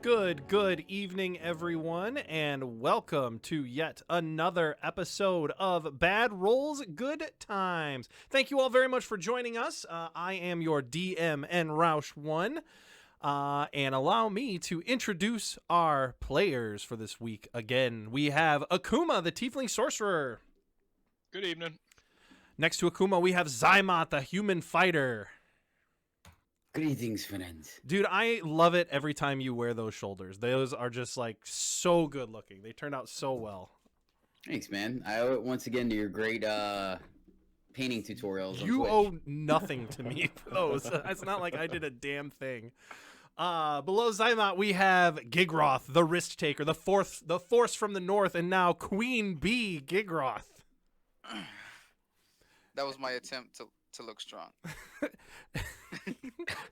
Good evening, everyone, and welcome to yet another episode of Bad Rolls, Good Times. Thank you all very much for joining us. I am your DM and Roush1, and allow me to introduce our players for this week. Again, we have Akuma, the Tiefling Sorcerer. Good evening. Next to Akuma, we have Zymat, the Human Fighter. Greetings, friends. Dude, I love it every time you wear those shoulders. Those are just like so good looking. They turned out so well. Thanks, man. I owe it once again to your great painting tutorials. You on owe Twitch. nothing to me for those. It's not like I did a damn thing. Below Zymat, we have Gigroth, the Risk Taker, the force from the north, and now Queen Bee Gigroth. That was my attempt to look strong.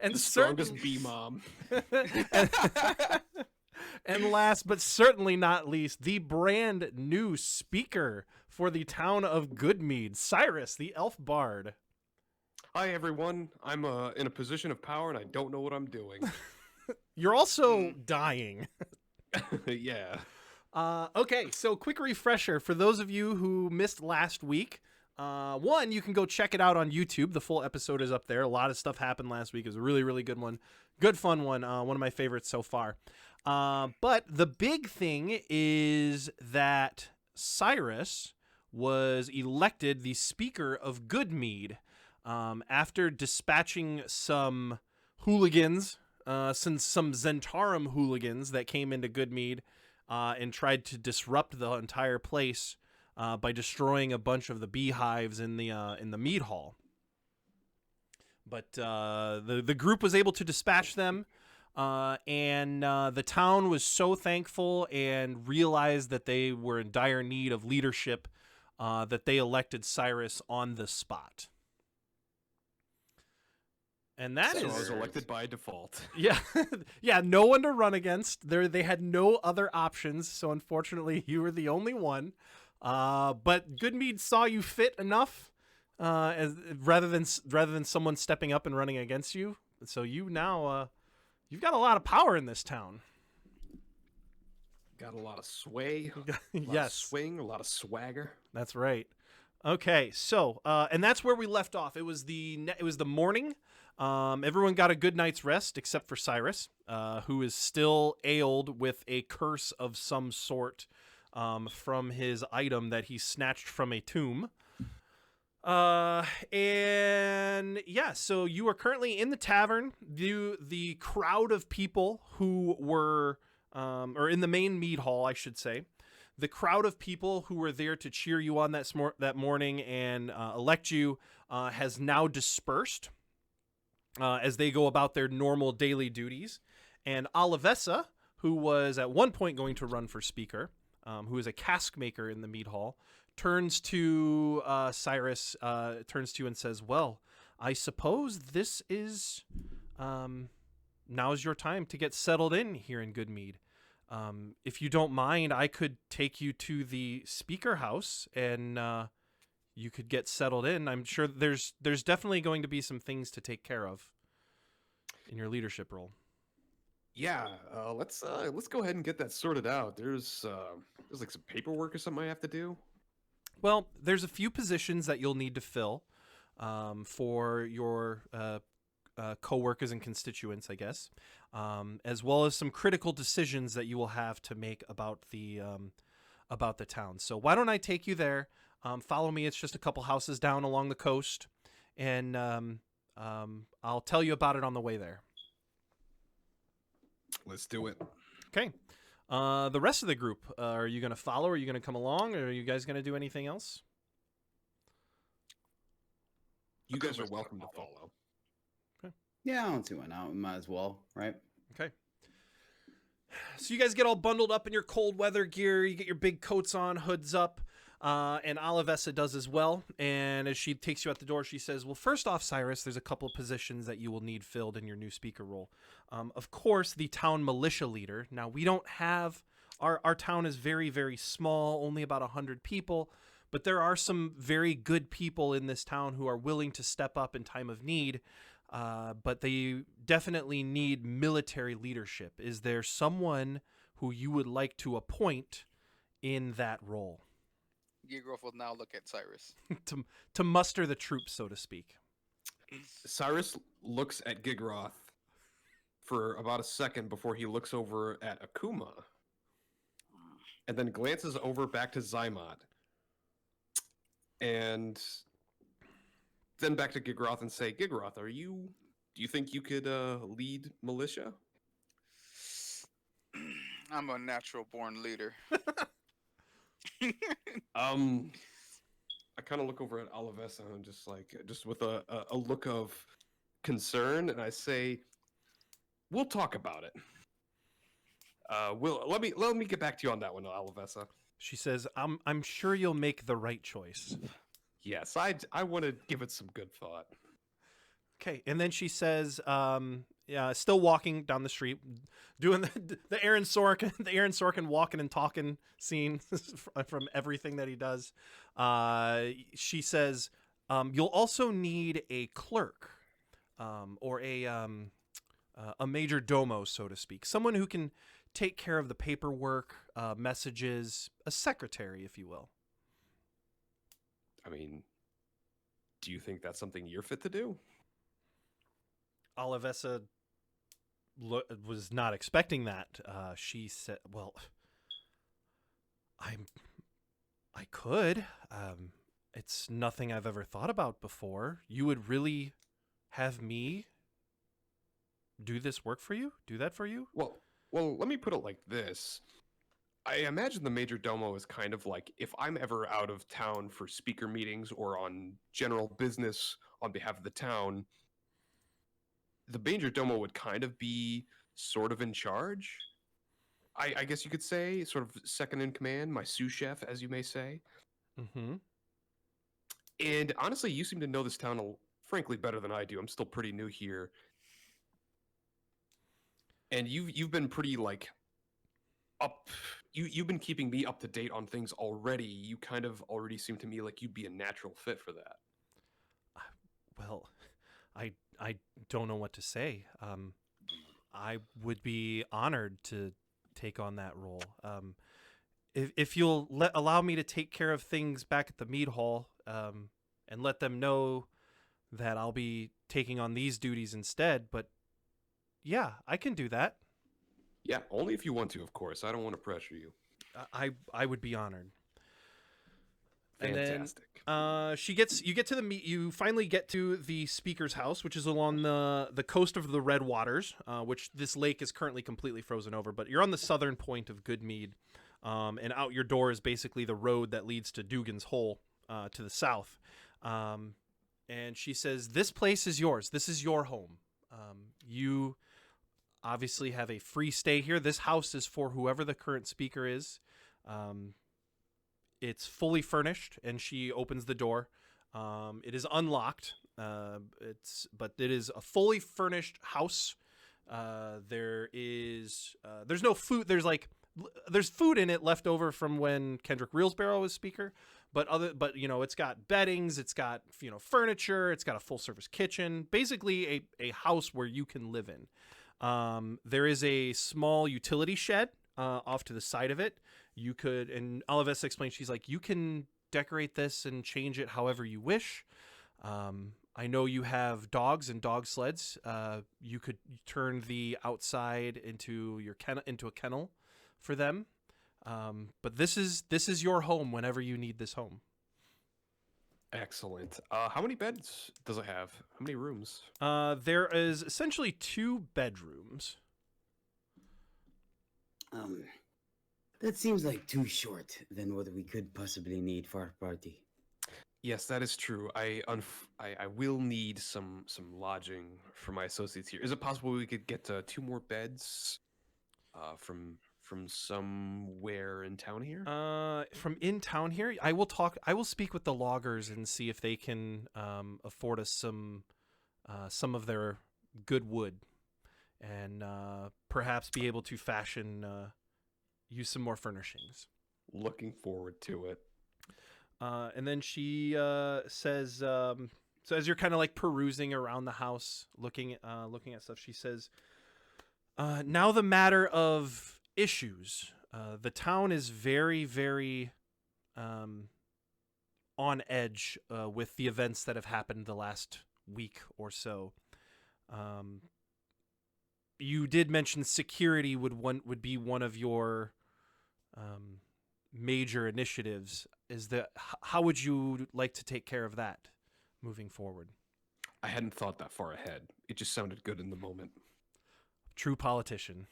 And The strongest bee mom. And last but certainly not least, the brand new speaker for the town of Goodmead, Cyrus, the elf bard. Hi everyone. I'm in a position of power and I don't know what I'm doing. You're also dying. Yeah. Okay, so quick refresher for those of you who missed last week. One, you can go check it out on YouTube. The full episode is up there. A lot of stuff happened last week. It was a really, really good one. Good fun one. One of my favorites so far. But the big thing is that Cyrus was elected the Speaker of Goodmead after dispatching some hooligans, some Zentarum hooligans that came into Goodmead and tried to disrupt the entire place by destroying a bunch of the beehives in the mead hall. But the group was able to dispatch them, and the town was so thankful and realized that they were in dire need of leadership that they elected Cyrus on the spot. And that So is I was elected by default. yeah, yeah. No one to run against. They had no other options, so unfortunately, you were the only one. But Goodmead saw you fit enough, as rather than someone stepping up and running against you. So you now, you've got a lot of power in this town. Got a lot of sway, a lot of Yes, swing, a lot of swagger. that's right. Okay, so and that's where we left off. It was the morning. Everyone got a good night's rest except for Cyrus, who is still ailed with a curse of some sort. From his item that he snatched from a tomb. And yeah, so you are currently in the tavern. The crowd of people who were, or in the main mead hall, I should say, the crowd of people who were there to cheer you on that morning and elect you has now dispersed as they go about their normal daily duties. And Olivessa, who was at one point going to run for speaker, who is a cask maker in the mead hall, turns to Cyrus, turns to you and says, well, I suppose this is, now's your time to get settled in here in Goodmead. If you don't mind, I could take you to the speaker house and you could get settled in. I'm sure there's definitely going to be some things to take care of in your leadership role. Yeah, let's go ahead and get that sorted out. There's like some paperwork or something I have to do. Well, there's a few positions that you'll need to fill for your co-workers and constituents, I guess, as well as some critical decisions that you will have to make about the town. So why don't I take you there? Follow me. It's just a couple houses down along the coast, and I'll tell you about it on the way there. Let's do it. Okay. The rest of the group, are you going to follow? Are you going to come along? Or are you guys going to do anything else? You guys are welcome to follow. Yeah, I don't see why not. We might as well, right? Okay. So you guys get all bundled up in your cold weather gear. You get your big coats on, hoods up. And Olivessa does as well. And as she takes you out the door, she says, well, first off, Cyrus, there's a couple of positions that you will need filled in your new speaker role. Of course, the town militia leader. Now, we don't have... Our town is very, very small, only about 100 people. But there are some very good people in this town who are willing to step up in time of need. but they definitely need military leadership. Is there someone who you would like to appoint in that role Gigroff will now look at Cyrus. to muster the troops, so to speak? Cyrus looks at Gigroth for about a second before he looks over at Akuma, and then glances over back to Zymod, and then back to Gigroth and say, Gigroth, do you think you could lead militia? I'm a natural born leader. I kind of look over at Alavesa and just with a look of concern, and I say, we'll talk about it. Let me get back to you on that one, Alavesa. She says, I'm sure you'll make the right choice. Yes, I want to give it some good thought. Okay, and then she says, still walking down the street, doing the Aaron Sorkin walking and talking scene from everything that he does. She says, you'll also need a clerk, or a major domo, so to speak, someone who can take care of the paperwork, messages, a secretary, if you will. I mean, do you think that's something you're fit to do? Alavesa was not expecting that. She said, well, I could. It's nothing I've ever thought about before. You would really have me do this work for you? Do that for you? Well, let me put it like this. I imagine the major domo is kind of like if I'm ever out of town for speaker meetings or on general business on behalf of the town, the major domo would kind of be sort of in charge. I guess you could say, sort of second in command, my sous chef, as you may say. Mm-hmm. And honestly, you seem to know this town, frankly, better than I do. I'm still pretty new here. And you've been pretty, like, up... You've been keeping me up to date on things already. You kind of already seem to me like you'd be a natural fit for that. Well, I don't know what to say. I would be honored to take on that role. If you'll allow me to take care of things back at the mead hall, and let them know that I'll be taking on these duties instead. But yeah, I can do that. Yeah, only if you want to, of course. I don't want to pressure you. I would be honored. Fantastic. And then you finally get to the speaker's house, which is along the coast of the Red Waters, which this lake is currently completely frozen over, but you're on the southern point of Goodmead, and out your door is basically the road that leads to Dugan's Hole, to the south. And she says, this place is yours. This is your home. You obviously have a free stay here. This house is for whoever the current speaker is. It's fully furnished, and she opens the door. It is unlocked. But it is a fully furnished house. There's no food. There's food in it left over from when Kendrick Reelsbarrow was speaker. But it's got beddings, it's got furniture, it's got a full service kitchen. Basically a house where you can live in. There is a small utility shed off to the side of it. You could, and Alavesa explains, she's like, you can decorate this and change it however you wish. I know you have dogs and dog sleds. You could turn the outside into a kennel for them. But this is your home whenever you need this home. Excellent. How many beds does it have? How many rooms? There is essentially 2 bedrooms. That seems like too short than what we could possibly need for our party. Yes, that is true. I will need some lodging for my associates here. Is it possible we could get 2 more beds from somewhere in town here? From in town here, I will speak with the loggers and see if they can afford us some of their good wood, and perhaps be able to use some more furnishings. Looking forward to it. And then she says, So as you're kind of like perusing around the house, looking at stuff, she says, "Now the matter of issues. The town is very, very on edge with the events that have happened the last week or so. You did mention security would be one of your major initiatives. How would you like to take care of that moving forward?" I hadn't thought that far ahead. It just sounded good in the moment. True politician.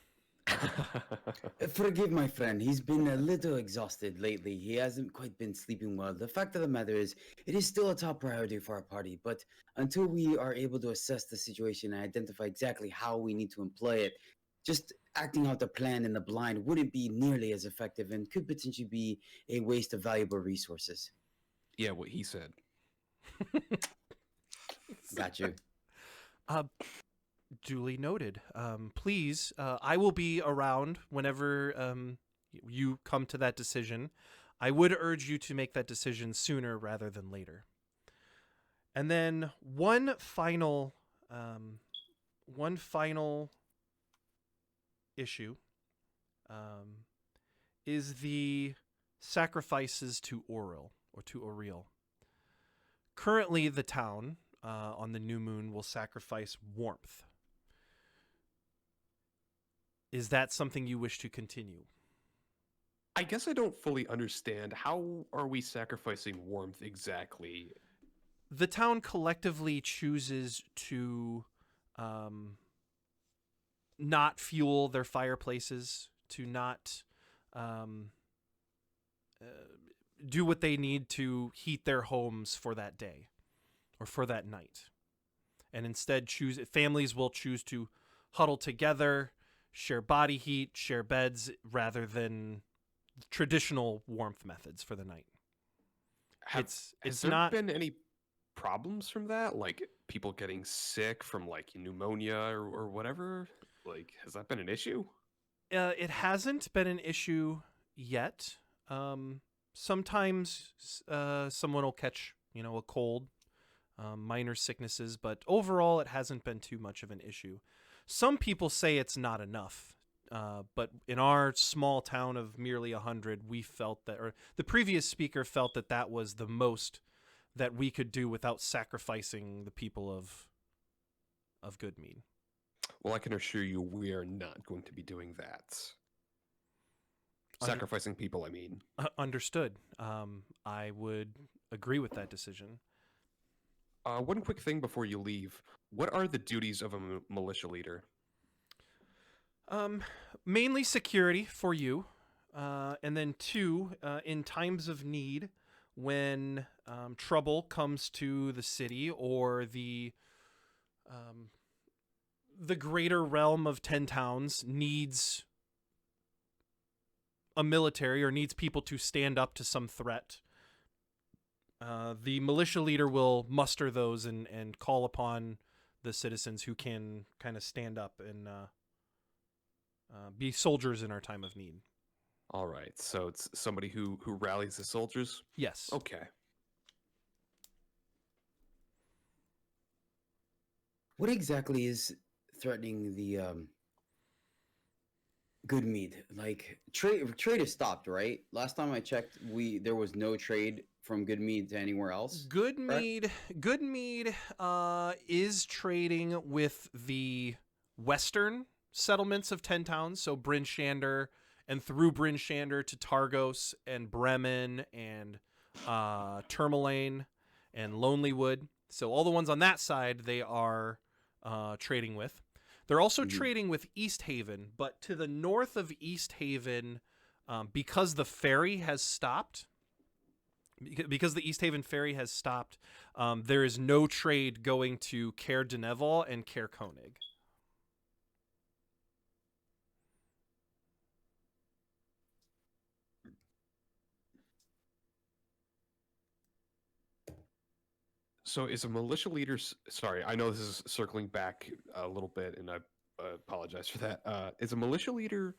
Forgive my friend, he's been a little exhausted lately. He hasn't quite been sleeping well. The fact of the matter is, it is still a top priority for our party, but until we are able to assess the situation and identify exactly how we need to employ it, just acting out the plan in the blind wouldn't be nearly as effective and could potentially be a waste of valuable resources. Yeah, what he said. Got you. Duly noted. Please, I will be around whenever you come to that decision. I would urge you to make that decision sooner rather than later. And then one final issue is the sacrifices to Auril or to Auril. Currently, the town on the new moon will sacrifice warmth. Is that something you wish to continue? I guess I don't fully understand. How are we sacrificing warmth exactly? The town collectively chooses to not fuel their fireplaces, to not do what they need to heat their homes for that day or for that night. And instead families will choose to huddle together, share body heat, share beds, rather than traditional warmth methods for the night. Has It's there not been any problems from that? Like people getting sick from like pneumonia or whatever? Like, has that been an issue? It hasn't been an issue yet. Sometimes someone will catch, a cold, minor sicknesses, but overall it hasn't been too much of an issue. Some people say it's not enough, but in our small town of merely 100, we felt that, or the previous speaker felt that that was the most that we could do without sacrificing the people of Goodmead. Well, I can assure you we are not going to be doing that. Sacrificing people, I mean. Understood. I would agree with that decision. One quick thing before you leave. What are the duties of a militia leader? Mainly security for you. And then 2, in times of need, when trouble comes to the city or the greater realm of 10 towns needs a military or needs people to stand up to some threat, the militia leader will muster those and call upon the citizens who can kind of stand up and be soldiers in our time of need. All right, so it's somebody who rallies the soldiers? Yes. Okay. What exactly is threatening the Goodmead? Like trade is stopped, right? Last time I checked, there was no trade from Goodmead to anywhere else. Goodmead is trading with the western settlements of 10 towns, so Bryn Shander, and through Bryn Shander to Targos and Bremen and Tourmaline and Lonelywood. So all the ones on that side they are trading with. They're also trading with East Haven, but to the north of East Haven, because the ferry has stopped, because the East Haven ferry has stopped, there is no trade going to Caer Dineval and Caer Koenig. So is a militia leader... Sorry, I know this is circling back a little bit, and I apologize for that. Is a militia leader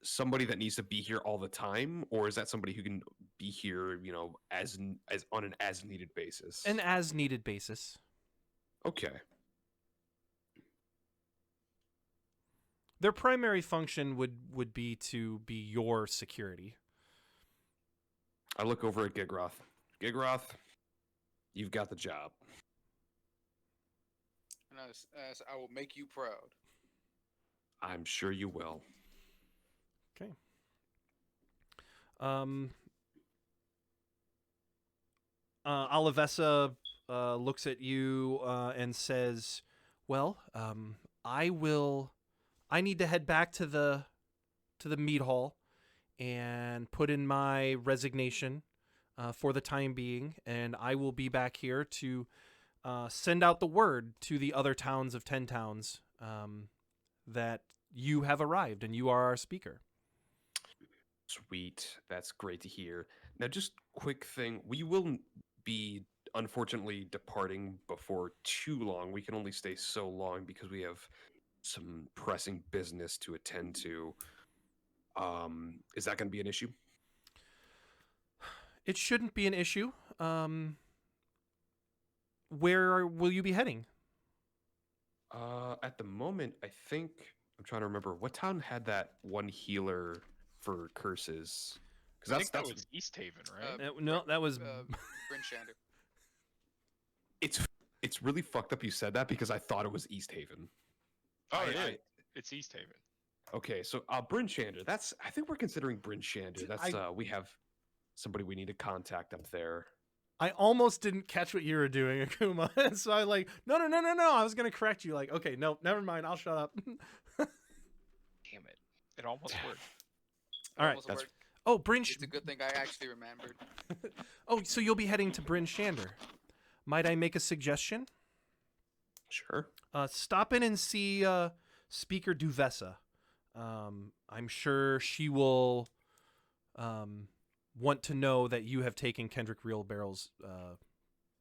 somebody that needs to be here all the time, or is that somebody who can be here, as on an as-needed basis? An as-needed basis. Okay. Their primary function would be to be your security. I look over at Gigroth. Gigroth, you've got the job. And as I will make you proud. I'm sure you will. Okay. Alavessa looks at you and says, "Well, I will. I need to head back to the mead hall and put in my resignation for the time being, and I will be back here to send out the word to the other towns of 10 towns that you have arrived and you are our speaker." Sweet. That's great to hear. Now, just quick thing. We will be, unfortunately, departing before too long. We can only stay so long because we have some pressing business to attend to. Is that going to be an issue? It shouldn't be an issue. Where will you be heading? At the moment, I think I'm trying to remember what town had that one healer for curses. I think that was East Haven, right? No, that was Bryn Shander. It's really fucked up you said that because I thought it was East Haven. Oh, it's East Haven. Okay, so Bryn Shander. I think we're considering Bryn Shander. That's we have somebody we need to contact up there. I almost didn't catch what you were doing, Akuma. So I no. I was gonna correct you. Like, okay, no, never mind. I'll shut up. Damn it! It almost worked. All right. Almost worked. Oh, Bryn. It's a good thing I actually remembered. Oh, so you'll be heading to Bryn Shander. Might I make a suggestion? Sure. Stop in and see Speaker Duvessa. I'm sure she will want to know that you have taken Kendrick Reelbarrel's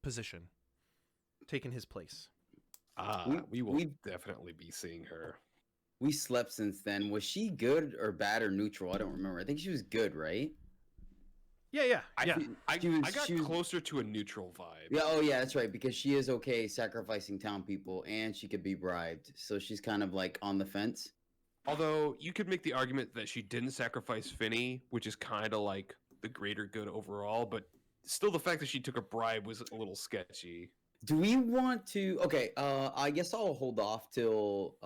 position, taken his place. We will definitely be seeing her. We slept since then. Was she good or bad or neutral? I don't remember. I think she was good, right? Yeah. I got she was- closer to a neutral vibe. Yeah, oh yeah, that's right. Because she is okay sacrificing town people and she could be bribed. So she's kind of like on the fence. Although you could make the argument that she didn't sacrifice Finny, which is kind of like the greater good overall, but still the fact that she took a bribe was a little sketchy. Do we want to okay, I guess I'll hold off till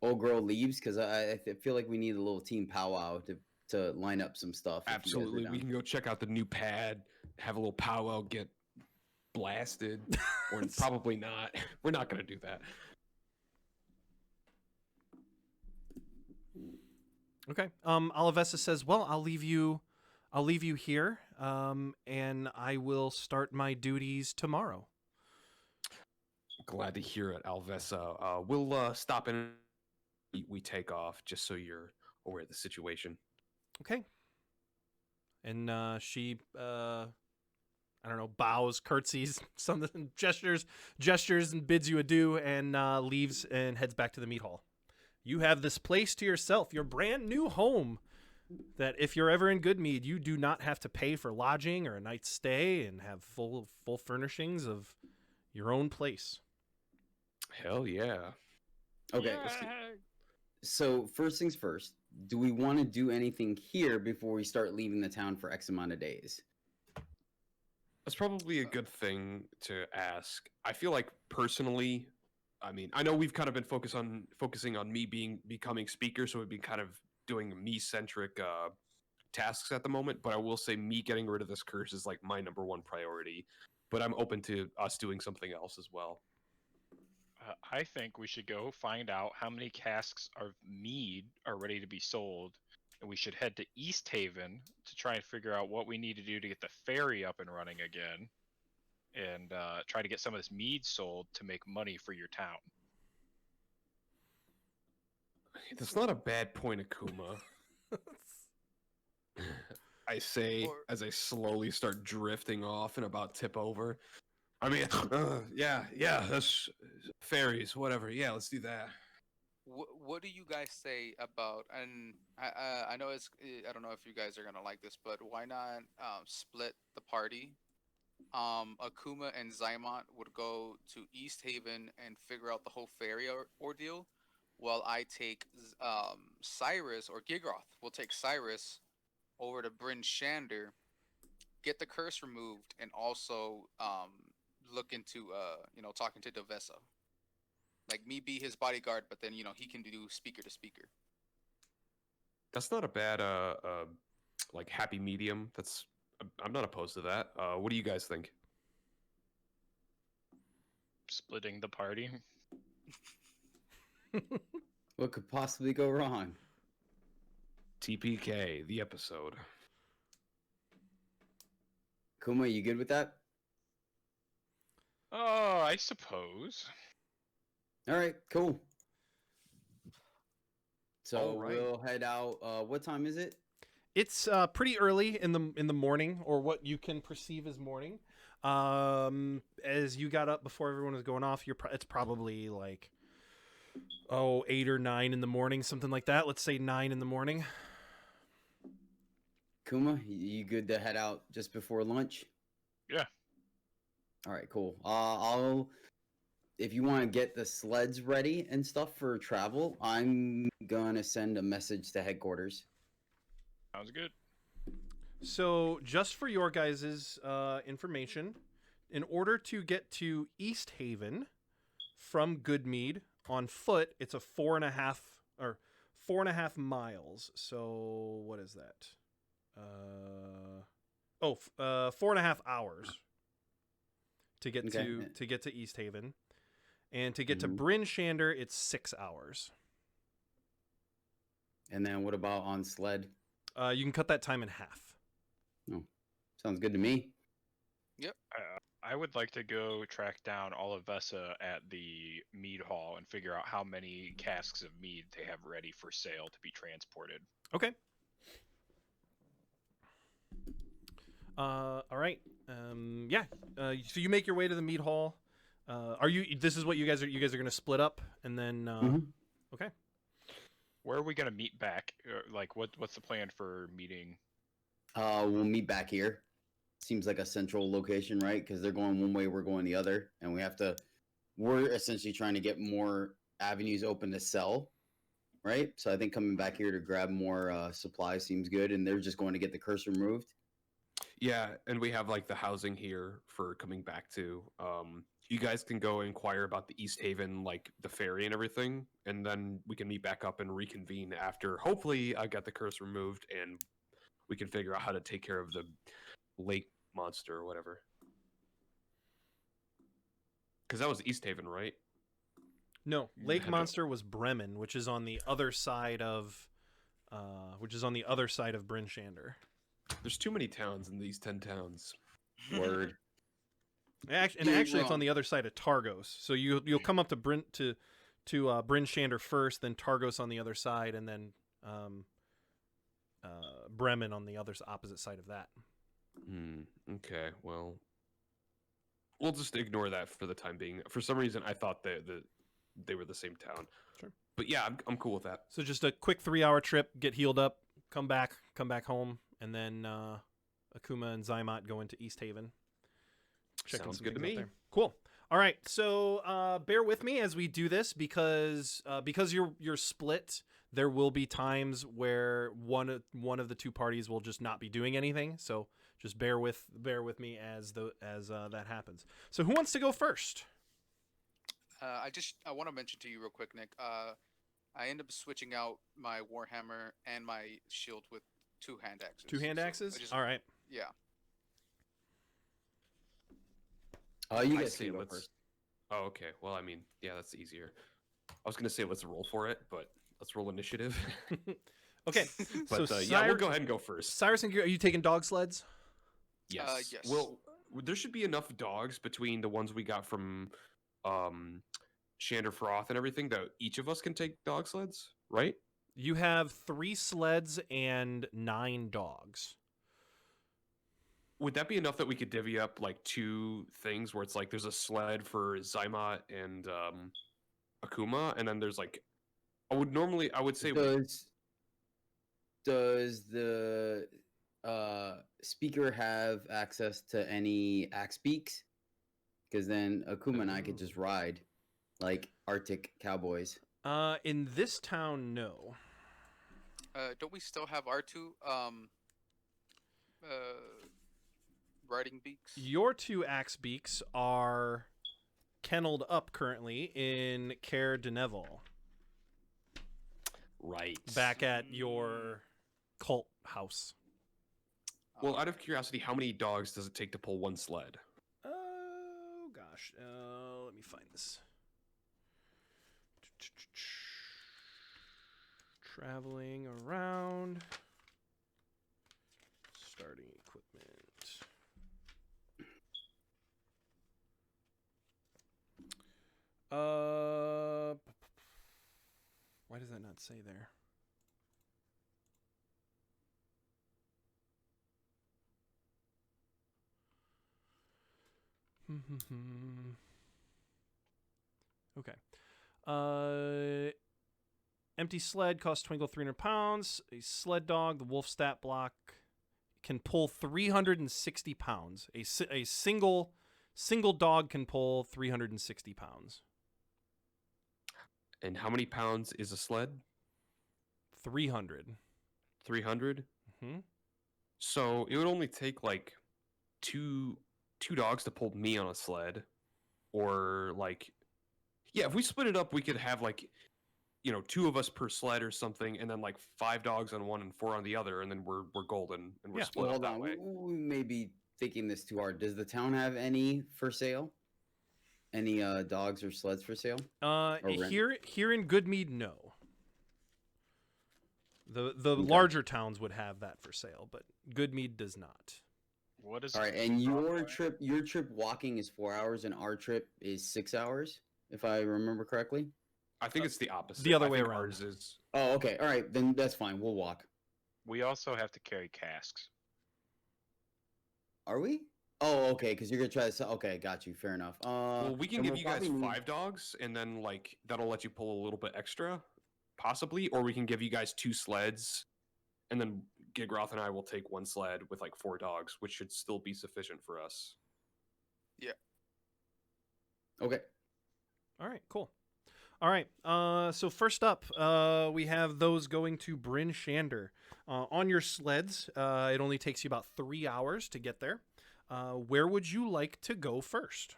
old girl leaves because I feel like we need a little team powwow to line up some stuff. if you guys are Absolutely. We down. can go check out the new pad, have a little powwow, get blasted. Or probably not. We're not going to do that. Okay. Alavessa says, "Well, I'll leave you here, and I will start my duties tomorrow." Glad to hear it, Alvesa. We'll stop in and we take off just so you're aware of the situation. Okay. And she, I don't know, bows, curtsies, something, gestures, and bids you adieu, and leaves and heads back to the meat hall. You have this place to yourself, your brand new home, that if you're ever in Goodmead, you do not have to pay for lodging or a night's stay and have full furnishings of your own place. Hell yeah. Okay. So first things first, do we want to do anything here before we start leaving the town for X amount of days? That's probably a good thing to ask. I feel like personally, I mean, I know we've kind of been focusing on me becoming speaker, so we've been kind of doing me-centric tasks at the moment, but I will say me getting rid of this curse is like my number one priority, but I'm open to us doing something else as well. I think we should go find out how many casks of mead are ready to be sold, and we should head to East Haven to try and figure out what we need to do to get the ferry up and running again, and try to get some of this mead sold to make money for your town. That's not a bad point, Akuma. I say as I slowly start drifting off and about tip over. I mean, yeah, that's fairies, whatever. Yeah, let's do that. What do you guys say about? And I know it's I don't know if you guys are gonna like this, but why not split the party Akuma and Zaimot would go to East Haven and figure out the whole ferry ordeal, while I take Cyrus or Gigroth will take Cyrus over to Bryn Shander, get the curse removed, and also look into talking to Devessa. Like me be his bodyguard, but then he can do speaker to speaker. That's not a bad like happy medium. I'm not opposed to that. What do you guys think? Splitting the party. What could possibly go wrong? TPK, the episode. Kuma, you good with that? Oh, I suppose. All right, cool. So All right. we'll head out. What time is it? It's pretty early in the morning, or what you can perceive as morning. As you got up before everyone was going off, it's probably like 8 or 9 in the morning, something like that. Let's say 9 in the morning. Kuma, you good to head out just before lunch? Yeah. All right, cool. If you want to get the sleds ready and stuff for travel, I'm gonna send a message to headquarters. Sounds good. So, just for your guys' information, in order to get to East Haven from Goodmead on foot, it's a 4.5 miles. So, what is that? 4.5 hours to get Okay. to get to East Haven, and to get to Mhm. Bryn Shander, it's 6 hours. And then what about on sled? You can cut that time in half. Sounds good to me. I would like to go track down all of Vessa at the mead hall and figure out how many casks of mead they have ready for sale to be transported. Okay. All right. Yeah. So you make your way to the mead hall. This is what you guys are going to split up, and then. Mhm. Okay. Where are we gonna meet back? Like, what's the plan for meeting? We'll meet back here. Seems like a central location, right? Because they're going one way, we're going the other, and we're essentially trying to get more avenues open to sell, right? So I think coming back here to grab more supplies seems good, and they're just going to get the curse removed. Yeah, and we have like the housing here for coming back to. You guys can go inquire about the East Haven, like the ferry and everything, and then we can meet back up and reconvene after. Hopefully, I got the curse removed, and we can figure out how to take care of the lake monster or whatever. Because that was East Haven, right? No, Lake Had to- Monster was Bremen, which is on the other side of, Bryn Shander. There's too many towns in these 10 towns. Word. Actually, You're it's on wrong. the other side of Targos. So you'll come up to Bryn Shander first, then Targos on the other side, and then Bremen on the opposite side of that. Okay, well, we'll just ignore that for the time being. For some reason, I thought they were the same town. Sure. But yeah, I'm cool with that. So just a quick 3-hour trip, get healed up, come back home, and then Akuma and Zaimot go into East Haven. Checking Sounds some good to things out me. there. Cool. All right, so bear with me as we do this because you're split. There will be times where one of the two parties will just not be doing anything. So just bear with me as that happens. So who wants to go first? I want to mention to you real quick, Nick. I end up switching out my Warhammer and my shield with 2 hand axes. 2 hand So axes. All right. Yeah. You I guys say can go let's- first. Oh, okay. Well, I mean, yeah, that's easier. I was gonna say let's roll for it, but let's roll initiative. Okay. But so yeah, we'll go ahead and go first. Cyrus and Gear, are you taking dog sleds? Yes. Yes. Well, there should be enough dogs between the ones we got from Shander Froth and everything that each of us can take dog sleds, right? You have 3 sleds and 9 dogs. Would that be enough that we could divvy up like 2 things where it's like there's a sled for Zaimot and Akuma, and then there's like I would say Does the Speaker have access to any axe beaks? Because then Akuma and I could just ride like Arctic cowboys. In this town, no. Don't we still have our two uh, riding beaks? Your 2 axe beaks are kenneled up currently in Caer de Neville, Right. back at your cult house. Well, out of curiosity, how many dogs does it take to pull one sled? Oh gosh, let me find this. Traveling around. Starting equipment. Why does that not say there? Okay. Empty sled costs Twinkle 300 pounds. A sled dog, the wolf stat block, can pull 360 pounds. A single dog can pull 360 pounds. And how many pounds is a sled? 300. 300? Mm-hmm. So it would only take like two dogs to pull me on a sled. Or like, yeah, if we split it up, we could have like, 2 of us per sled or something, and then like 5 dogs on one and 4 on the other, and then we're golden and we're Yeah. split Well, up hold that on. way. We may be thinking this too hard. Does the town have any for sale? Any dogs or sleds for sale? Or rent? Here in Goodmead, no. The Okay. larger towns would have that for sale, but Goodmead does not. What is All right, and your trip walking is 4 hours, and our trip is 6 hours, if I remember correctly. I think it's the opposite. the other I way think around. Ours is. Oh, okay. All right, then that's fine. We'll walk. We also have to carry casks. Are we? Oh, okay. Because you're gonna try to sell. Okay, got you. Fair enough. Well, we can then give we'll you guys probably need- 5 dogs, and then like that'll let you pull a little bit extra, possibly. Or we can give you guys 2 sleds, and then Gigroth and I will take 1 sled with like 4 dogs, which should still be sufficient for us. Okay. All right, cool. All right, so first up, we have those going to Bryn Shander. On your sleds, it only takes you about 3 hours to get there. Where would you like to go first?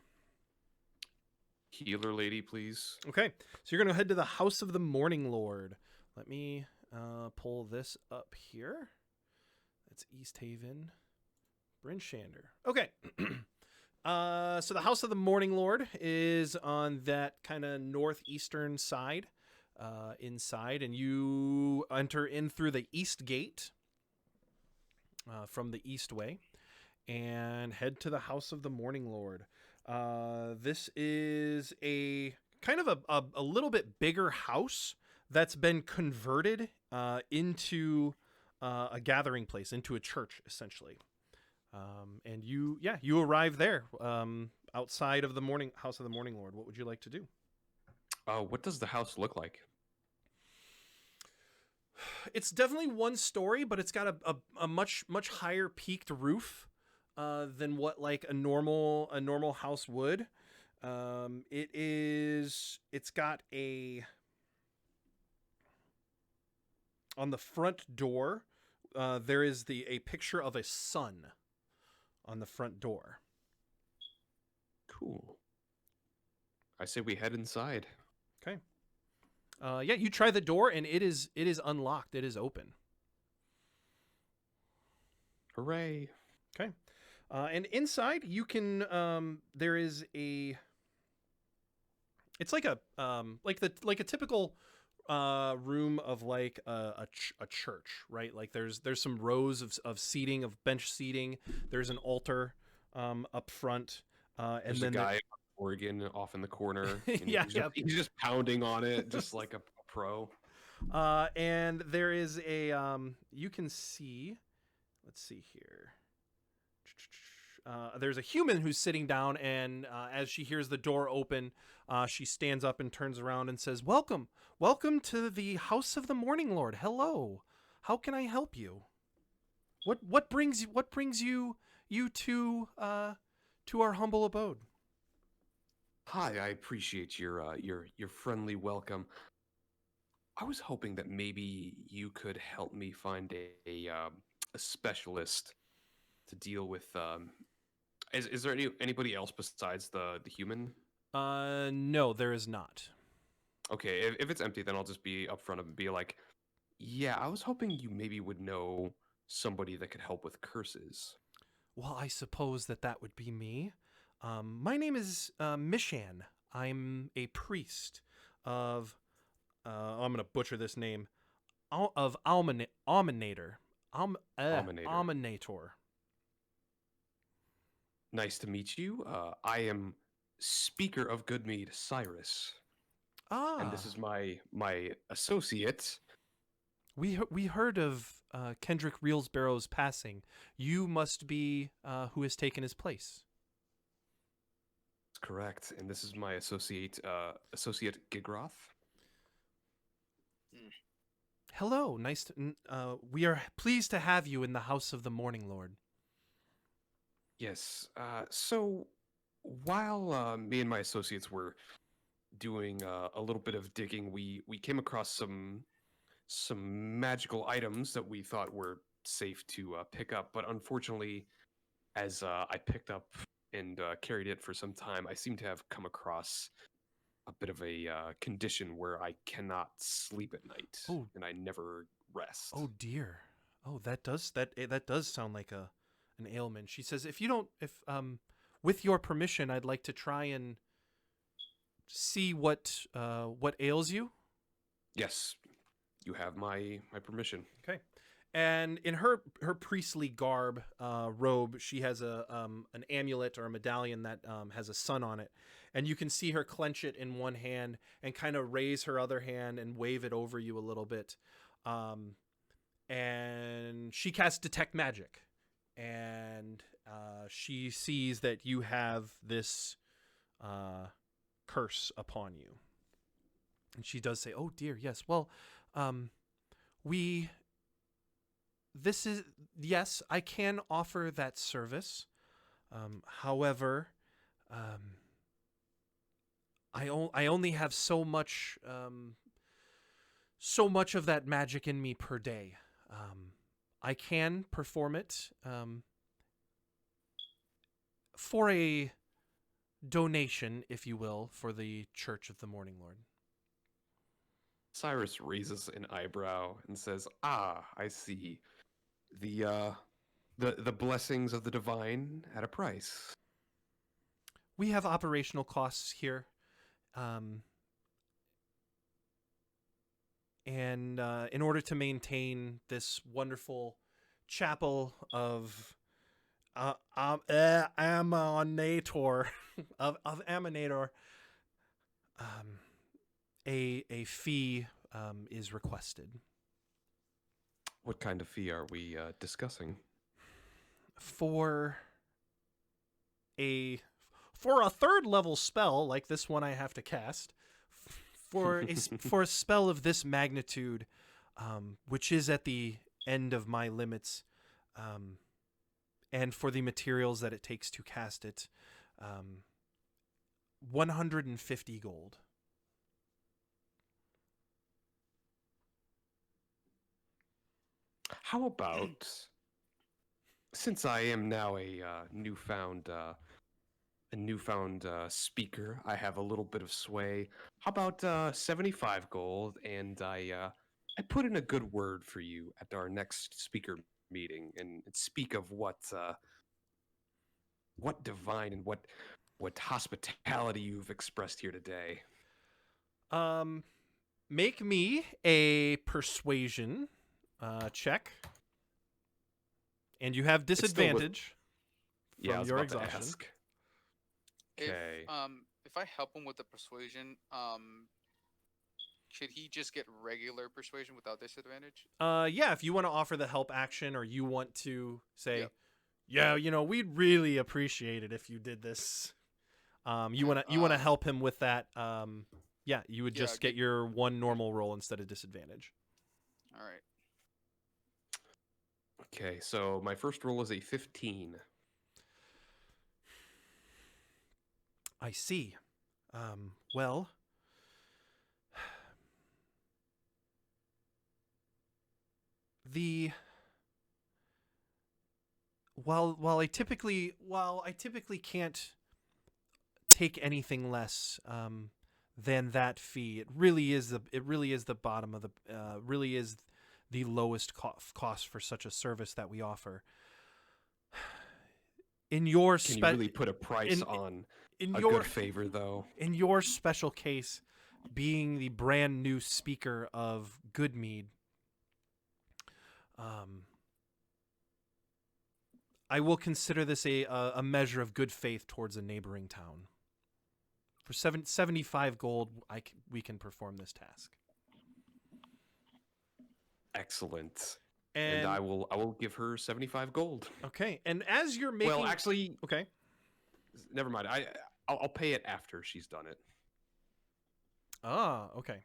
Healer lady, please. Okay, so you're going to head to the House of the Morning Lord. Let me pull this up here. That's East Haven, Bryn Shander. Okay. So the House of the Morning Lord is on that kind of northeastern side, inside, and you enter in through the east gate from the east way, and head to the House of the Morning Lord. This is a kind of a little bit bigger house that's been converted into a gathering place, into a church, essentially. And you arrive there outside of the House of the Morning Lord. What would you like to do? What does the house look like? It's definitely 1 story, but it's got a much higher peaked roof than what like a normal house would. It's got on the front door there is a picture of a sun on the front door. Cool. I say we head inside. Okay. Yeah, you try the door and it is unlocked. It is open. Hooray. Okay. And inside you can there is it's like a typical room of like a church, right? Like there's some rows of seating, of bench seating. There's an altar up front, and There's then a guy organ off in the corner. And Yeah, he's just pounding on it, just like a pro. and there is you can see. Let's see here. There's a human who's sitting down, and as she hears the door open, she stands up and turns around and says, welcome to the House of the Morning Lord. Hello, how can I help you? What brings you to our humble abode? Hi, I appreciate your friendly welcome. I was hoping that maybe you could help me find a specialist to deal with. Is there anybody else besides the human? No, there is not. Okay, if it's empty, then I'll just be upfront and be like, yeah, I was hoping you maybe would know somebody that could help with curses. Well, I suppose that would be me. My name is Mishan. I'm a priest of. I'm gonna butcher this name. Of Alminator. Alminator. Alminator. Nice to meet you. I am Speaker of Goodmead, Cyrus, and this Ah, is my associate. we heard of Kendrick Reelsbarrow's passing. You must be who has taken his place. That's correct, and this is my associate Gigroth. Hello, nice to. We are pleased to have you in the House of the Morning Lord. Yes. So while me and my associates were doing a little bit of digging, we came across some magical items that we thought were safe to pick up. But unfortunately, as I picked up and carried it for some time, I seem to have come across a bit of a condition where I cannot sleep at night, Oh. and I never rest. Oh dear. Oh, that does sound like an ailment. She says, if with your permission, I'd like to try and see what ails you. Yes, you have my permission. Okay. And in her priestly garb, robe, she has an amulet or a medallion that has a sun on it, and you can see her clench it in one hand and kind of raise her other hand and wave it over you a little bit. And she casts detect magic, and she sees that you have this curse upon you. And she does say, "Oh dear, yes. Well, we. This is yes, I can offer that service. However, I only have so much of that magic in me per day. I can perform it for a donation, if you will, for the Church of the Morning Lord." Cyrus raises an eyebrow and says, "Ah, I see. The blessings of the divine at a price." We have operational costs here. And in order to maintain this wonderful chapel of Aminator, of Aminator, a fee is requested. What kind of fee are we discussing? For a third level spell like this one I have to cast, for a spell of this magnitude, which is at the end of my limits, and for the materials that it takes to cast it, 150 gold. How about, since I am now a newfound speaker, I have a little bit of sway. How about 75 gold, and I put in a good word for you at our next speaker meeting, and speak of what divine and what hospitality you've expressed here today. Make me a persuasion check, and you have still with- disadvantage Yeah, I from was your about to exhaustion. ask. Okay. If I help him with the persuasion, should he just get regular persuasion without disadvantage? Yeah, if you want to offer the help action, or you want to say, Yep. yeah, we'd really appreciate it if you did this. You want to help him with that. Yeah, you would Yeah, just get your one normal roll instead of disadvantage. All right. Okay, so my first roll is a 15. I see. Well, the while I typically can't take anything less than that fee, it really is the bottom of the really is the lowest cost for such a service that we offer. In your Can you really put a price on in a your good favor, though? in your special case, being the brand new speaker of Goodmead, I will consider this a measure of good faith towards a neighboring town. For 75 gold, we can perform this task. Excellent. And And I will give her 75 gold. okay, and as you're making, Well, actually, okay, never mind. I'll pay it after she's done it. okay,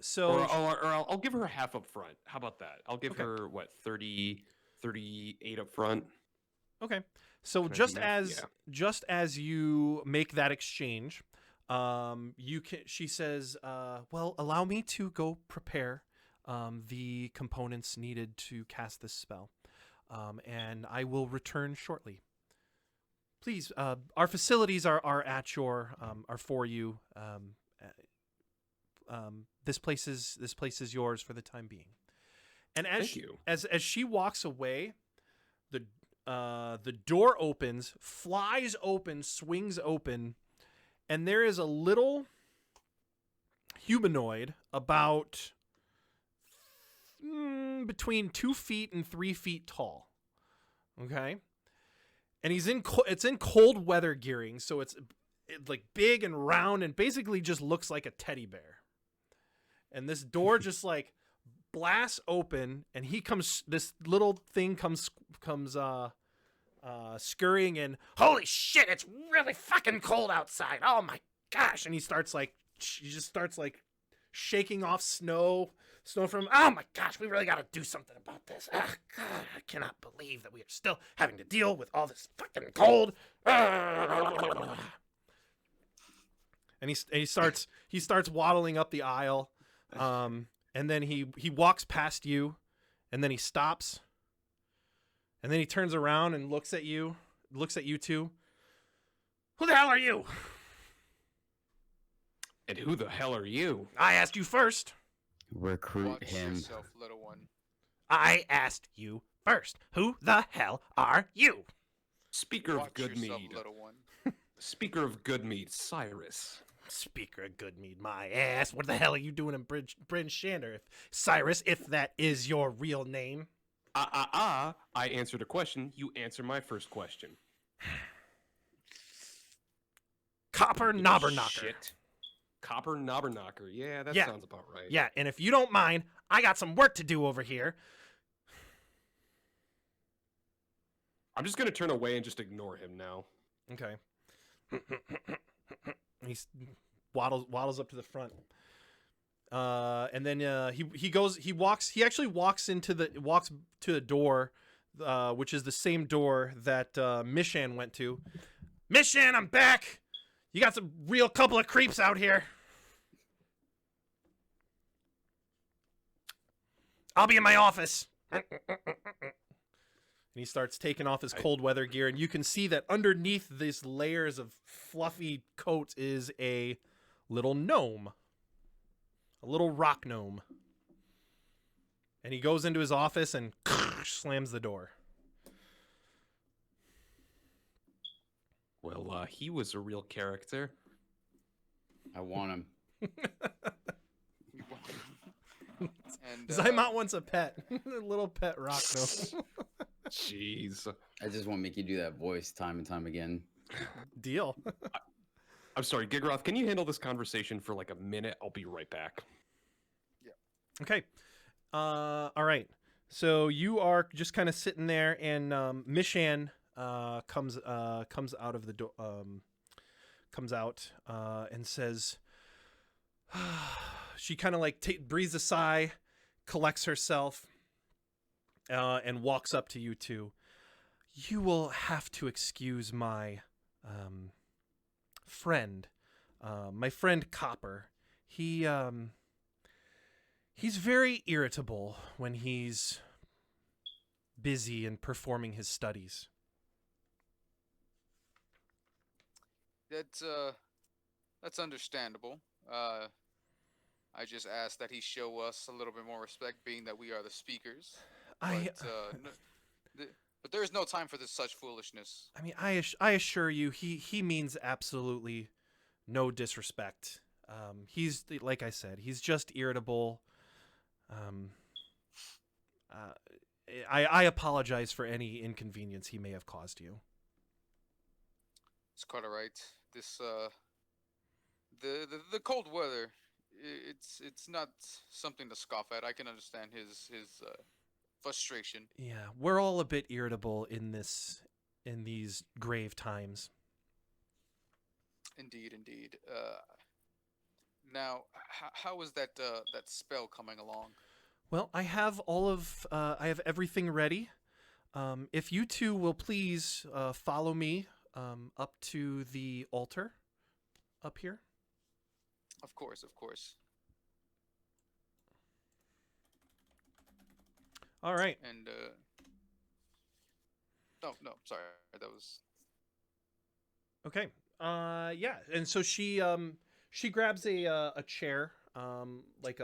so Or I'll give her half up front. How about that? I'll give Okay. her, what, 38 up front? okay, so Can I do just math? as just as you make that exchange, you can. She says, "Well, allow me to go prepare the components needed to cast this spell, and I will return shortly. Please, our facilities are at your are for you. This place is yours for the time being." And Thank you. as she walks away, the door opens, flies open, swings open, and there is a little humanoid about between 2 feet and 3 feet tall. Okay, and it's in cold weather gearing, so it's like big and round, and basically just looks like a teddy bear. And this door just like blasts open, and this little thing comes scurrying in. Holy shit, it's really fucking cold outside. Oh my gosh. And he just starts like shaking off snow from, oh my gosh, we really got to do something about this. God, I cannot believe that we are still having to deal with all this fucking cold. And he starts waddling up the aisle. And then he walks past you, and then he stops, and then he turns around and looks at you two. Who the hell are you? And who the hell are you? I asked you first. Recruit Watch him. yourself, little one. I asked you first. Who the hell are you? Speaker of Watch yourself, Goodmead. little one. Speaker of Goodmead, Cyrus. Speaker of Goodmead, my ass. What the hell are you doing in Bryn Shander? Cyrus, if that is your real name. I answered a question. You answer my first question. Copper Knobberknocker. Shit. Copper Knobberknocker. Yeah, that Yeah. sounds about right. Yeah, and if you don't mind, I got some work to do over here. I'm just gonna turn away and just ignore him now. Okay. He waddles up to the front. And then he actually walks to the door, which is the same door that Mishan went to. Mishan, I'm back. You got some real couple of creeps out here. I'll be in my office. And he starts taking off his cold weather gear, and you can see that underneath these layers of fluffy coat is a little gnome. A little rock gnome. And he goes into his office and slams the door. Well, he was a real character. I want him. And Zymot wants a pet. A little pet rock gnome. Jeez. I just want to make you do that voice time and time again. Deal. I'm sorry, Gigroth, can you handle this conversation for like a minute? I'll be right back. Okay. All right. So you are just kind of sitting there, and Mishan comes out of the door. Comes out and says, she kind of like breathes a sigh, collects herself, and walks up to you two. You will have to excuse my friend, my friend Copper. He's very irritable when he's busy and performing his studies. That's understandable. I just ask that he show us a little bit more respect, being that we are the speakers. I But there is no time for this such foolishness. I mean, I assure you, he means absolutely no disrespect. He's like I said, he's just irritable. I apologize for any inconvenience he may have caused you. It's quite alright. This the cold weather, it's not something to scoff at. I can understand his frustration. Yeah, we're all a bit irritable in these grave times. Indeed, indeed. Now, how is that spell coming along? Well, I have I have everything ready. If you two will please follow me up to the altar up here. Of course, of course. All right. And no, sorry, that was Okay. Yeah, and so she grabs a chair, like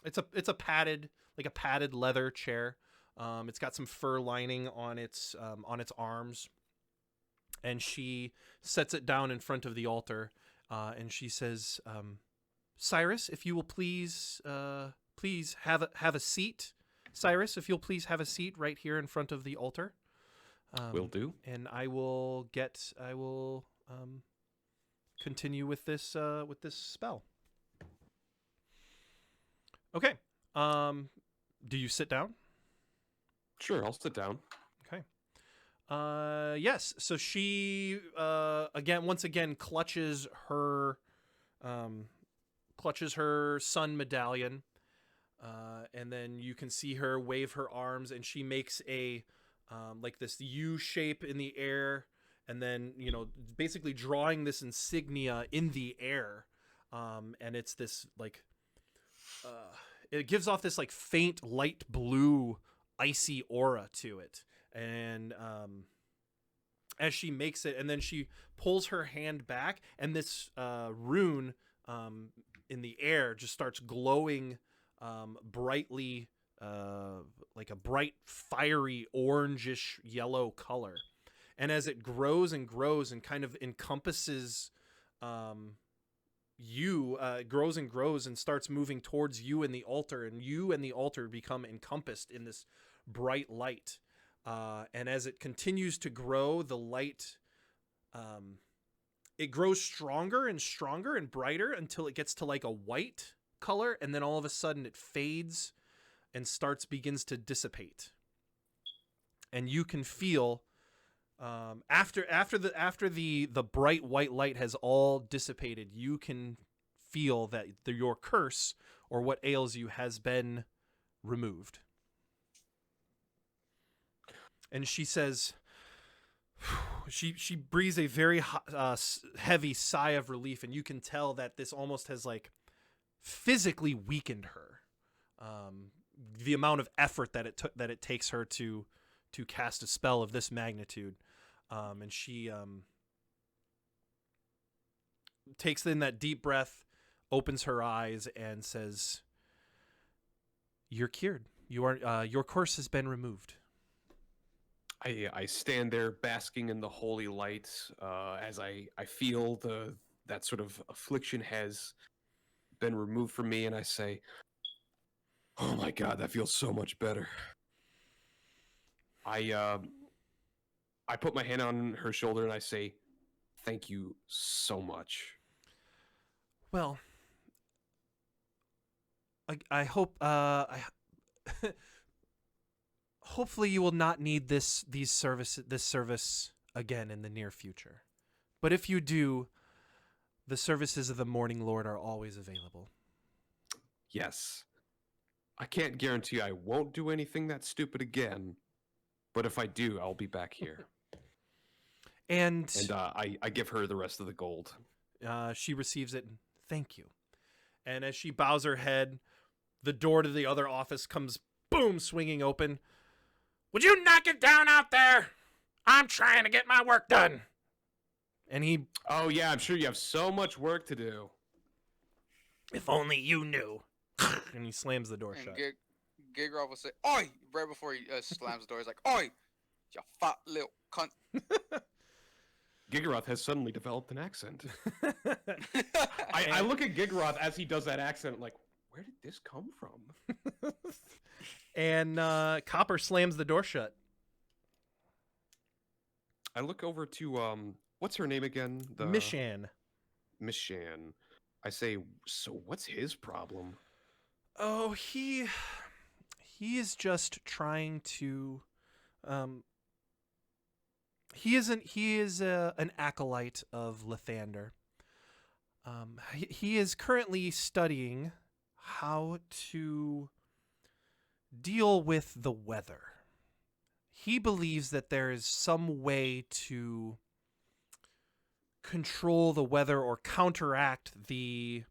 it's a padded leather chair. It's got some fur lining on its arms, and she sets it down in front of the altar, and she says, "Cyrus, if you will please have a seat. Cyrus, if you'll please have a seat right here in front of the altar." Will do. And I will continue with this spell. Okay. Do you sit down? Sure, I'll sit down. Okay. Yes. So she once again clutches her sun medallion, and then you can see her wave her arms, and she makes a like this U shape in the air, and then basically drawing this insignia in the air, and it's this like it gives off this like faint light blue icy aura to it, and as she makes it, and then she pulls her hand back, and this rune in the air just starts glowing brightly, like a bright fiery orangish yellow color. And as it grows and grows and kind of encompasses you, grows and grows and starts moving towards you and the altar, and you and the altar become encompassed in this bright light. And as it continues to grow, the light, it grows stronger and stronger and brighter until it gets to like a white color, and then all of a sudden it fades and begins to dissipate. And you can feel after the bright white light has all dissipated, you can feel that your curse, or what ails you, has been removed. And she says, she breathes a very heavy sigh of relief, and you can tell that this almost has like physically weakened her. The amount of effort that it takes her to cast a spell of this magnitude. And she takes in that deep breath, opens her eyes, and says, "You're cured. Your curse has been removed." I stand there basking in the holy light, as I feel that sort of affliction has been removed from me, and I say, "Oh my God, that feels so much better." I put my hand on her shoulder and I say, "Thank you so much." Well, I hope hopefully you will not need this service again in the near future. But if you do, the services of the Morning Lord are always available. Yes. I can't guarantee I won't do anything that stupid again, but if I do, I'll be back here. And And I give her the rest of the gold. she receives it. And, thank you. And as she bows her head, the door to the other office comes boom swinging open. Would you knock it down out there? I'm trying to get my work done. And he, Oh yeah, I'm sure you have so much work to do. if only you knew. And he slams the door And shut. Gigroff will say, "Oi!" right before he slams the door. He's like, "Oi, you fat little cunt." Gigaroth has suddenly developed an accent. I look at Gigaroth as he does that accent, like, where did this come from? And Copper slams the door shut. I look over to what's her name again? Mishan. Miss Shan. I say, so what's his problem? Oh, he is just trying to he is an acolyte of Lathander. He is currently studying how to deal with the weather. He believes that there is some way to control the weather or counteract the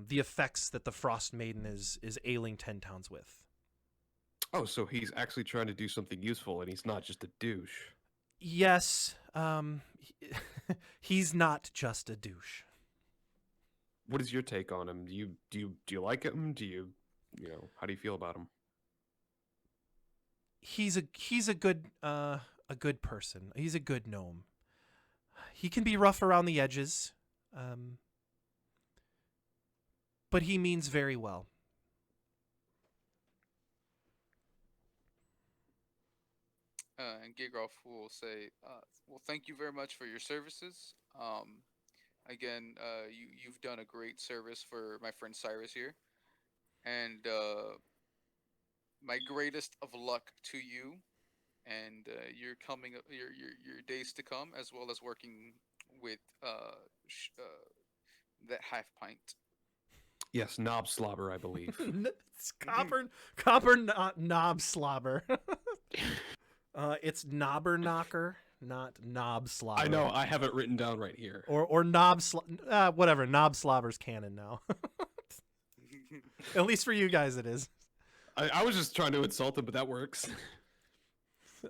effects that the Frostmaiden is ailing 10 towns with. Oh, so he's actually trying to do something useful, and he's not just a douche. Yes, he's not just a douche. What is your take on him? Do you like him? How do you feel about him? He's a good person. He's a good gnome. He can be rough around the edges, but he means very well. And Gigroff will say, "Well, thank you very much for your services. Again, you've done a great service for my friend Cyrus here, and my greatest of luck to you, and your days to come, as well as working with that half pint." Yes, Knob Slobber, I believe. It's not knob slobber. It's knobber knocker, not knob slobber. I know, I have it written down right here. Or whatever. Knob slobber's canon now. At least for you guys, it is. I was just trying to insult him, but that works.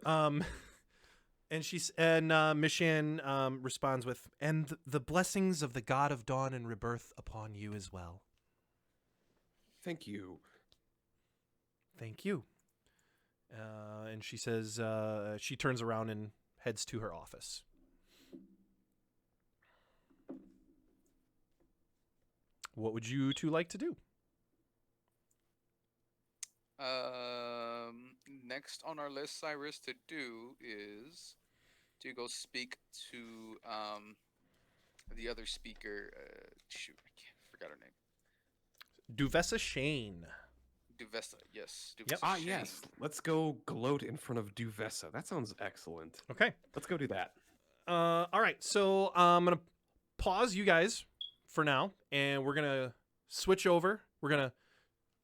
And Mishan responds with, "And the blessings of the god of dawn and rebirth upon you as well." Thank you. Thank you. And she says, she turns around and heads to her office. What would you two like to do? Next on our list, Cyrus, to do is to go speak to the other speaker. Shoot, forgot her name. Duvessa Shane. Duvessa, yes. Yep. Duvessa Shane. Yes. Let's go gloat in front of Duvessa. That sounds excellent. Okay. Let's go do that. All right. So I'm going to pause you guys for now, and we're going to switch over. We're going to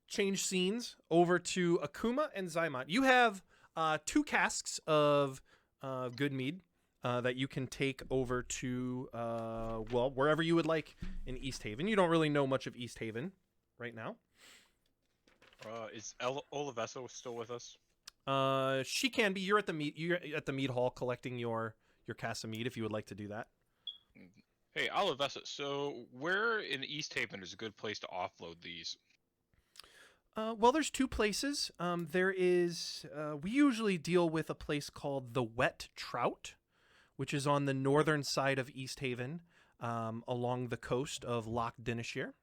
change scenes over to Akuma and Zymot. You have 2 casks of good mead that you can take over to, wherever you would like in East Haven. You don't really know much of East Haven right now. Is Olivessa still with us? She can be. You're at the mead hall collecting your cask of mead if you would like to do that. Hey, Olivessa, so where in East Haven is a good place to offload these? Well, there's 2 places. There is, we usually deal with a place called the Wet Trout, which is on the northern side of East Haven, along the coast of Loch Dinishire.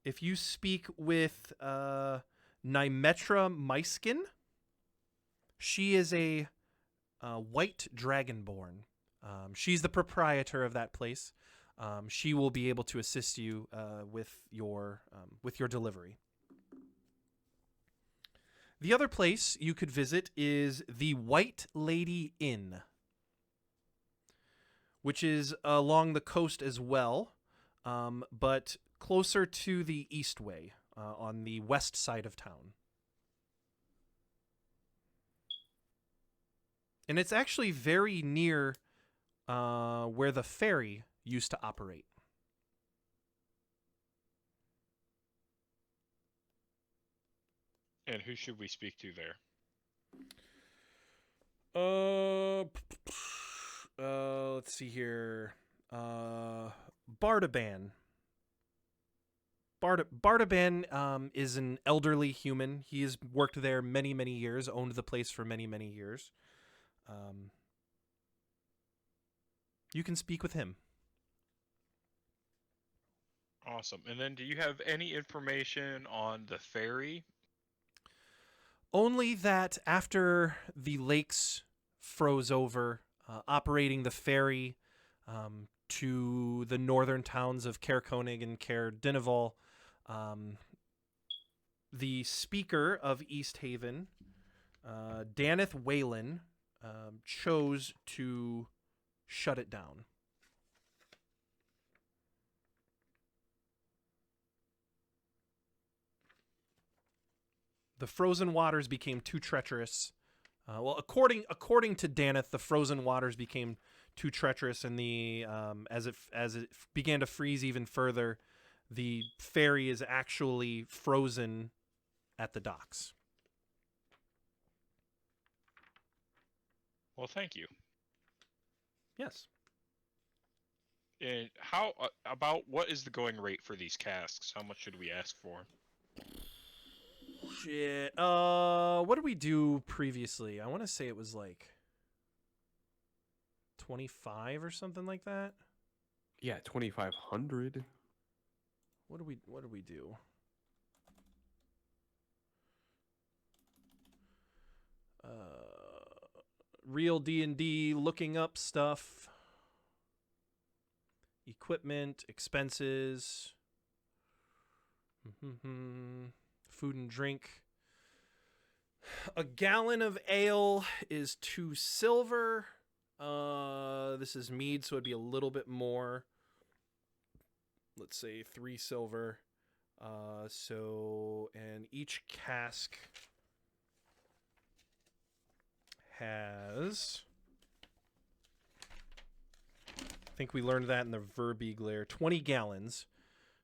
If you speak with Nymetra Myskin, she is a white dragonborn. She's the proprietor of that place. She will be able to assist you with your delivery. The other place you could visit is the White Lady Inn, which is along the coast as well, but closer to the east way, on the west side of town. And it's actually very near where the ferry used to operate. And who should we speak to there? Let's see here. Bardaban. Bardaban is an elderly human. He has worked there many, many years, owned the place for many, many years. You can speak with him. Awesome. And then do you have any information on the ferry? Only that after the lakes froze over, operating the ferry to the northern towns of Caer Konig and Caer Dineval, the speaker of East Haven, Daneth Whalen, chose to shut it down. The frozen waters became too treacherous. Well, according to Daneth, the frozen waters became too treacherous, and the as it began to freeze even further, the ferry is actually frozen at the docks. Well, thank you. Yes. And how about what is the going rate for these casks? How much should we ask for? Shit. What did we do previously? I want to say it was like 25 or something like that. Yeah, 2,500. What did we do? Real D&D, looking up stuff. Equipment, expenses. Food and drink. A gallon of ale is 2 silver. This is mead, so it'd be a little bit more. Let's say 3 silver. And each cask has, I think we learned that in the Verbeegler, 20 gallons.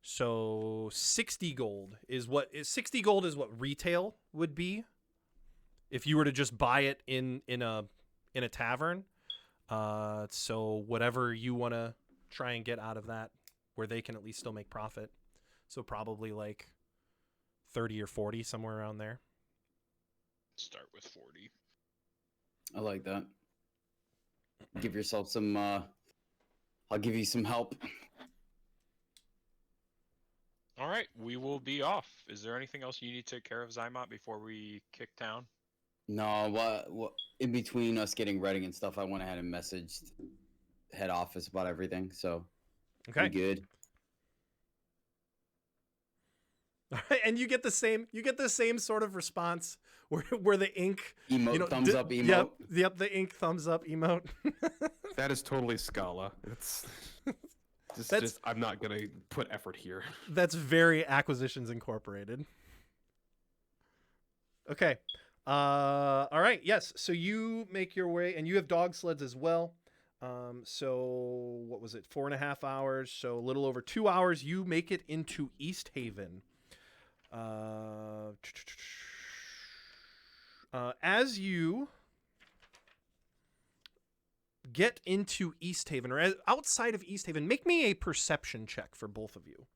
So 60 gold is what retail would be if you were to just buy it in a tavern. So whatever you want to try and get out of that, where they can at least still make profit. So probably like 30 or 40, somewhere around there. Start with 40. I like that. Give yourself some. I'll give you some help. All right, we will be off. Is there anything else you need to take care of, Zymot, before we kick town? No, what? In between us getting ready and stuff, I went ahead and messaged head office about everything. So, Okay. we good. And you get the same sort of response where the ink Emote, thumbs up emote. Yep, the ink thumbs up emote. That is totally Scala. It's just I'm not gonna put effort here. That's very Acquisitions Incorporated. Okay. All right. Yes. So you make your way, and you have dog sleds as well. So what was it? 4.5 hours. So a little over 2 hours. You make it into East Haven. As you get into East Haven, or outside of East Haven, make me a perception check for both of you.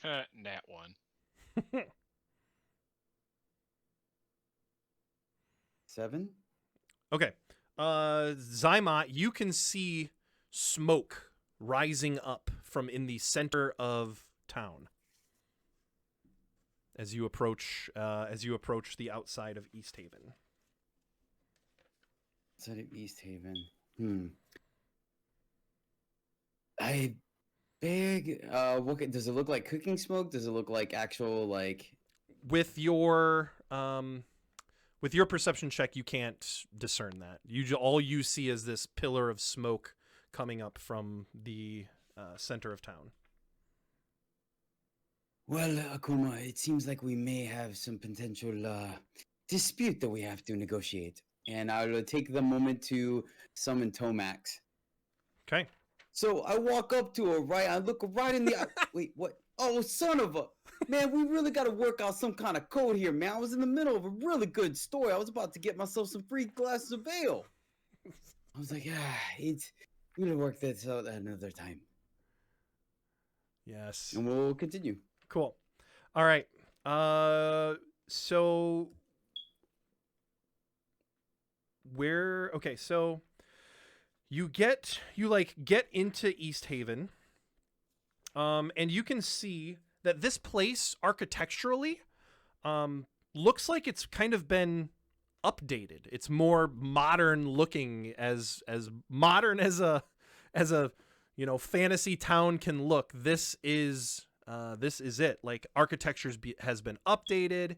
Nat 1. 7. Okay. Zymot, you can see smoke rising up from in the center of town as you approach the outside of East Haven. Outside of East Haven. I big. What does it look like? Cooking smoke? Does it look like actual like? With your with your perception check, you can't discern that. All you see is this pillar of smoke coming up from the center of town. Well, Akuma, it seems like we may have some potential dispute that we have to negotiate. And I will take the moment to summon Tomax. Okay. So I walk up to her, right? I look right in the eye. Wait, what? Oh, son of a... Man, we really got to work out some kind of code here, man. I was in the middle of a really good story. I was about to get myself some free glasses of ale. I was like, we're going to work this out another time. Yes. And we'll continue. Cool. All right. So so you get into East Haven. And you can see that this place architecturally looks like it's kind of been updated. It's more modern looking, as modern as a fantasy town can look. This is it. Like, architecture has been updated.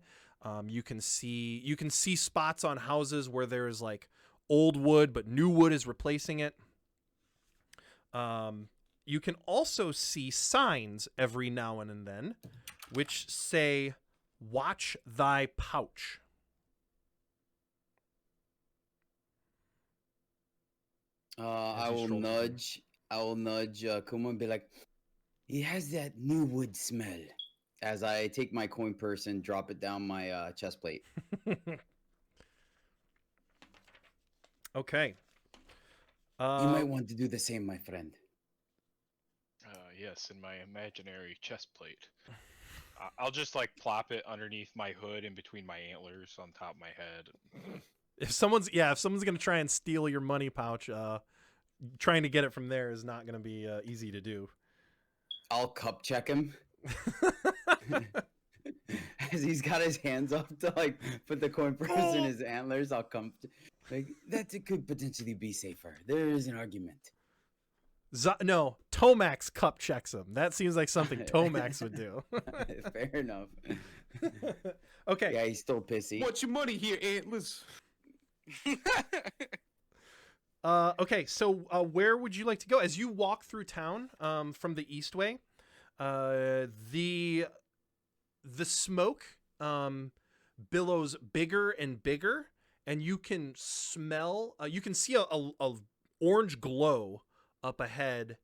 You can see spots on houses where there's like old wood, but new wood is replacing it. You can also see signs every now and then which say, "Watch thy pouch." I will nudge Kuma and be like, he has that new wood smell. As I take my coin purse and drop it down my chest plate. Okay. You might want to do the same, my friend. Yes, in my imaginary chest plate. I'll just like plop it underneath my hood in between my antlers on top of my head. If someone's gonna try and steal your money pouch, trying to get it from there is not gonna be easy to do. I'll cup check him. As he's got his hands up to like put the coin purse in his antlers, I'll come like that. It could potentially be safer. There is an argument. No, Tomax cup checks him. That seems like something Tomax would do. Fair enough. Okay. Yeah, he's still pissy. What's your money here, Antlers? Okay, so where would you like to go as you walk through town from the Eastway? The smoke billows bigger and bigger, and you can smell. You can see a orange glow up ahead,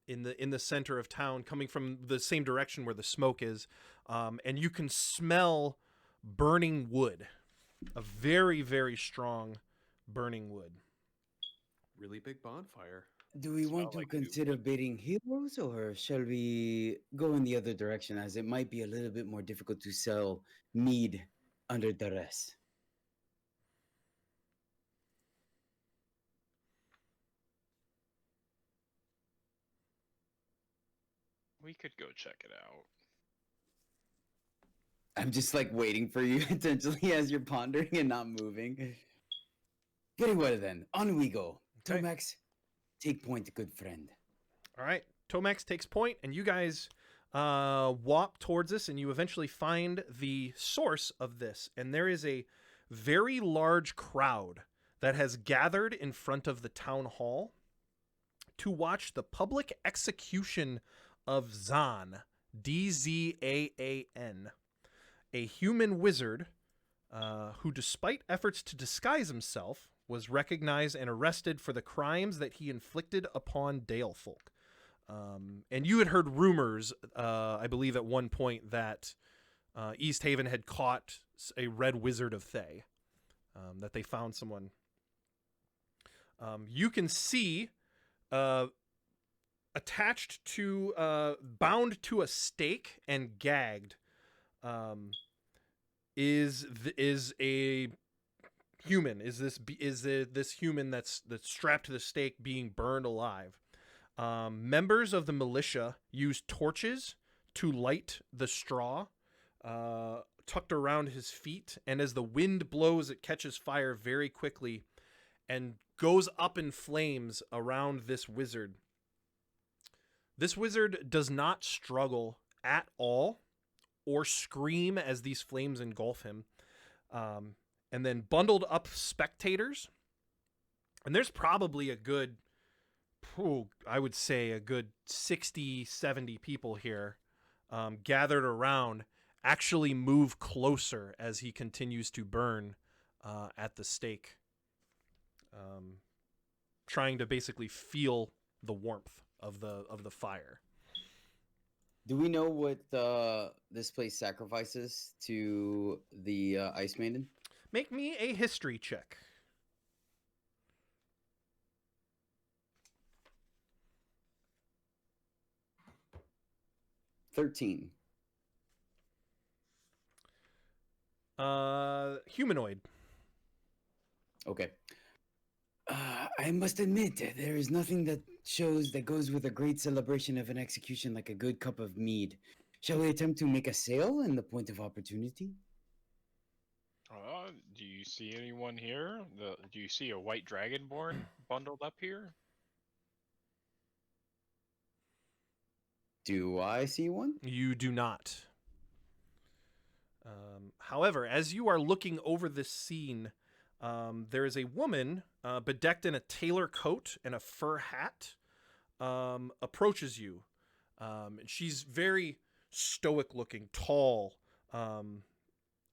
in the center of town, coming from the same direction where the smoke is, and you can smell burning wood, a very, very strong burning wood. Really big bonfire. Do we want to like consider baiting heroes, or shall we go in the other direction, as it might be a little bit more difficult to sell mead under duress? We could go check it out. I'm just like waiting for you potentially as you're pondering and not moving. Very well then, on we go. Okay. Tomax, take point, good friend. All right, Tomax takes point, and you guys walk towards this, and you eventually find the source of this. And there is a very large crowd that has gathered in front of the town hall to watch the public execution of Zaan, Dzaan, a human wizard who, despite efforts to disguise himself, was recognized and arrested for the crimes that he inflicted upon Dale folk. And you had heard rumors, I believe at one point, that East Haven had caught a red wizard of Thay, that they found someone. You can see attached to, bound to a stake and gagged, is a human. Is this human that's strapped to the stake being burned alive? Members of the militia use torches to light the straw tucked around his feet, and as the wind blows, it catches fire very quickly and goes up in flames around this wizard. This wizard does not struggle at all or scream as these flames engulf him. and then bundled up spectators. And there's probably a good, I would say a good 60, 70 people here gathered around, actually move closer as he continues to burn at the stake, trying to basically feel the warmth of the fire. Do we know what this place sacrifices to the Ice Maiden? Make me a history check. 13. Humanoid. Okay. I must admit, there is nothing that goes with a great celebration of an execution like a good cup of mead. Shall we attempt to make a sale in the point of opportunity? Do you see anyone here? Do you see a white dragonborn bundled up here? Do I see one? You do not. However, as you are looking over this scene, there is a woman bedecked in a tailor coat and a fur hat approaches you. And she's very stoic looking, tall.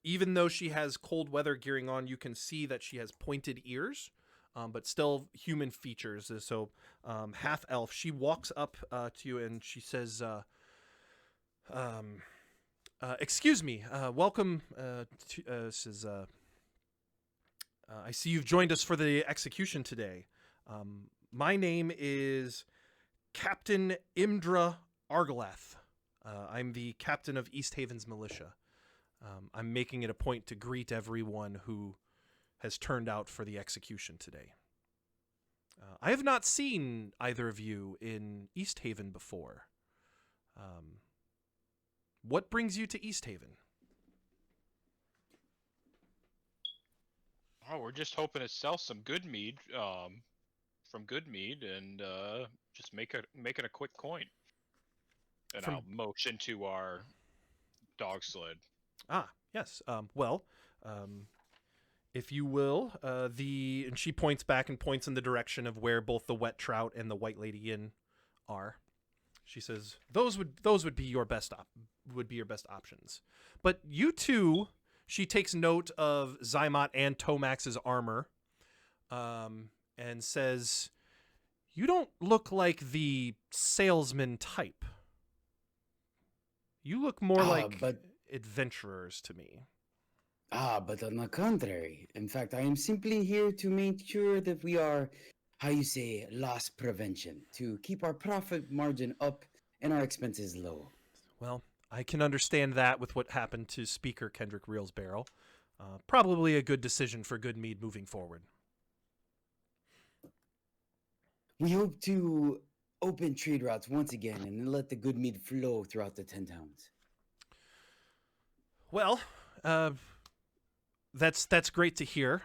Even though she has cold weather gearing on, you can see that she has pointed ears, but still human features. So half elf. She walks up to you and she says, excuse me, welcome says, I see you've joined us for the execution today. My name is Captain Imdra Argalath. I'm the captain of East Haven's militia. I'm making it a point to greet everyone who has turned out for the execution today. I have not seen either of you in East Haven before. What brings you to East Haven? Oh, we're just hoping to sell some good mead, from good mead, and just making a quick coin. And I'll motion to our dog sled. Ah, yes. If you will, and she points back and points in the direction of where both the Wet Trout and the White Lady Inn are. She says, "Those would be your best options. But you two," she takes note of Zymot and Tomax's armor, and says, "You don't look like the salesman type. You look more like adventurers to me." But on the contrary. In fact, I am simply here to make sure that we are, loss prevention, to keep our profit margin up and our expenses low. Well, I can understand that with what happened to Speaker Kendrick Reelsbarrel. Probably a good decision for good mead moving forward. We hope to open trade routes once again and let the good mead flow throughout the 10 towns. Well, that's great to hear.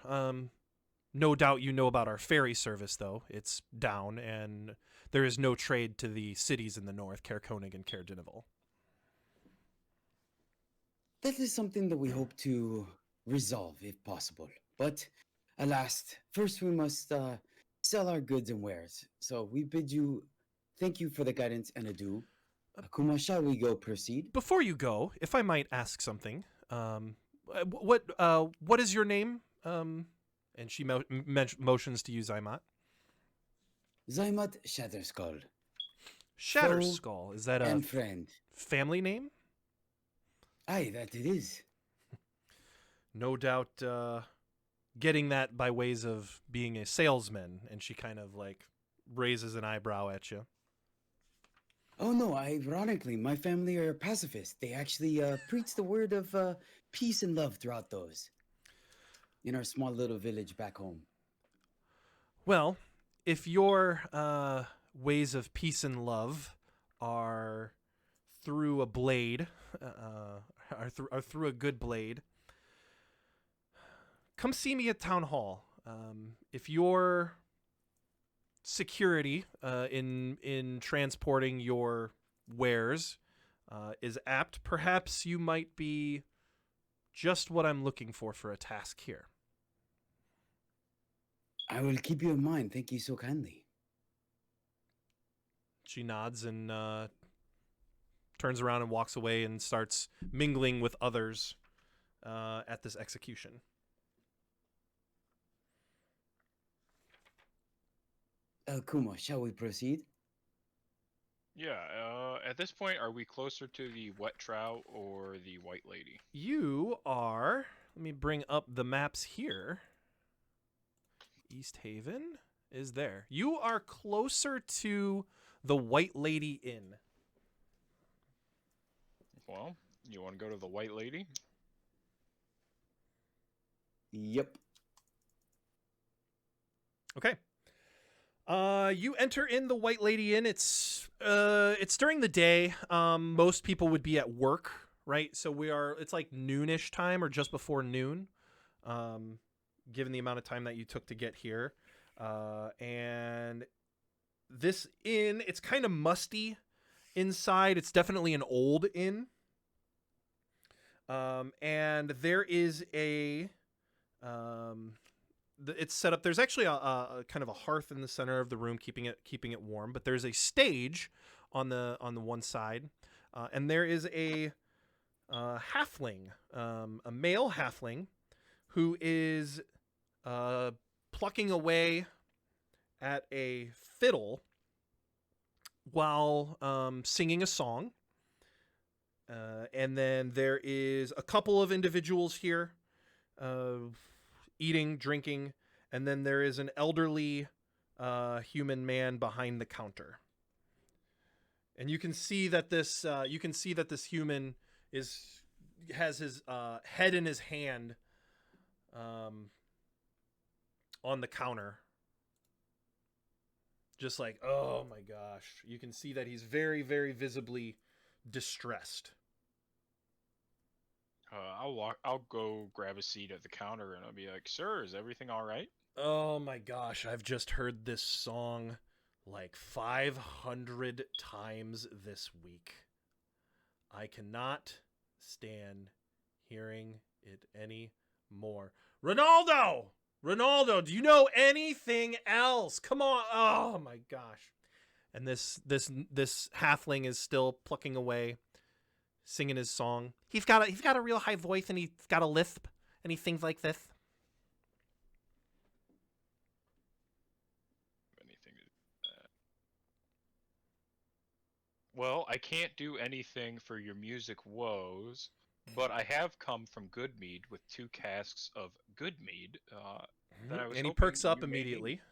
No doubt you know about our ferry service, though. It's down, and there is no trade to the cities in the north, Caer Konig and Caer Dineval. That is something that we hope to resolve, if possible. But, alas, first we must sell our goods and wares. So we bid you thank you for the guidance and adieu. Akuma, shall we go proceed? Before you go, if I might ask something, what is your name? And she motions to you, Zymot. Zymot Shatterskull. Shatterskull. Is that a and friend. Family name? Aye, that it is. No doubt getting that by ways of being a salesman. And she kind of like raises an eyebrow at you. Oh no, ironically, my family are pacifists. They actually preach the word of peace and love throughout those. In our small little village back home. Well, if your ways of peace and love are through a blade, are through a good blade, come see me at Town Hall. If your security in transporting your wares is apt, perhaps you might be just what I'm looking for a task here. I will keep you in mind. Thank you so kindly. She nods and turns around and walks away and starts mingling with others at this execution. Kuma, shall we proceed? Yeah, at this point, are we closer to the wet trout or the white lady? You are. Let me bring up the maps here. East Haven is there. You are closer to the White Lady Inn. Well, you want to go to the white lady? Yep. Okay. You enter in the White Lady Inn. It's during the day. Most people would be at work, right? So it's like noonish time or just before noon. Given the amount of time that you took to get here. And this inn, it's kind of musty inside. It's definitely an old inn. And there is it's set up. There's actually a kind of a hearth in the center of the room, keeping it warm. But there's a stage on the one side, and there is a halfling, a male halfling, who is plucking away at a fiddle while singing a song. And then there is a couple of individuals here eating, drinking, and then there is an elderly human man behind the counter. And you can see that this human has his head in his hand on the counter. Just like, oh my gosh. You can see that he's very, very visibly distressed. I'll go grab a seat at the counter and I'll be like, "Sir, is everything all right?" Oh my gosh, I've just heard this song like 500 times this week. I cannot stand hearing it anymore. Ronaldo, do you know anything else? Come on. Oh my gosh. And this halfling is still plucking away, singing his song. He's got a real high voice and he's got a lisp and he sings like this. Anything to do with that? Well, I can't do anything for your music woes, but I have come from Good Mead with 2 casks of Good Mead. That I was And he hoping perks up you may need. immediately.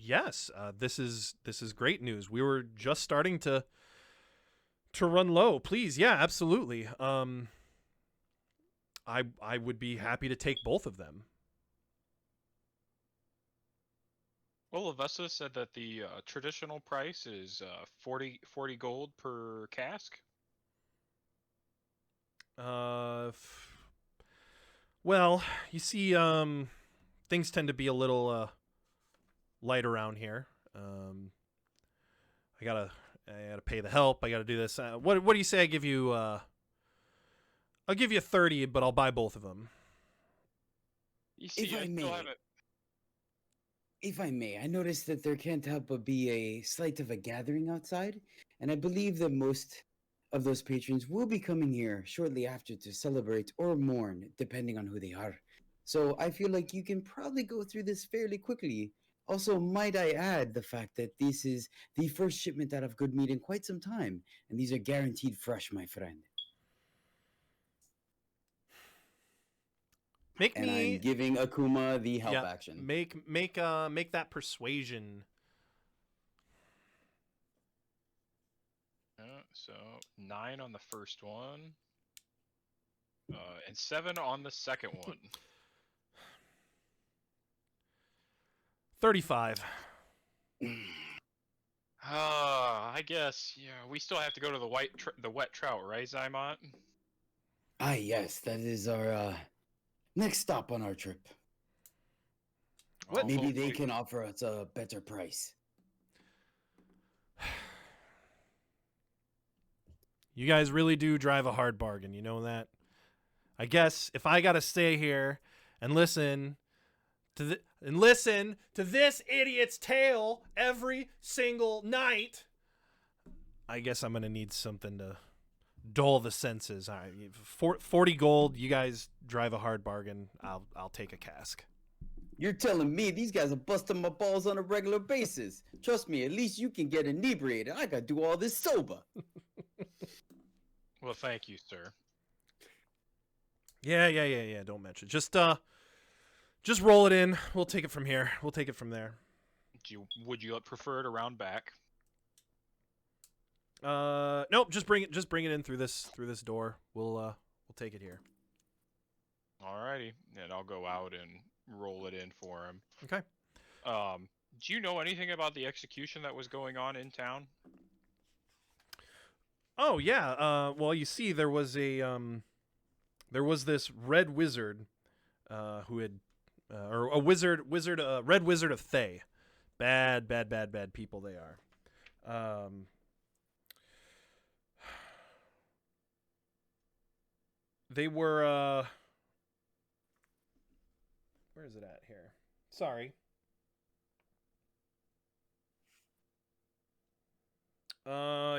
Yes, this is great news. We were just starting to run low. Please, yeah, absolutely. I would be happy to take both of them. Well, Avesta said that the traditional price is 40 gold per cask. Well, you see, things tend to be a little light around here. I gotta pay the help. I gotta do this. What do you say? I give you. I'll give you 30, but I'll buy both of them. You see, If I may. still haven't. If I may, I noticed that there can't help but be a slight of a gathering outside, and I believe that most of those patrons will be coming here shortly after to celebrate or mourn, depending on who they are. So I feel like you can probably go through this fairly quickly. Also, might I add the fact that this is the first shipment out of Good Meat in quite some time, and these are guaranteed fresh, my friend. I'm giving Akuma the help action. Make that persuasion. So 9 on the first one, and 7 on the second one. 35. I guess we still have to go to the wet trout, right, Zymont? Ah, yes, that is our next stop on our trip. Well, Maybe they can offer us a better price. You guys really do drive a hard bargain. You know that? I guess if I got to stay here and listen to this idiot's tale every single night, I guess I'm going to need something to dull the senses. 40 gold, you guys drive a hard bargain. I'll take a cask. You're telling me these guys are busting my balls on a regular basis. Trust me, at least you can get inebriated. I gotta do all this sober. Well, thank you, sir. Yeah. Don't mention. Just roll it in. We'll take it from here. We'll take it from there. Would you prefer it around back? Nope. Just bring it in through this door. We'll take it here. Alrighty, and I'll go out and roll it in for him. Okay. Do you know anything about the execution that was going on in town? Oh yeah. Well, you see, there was this red wizard, who had, or a red wizard of Thay. Bad people they are. They were. Where is it at here? Sorry.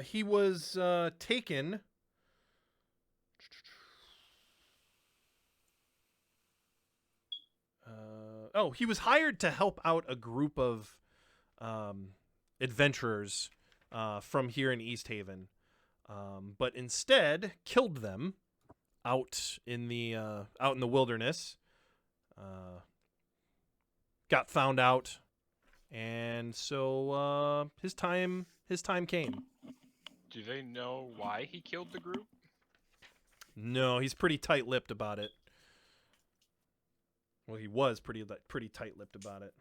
He was taken. He was hired to help out a group of adventurers from here in East Haven, but instead killed them out in the wilderness. Got found out, and so his time came. Do they know why he killed the group? No, he's pretty tight-lipped about it. Well, he was pretty tight-lipped about it.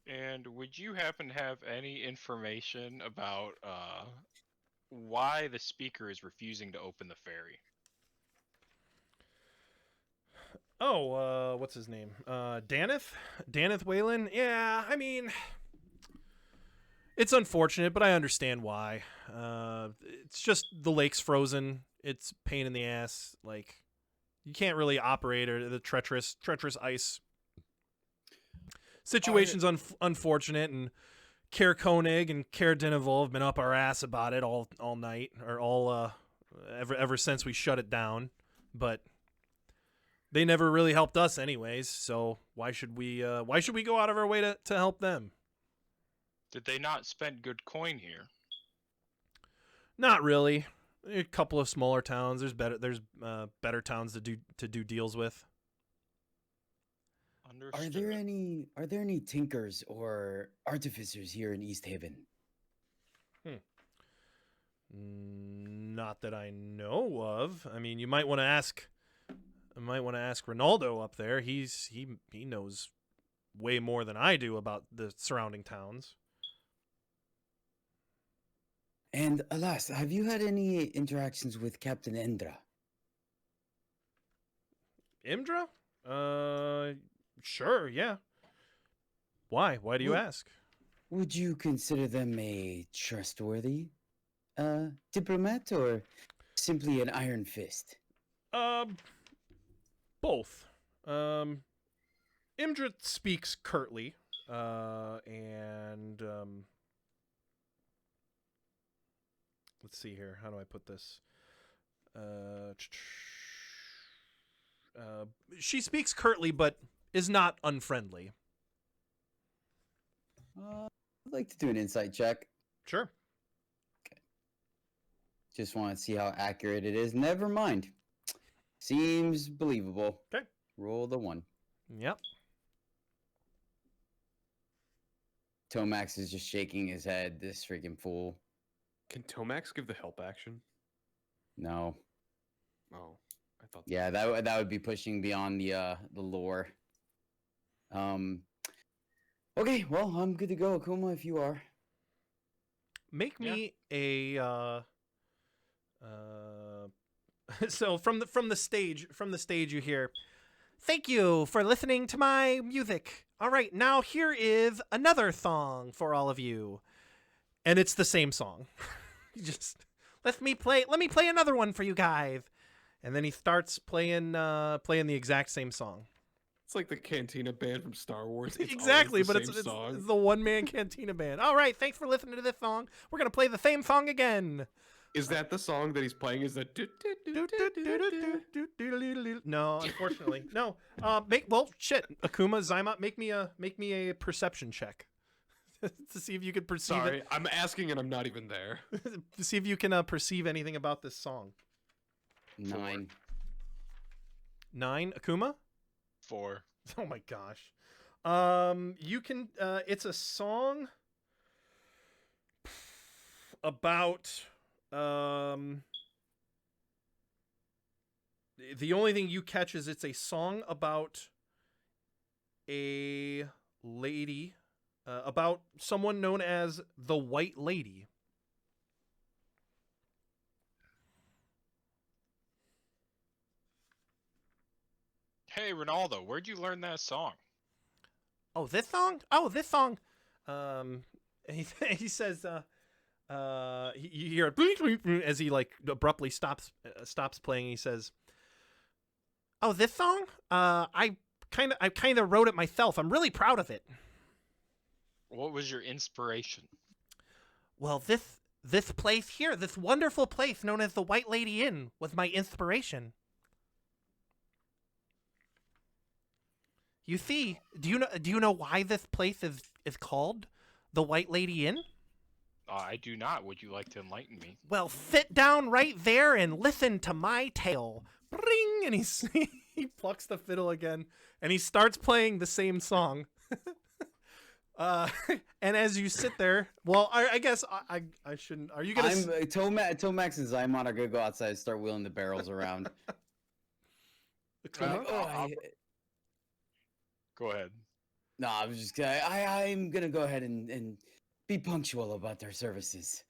And would you happen to have any information about why the speaker is refusing to open the ferry? Oh, what's his name? Daneth Whalen? Yeah, I mean, it's unfortunate, but I understand why. It's just the lake's frozen. It's a pain in the ass. Like, you can't really operate, or the treacherous ice. Situation's unfortunate, and Kaer Koenig and Kaer Dineval have been up our ass about it all night, or ever since we shut it down. But they never really helped us anyways, so why should we go out of our way to help them? Did they not spend good coin here? Not really. A couple of smaller towns. There's better towns to do deals with. Understood. Are there any tinkers or artificers here in East Haven? Not that I know of. I mean, you might want to ask Ronaldo up there. He knows way more than I do about the surrounding towns. And alas, have you had any interactions with Captain Endra? Imdra? Sure, yeah. Why? Why do you ask? Would you consider them a trustworthy diplomat, or simply an iron fist? Both. Imdra speaks curtly, and let's see here. How do I put this? She speaks curtly, but is not unfriendly. I'd like to do an insight check. Sure. Just want to see how accurate it is. Never mind. Seems believable. Okay. Roll the 1. Yep. Tomax is just shaking his head. This freaking fool. Can Tomax give the help action? No. Oh, I thought. Yeah, that would be pushing beyond the lore. Okay, well, I'm good to go, Akuma, if you are. Make me a so from the stage you hear, "Thank you for listening to my music. All right, now here is another song for all of you." And it's the same song. He just let me play another one for you guys. And then he starts playing the exact same song. It's like the Cantina band from Star Wars. It's Exactly, always the but same it's song. the one-man Cantina band. All right, thanks for listening to this song. We're going to play the same song again. Is that the song that he's playing? Is that No, unfortunately. No. Shit. Akuma, Zyma, make me a perception check. To see if you could perceive Sorry, I'm asking and I'm not even there. to see if you can perceive anything about this song. 9. 9, Akuma? 4. Oh my gosh. You can it's a song about the only thing you catch is it's a song about a lady about someone known as the White Lady. Hey, Ronaldo, where'd you learn that song? Oh, this song? Oh, this song. He says, you hear it as he like abruptly stops playing. He says, "Oh, this song? I kind of wrote it myself. I'm really proud of it." What was your inspiration? Well, this place here, this wonderful place known as the White Lady Inn, was my inspiration. You see, do you know why this place is called the White Lady Inn? I do not. Would you like to enlighten me? Well, sit down right there and listen to my tale. Bring, and he plucks the fiddle again, and he starts playing the same song. And as you sit there, well, I guess I shouldn't. Are you gonna? Tomax and Zymon are gonna go outside and start wheeling the barrels around. Go ahead. No, I was just gonna. I'm gonna go ahead and be punctual about their services.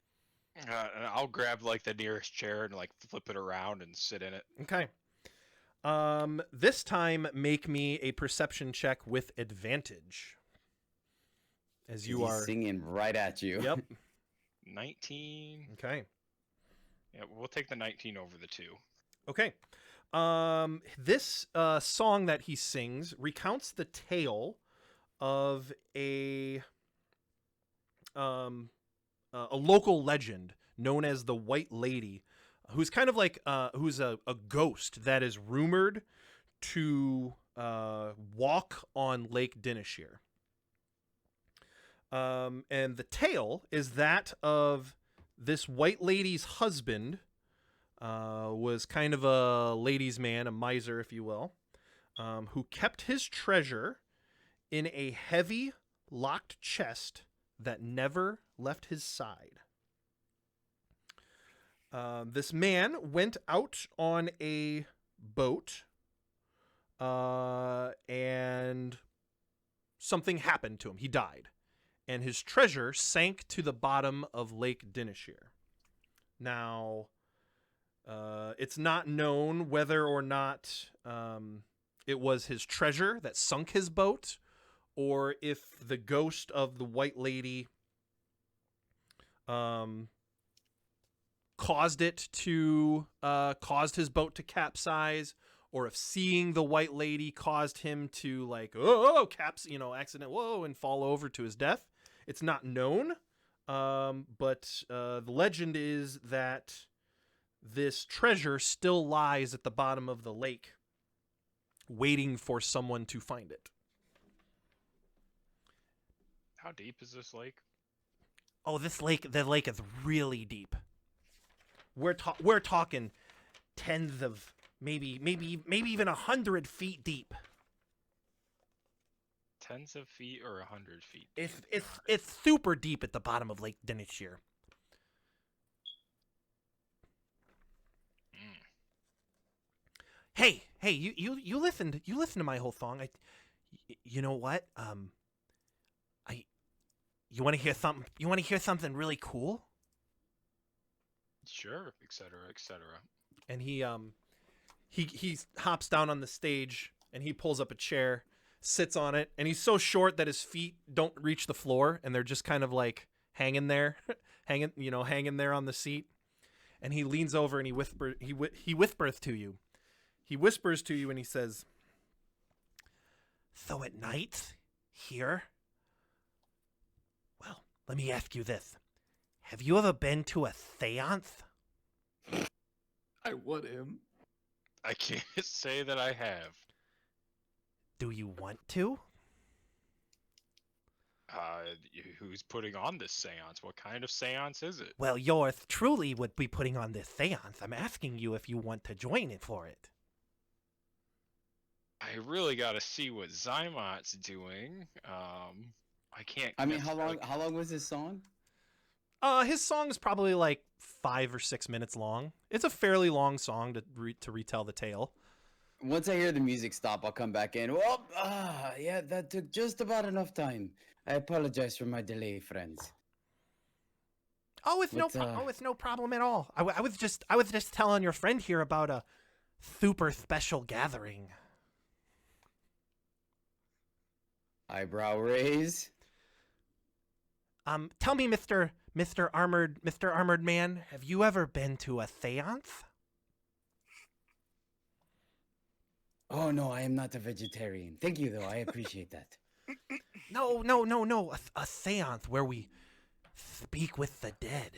And I'll grab like the nearest chair and like flip it around and sit in it. Okay. This time make me a perception check with advantage. As you He's are singing right at you. Yep. 19. Okay. Yeah, we'll take the 19 over the 2. Okay. This song that he sings recounts the tale of a local legend known as the White Lady, who's kind of like who's a ghost that is rumored to walk on Lake Dineshire. And the tale is that of this White Lady's husband, was kind of a ladies' man, a miser, if you will, who kept his treasure in a heavy, locked chest that never left his side. This man went out on a boat, and something happened to him. He died. And his treasure sank to the bottom of Lake Dineshire. Now, it's not known whether or not it was his treasure that sunk his boat, or if the ghost of the White Lady caused his boat to capsize, or if seeing the White Lady caused him to like accident, and fall over to his death. It's not known, but the legend is that this treasure still lies at the bottom of the lake, waiting for someone to find it. How deep is this lake? Oh, the lake is really deep. We're talking tens of maybe even 100 feet deep. Tens of feet or 100 feet deep? It's super deep at the bottom of Lake Dineshire. Hey, you listened to my whole song. You know what? You want to hear something? You want to hear something really cool? Sure, etc., etc. And he hops down on the stage and he pulls up a chair, sits on it, and he's so short that his feet don't reach the floor and they're just kind of like hanging there hanging there on the seat. And he leans over and he whispers to you. He whispers to you and he says, "So at night, here? Well, let me ask you this. Have you ever been to a seance? I would him. I can't say that I have. Do you want to?" Who's putting on this seance? What kind of seance is it? Well, yours truly would be putting on this seance. I'm asking you if you want to join it for it. I really got to see what Zymot's doing. I can't. I mean, commit to- how long was this song? His song is probably like 5 or 6 minutes long. It's a fairly long song to retell the tale. Once I hear the music stop, I'll come back in. Well, yeah, that took just about enough time. I apologize for my delay, friends. Oh, it's no problem at all. I was just telling your friend here about a super special gathering. Eyebrow raise. Tell me, Mr. Armored Man, have you ever been to a seance? Oh no, I am not a vegetarian. Thank you, though. I appreciate that. No. A seance where we speak with the dead.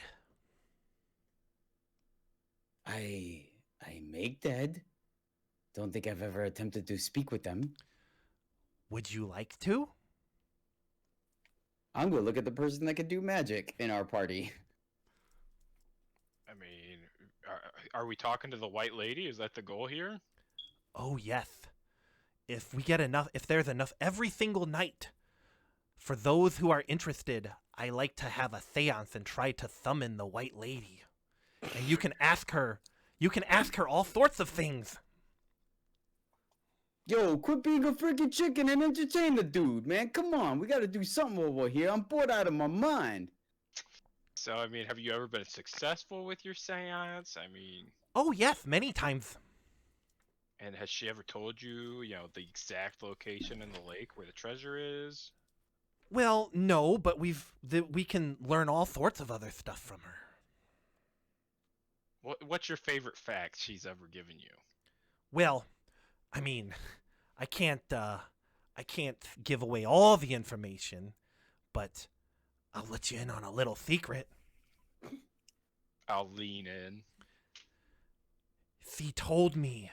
I make dead. Don't think I've ever attempted to speak with them. Would you like to? I'm gonna look at the person that can do magic in our party. I mean, are we talking to the White Lady? Is that the goal here? Oh, yes. If there's enough every single night, for those who are interested, I like to have a seance and try to summon the White Lady. And you can ask her all sorts of things. Yo, quit being a freaking chicken and entertain the dude, man. Come on, we gotta do something over here. I'm bored out of my mind. So, I mean, have you ever been successful with your seance? I mean, Oh, yes, many times. and has she ever told you, the exact location in the lake where the treasure is? Well, no, but we can learn all sorts of other stuff from her. What's your favorite fact she's ever given you? Well, I mean, I can't give away all the information, but I'll let you in on a little secret. I'll lean in. She told me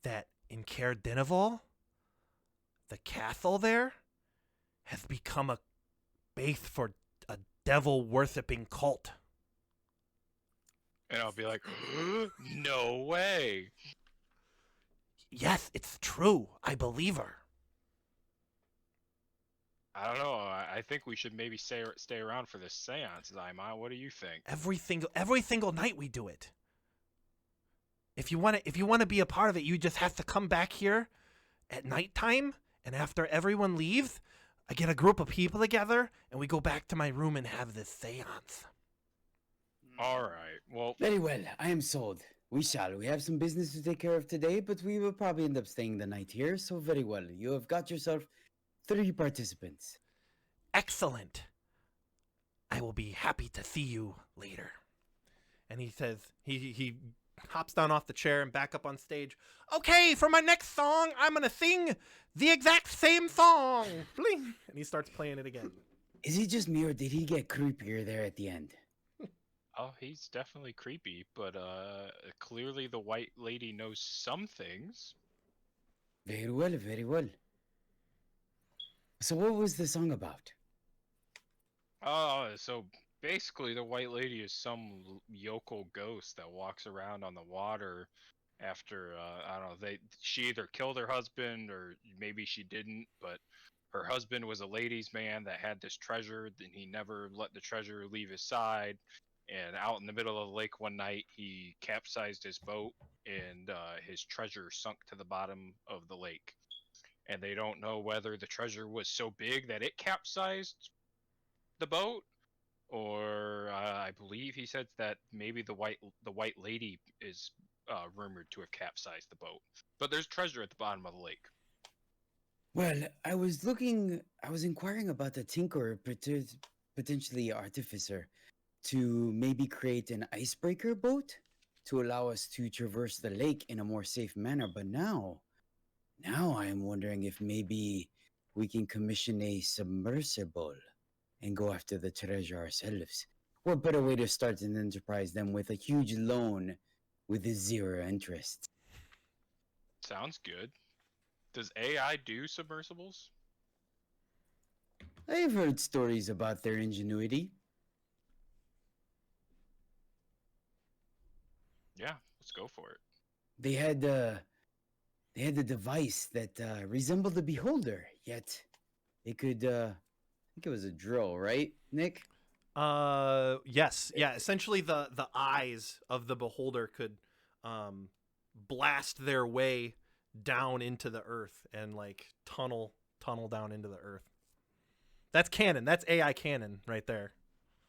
that in Caer Dineval, the castle there has become a base for a devil-worshipping cult. And I'll be like, no way. Yes, it's true. I believe her. I don't know. I think we should maybe stay around for this seance, Zaima. What do you think? Every single night we do it. If you want to be a part of it, you just have to come back here at nighttime, and after everyone leaves, I get a group of people together, and we go back to my room and have this seance. All right. Well, Very well, I am sold. We shall. We have some business to take care of today, but we will probably end up staying the night here, so very well. You have got yourself 3 participants. Excellent. I will be happy to see you later. And he says, he hops down off the chair and back up on stage. Okay, for my next song, I'm going to sing the exact same song. Bling. And he starts playing it again. Is he just me, or did he get creepier there at the end? oh, he's definitely creepy, but clearly the White Lady knows some things. Very well, very well. So what was the song about? So basically the White Lady is some yokel ghost that walks around on the water after I don't know, she either killed her husband or maybe she didn't, but her husband was a ladies' man that had this treasure, and he never let the treasure leave his side. And out in the middle of the lake one night, he capsized his boat, and his treasure sunk to the bottom of the lake. And they don't know whether the treasure was so big that it capsized the boat, or I believe he said that maybe the white lady is rumored to have capsized the boat. But there's treasure at the bottom of the lake. Well, I was inquiring about the tinker potentially artificer to maybe create an icebreaker boat to allow us to traverse the lake in a more safe manner. But now I am wondering if maybe we can commission a submersible and go after the treasure ourselves. What better way to start an enterprise than with a huge loan with zero interest? Sounds good. Does AI do submersibles? I've heard stories about their ingenuity. Yeah, let's go for it. They had a device that resembled a beholder, yet it could I think it was a drill, right, Nick? Yes, yeah. Essentially, the eyes of the beholder could blast their way down into the earth and like tunnel down into the earth. That's canon. That's AI canon right there.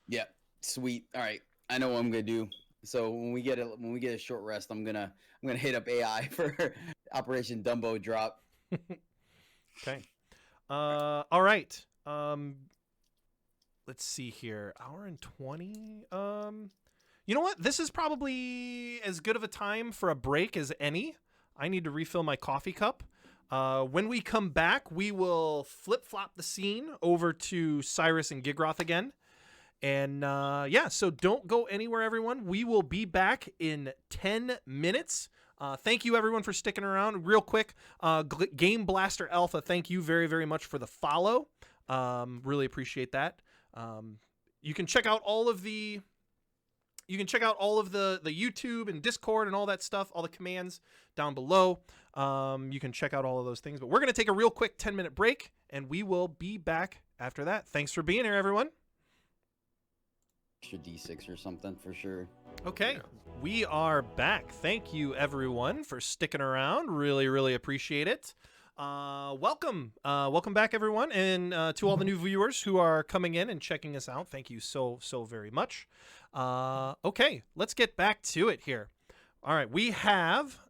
Yeah, sweet. All right, I know what I'm gonna do. So when we get a short rest, I'm gonna hit up AI for Operation Dumbo Drop. Okay. All right. Let's see here. Hour and 20. You know what? This is probably as good of a time for a break as any. I need to refill my coffee cup. When we come back, we will flip-flop the scene over to Cyrus and Gigroth again. And yeah, so don't go anywhere, everyone. We will be back in 10 minutes. Thank you, everyone, for sticking around. Real quick, Game Blaster Alpha, thank you very, very much for the follow. Really appreciate that. You can check out all of the YouTube and Discord and all that stuff, all the commands down below. You can check out all of those things. But we're going to take a real quick 10-minute break, and we will be back after that. Thanks for being here, everyone. Extra D6 or something for sure. Okay, we are back. Thank you, everyone, for sticking around. Really, really appreciate it. Welcome back, everyone, and to all the new viewers who are coming in and checking us out. Thank you so very much. Okay, let's get back to it here. All right, we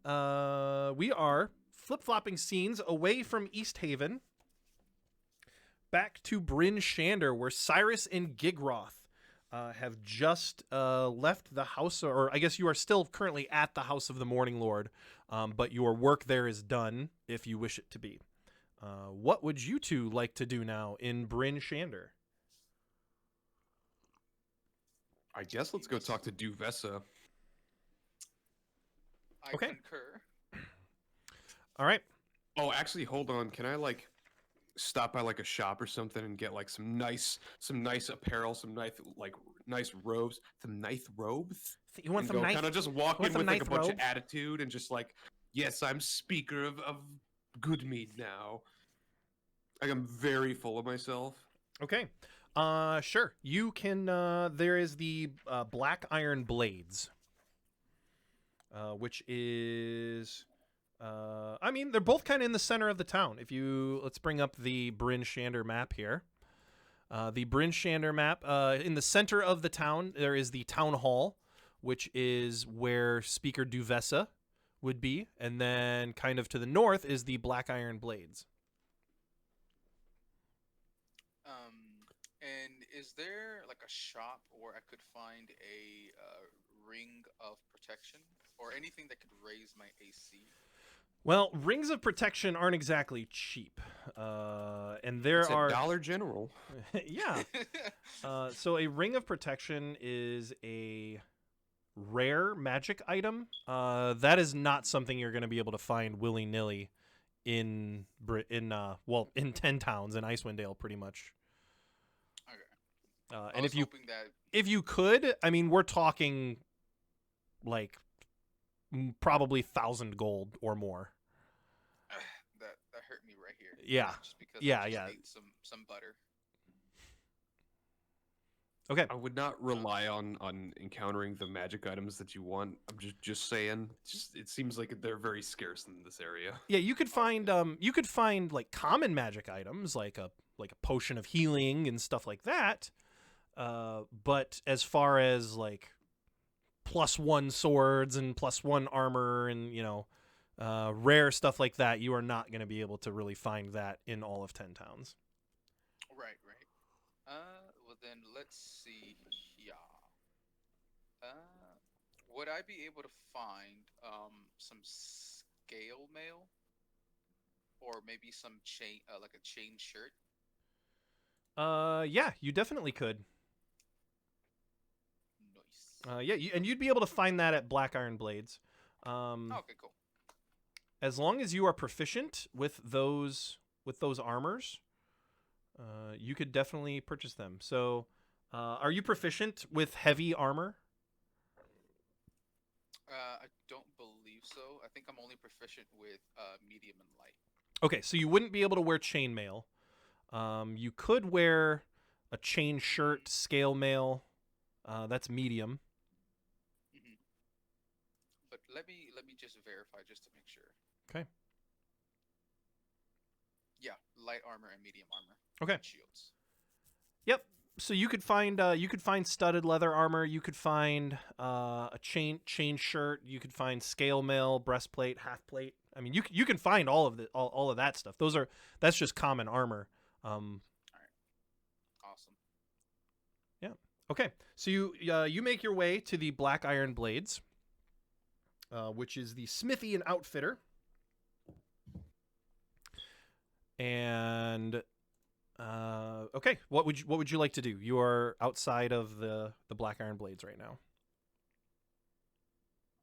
are flip-flopping scenes away from East Haven, back to Bryn Shander, where Cyrus and Gigroth have just left the house, or I guess you are still currently at the house of the Morning Lord, but your work there is done if you wish it to be. What would you two like to do now in Bryn Shander? I guess let's go talk to Duvessa. I Okay. concur. All right. Oh, actually, hold on. Can I like stop by like a shop or something and get like some nice apparel, some nice robes, some nice robes? You want And some go nice? kind of just walk want in some with like a nice bunch of robes? attitude and just like, yes, I'm speaker of Goodmead now. Like I'm very full of myself. Okay. Sure. You can. There is the Black Iron Blades, which is. I mean, they're both kind of in the center of the town. Let's bring up the Bryn Shander map here. The Bryn Shander map. In the center of the town, there is the town hall, which is where Speaker Duvessa would be, and then kind of to the north is the Black Iron Blades. And is there like a shop where I could find a ring of protection or anything that could raise my AC? Well, rings of protection aren't exactly cheap, and there It's are a Dollar General. yeah. So a ring of protection is a rare magic item. That is not something you're going to be able to find willy nilly in 10 towns in Icewind Dale, pretty much. Okay. And I was hoping that if you could, I mean, we're talking like probably 1,000 gold or more. that hurt me right here. Yeah. Just because Yeah, I just yeah. ate some butter. Okay. I would not rely on encountering the magic items that you want. I'm just saying. It seems like they're very scarce in this area. Yeah, you could find like common magic items like a potion of healing and stuff like that. But as far as like +1 swords and +1 armor and rare stuff like that, you are not going to be able to really find that in all of 10 towns. Right. Well then let's see. Yeah. Would I be able to find some scale mail or maybe some chain, like a chain shirt? Yeah, you definitely could. Nice. Yeah, and you'd be able to find that at Black Iron Blades. Okay, cool. As long as you are proficient with those armors, you could definitely purchase them. So, are you proficient with heavy armor? I don't believe so. I think I'm only proficient with medium and light. Okay, so you wouldn't be able to wear chainmail. You could wear a chain shirt, scale mail. That's medium. Hmm. But let me just verify just to make sure. Okay. Yeah, light armor and medium armor. Okay. And shields. Yep. So you could find studded leather armor. You could find a chain shirt. You could find scale mail, breastplate, half plate. I mean, you can find all of that stuff. That's just common armor. All right. Awesome. Yeah. Okay. So you make your way to the Black Iron Blades, which is the smithy and outfitter, and okay. What would you like to do? You are outside of the Black Iron Blades right now.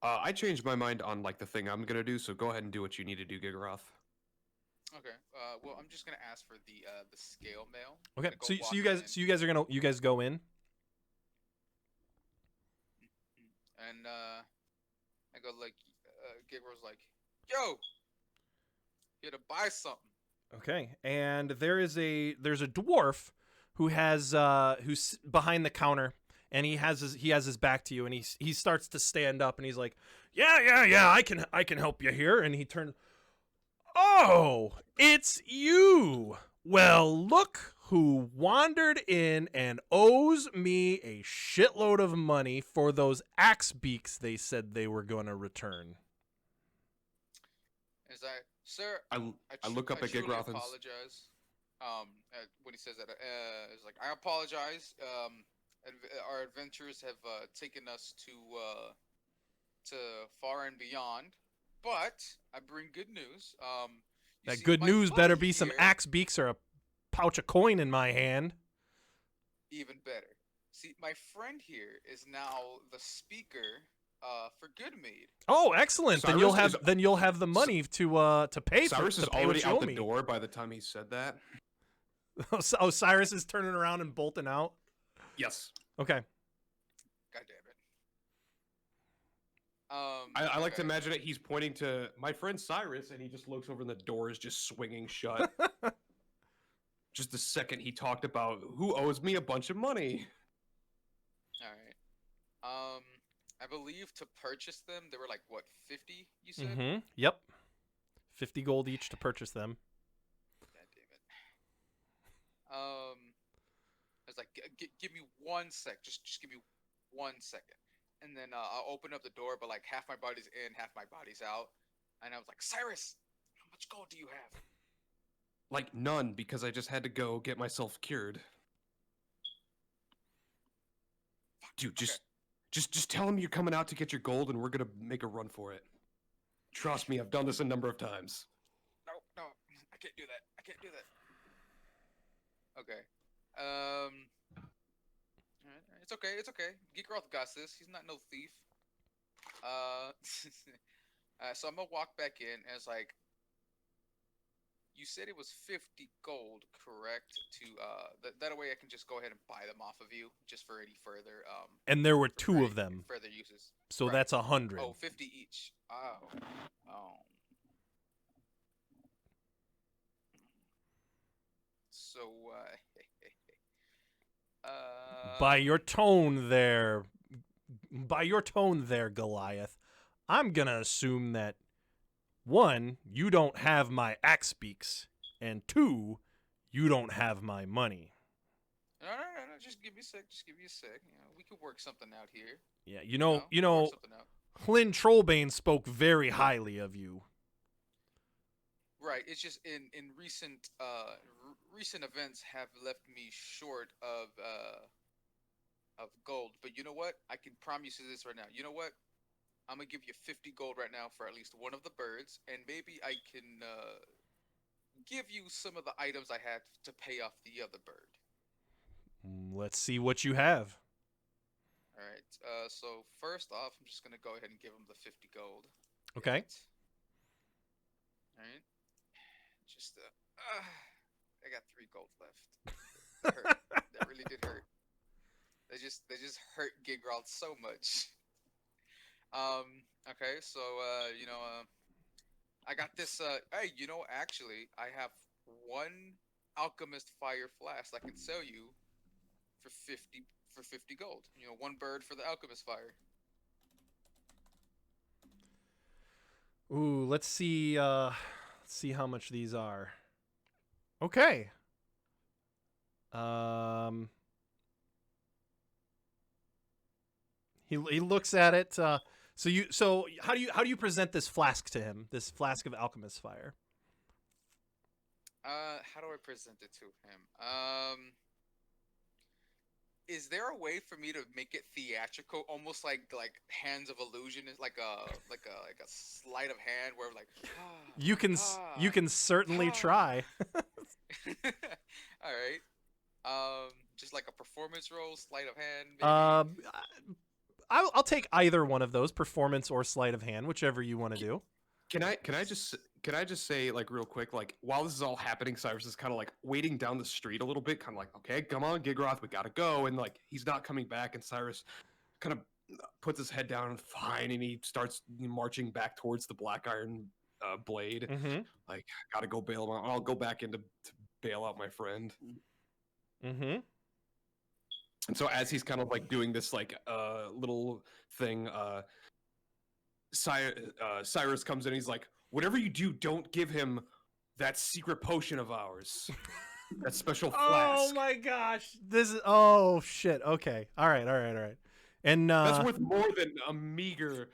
I changed my mind on like the thing I'm gonna do, so go ahead and do what you need to do, Gigaroth. Okay. Well, I'm just gonna ask for the scale mail. Okay. Gonna go So walk you guys go in. and I go like, Gabriel's like, "Yo, here to buy something." Okay, and there's a dwarf who who's behind the counter, and he has his back to you, and he starts to stand up, and he's like, yeah, I can help you here, and he turns. Oh, it's you. Well, look who wandered in and owes me a shitload of money for those axe beaks they said they were going to return. Is that, sir? I look up at truly Gigroth and apologize. When he says that, it's like, I apologize. Our adventures have taken us to far and beyond, but I bring good news. You That see, good my news buddy better be some here- axe beaks or a pouch of coin in my hand. Even better. See, my friend here is now the speaker for Goodmead. Oh, excellent! Then you'll have the money to pay Cyrus for is to pay already what you out owe the me. door by the time he said that. Oh, Cyrus is turning around and bolting out. Yes. Okay. God damn it. I like to okay. imagine it. He's pointing to my friend Cyrus, and he just looks over, and the door is just swinging shut. Just the second he talked about who owes me a bunch of money. All right. I believe to purchase them, they were like what, 50? You said? Mm-hmm. Yep. 50 gold each to purchase them. God damn it. I was like, give me 1 sec. Just give me 1 second, and then I'll open up the door. But like half my body's in, half my body's out, and I was like, Cyrus, how much gold do you have? Like none, because I just had to go get myself cured. Dude, just tell him you're coming out to get your gold, and we're gonna make a run for it. Trust me, I've done this a number of times. No, I can't do that. I can't do that. Okay. Alright, it's okay. It's okay. Geekroth got this. He's not no thief. So I'm gonna walk back in, and it's like, you said it was 50 gold, correct? That way I can just go ahead and buy them off of you, just for any further And there were for two any of them, further uses. so Right. that's 100. Oh, 50 each. Oh. So By your tone there, Goliath, I'm gonna assume that 1, you don't have my axe beaks, and 2, you don't have my money. No. Just give me a sec. Just give me a sec. You know, we could work something out here. Yeah, We could work something out. Hlyn Trollbane spoke very highly of you. Right. It's just in recent recent events have left me short of gold. But you know what? I can promise you this right now. You know what? I'm gonna give you 50 gold right now for at least one of the birds, and maybe I can give you some of the items I had to pay off the other bird. Let's see what you have. All right. So first off, I'm just gonna go ahead and give him the 50 gold. Give Okay. it. All right. Just I got 3 gold left. That hurt. That really did hurt. They just hurt Gigroth so much. Okay. So I got this. Hey, actually, I have one alchemist fire flask I can sell you for 50 gold. One bird for the alchemist fire. Ooh, let's see. Let's see how much these are. Okay. He looks at it. So how do you present this flask to him? This flask of alchemist fire. How do I present it to him? Is there a way for me to make it theatrical, almost like Hands of Illusion, is like a sleight of hand where like You can certainly try. All right. Just like a performance role, sleight of hand, maybe. I'll take either one of those, performance or sleight of hand, whichever you want to do. Can I just say, like, real quick, like, while this is all happening, Cyrus is kind of like waiting down the street a little bit, kind of like, okay, come on, Gigroth, we gotta go, and like he's not coming back, and Cyrus kind of puts his head down and fine, and he starts marching back towards the Black Iron blade. Mm-hmm. Like, gotta go bail him out. I'll go back in to bail out my friend. Mm-hmm. And so as he's kind of like doing this like little thing, Cyrus comes in and he's like, whatever you do, don't give him that secret potion of ours. That special flask. Oh my gosh. This is oh shit. Okay. All right. And That's worth more than a meager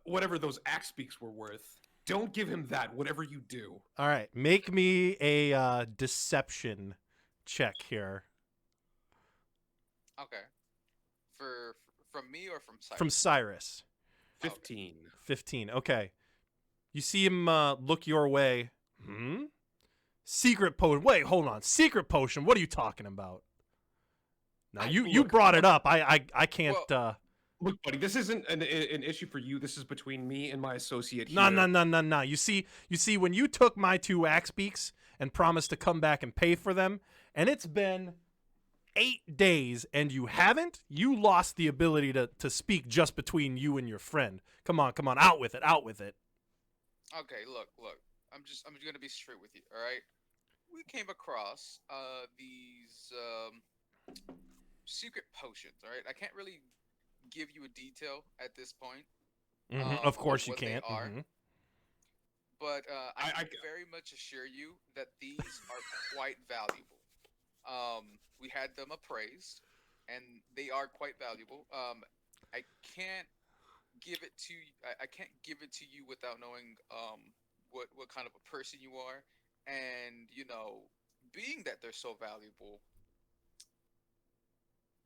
whatever those axe beaks were worth. Don't give him that, whatever you do. all right. Make me a deception check here. Okay. From me or from Cyrus? From Cyrus. 15. 15. Okay. You see him look your way. Secret potion. Wait, hold on. Secret potion. What are you talking about? Now you brought it up. I can't. Look, buddy, this isn't an issue for you. This is between me and my associate No. here. You see, when you took my 2 axe beaks and promised to come back and pay for them, and it's been 8 days and you haven't, you lost the ability to speak just between you and your friend. Come on, out with it. Okay, look. I'm just gonna be straight with you. All right. We came across these secret potions. All right. I can't really give you a detail at this point. Of course you what they can't. are. But I can very much assure you that these are quite valuable. We had them appraised, and they are quite valuable. I can't give it to you. I can't give it to you without knowing what kind of a person you are, and being that they're so valuable.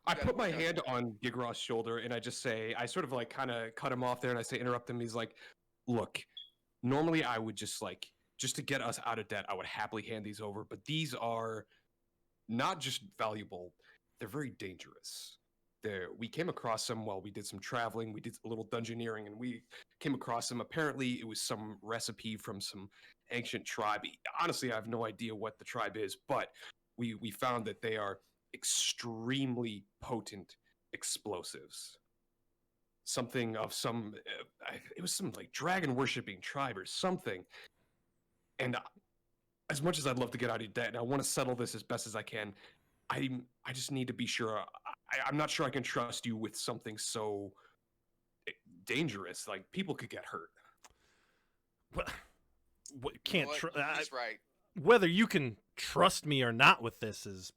I put my hand on Gigroth's shoulder and I just say, I sort of like kind of cut him off there and I say, interrupt him. He's like, look, normally I would just to get us out of debt, I would happily hand these over. But these are not just valuable, they're very dangerous. We came across them while we did some traveling. We did a little dungeoneering and we came across them. Apparently it was some recipe from some ancient tribe. Honestly, I have no idea what the tribe is, but we found that they are extremely potent explosives. Something of some, it was some like dragon worshipping tribe or something. And as much as I'd love to get out of debt, and I want to settle this as best as I can, I just need to be sure. I'm not sure I can trust you with something so dangerous. Like, people could get hurt. What can't He's right. Whether you can trust me or not with this is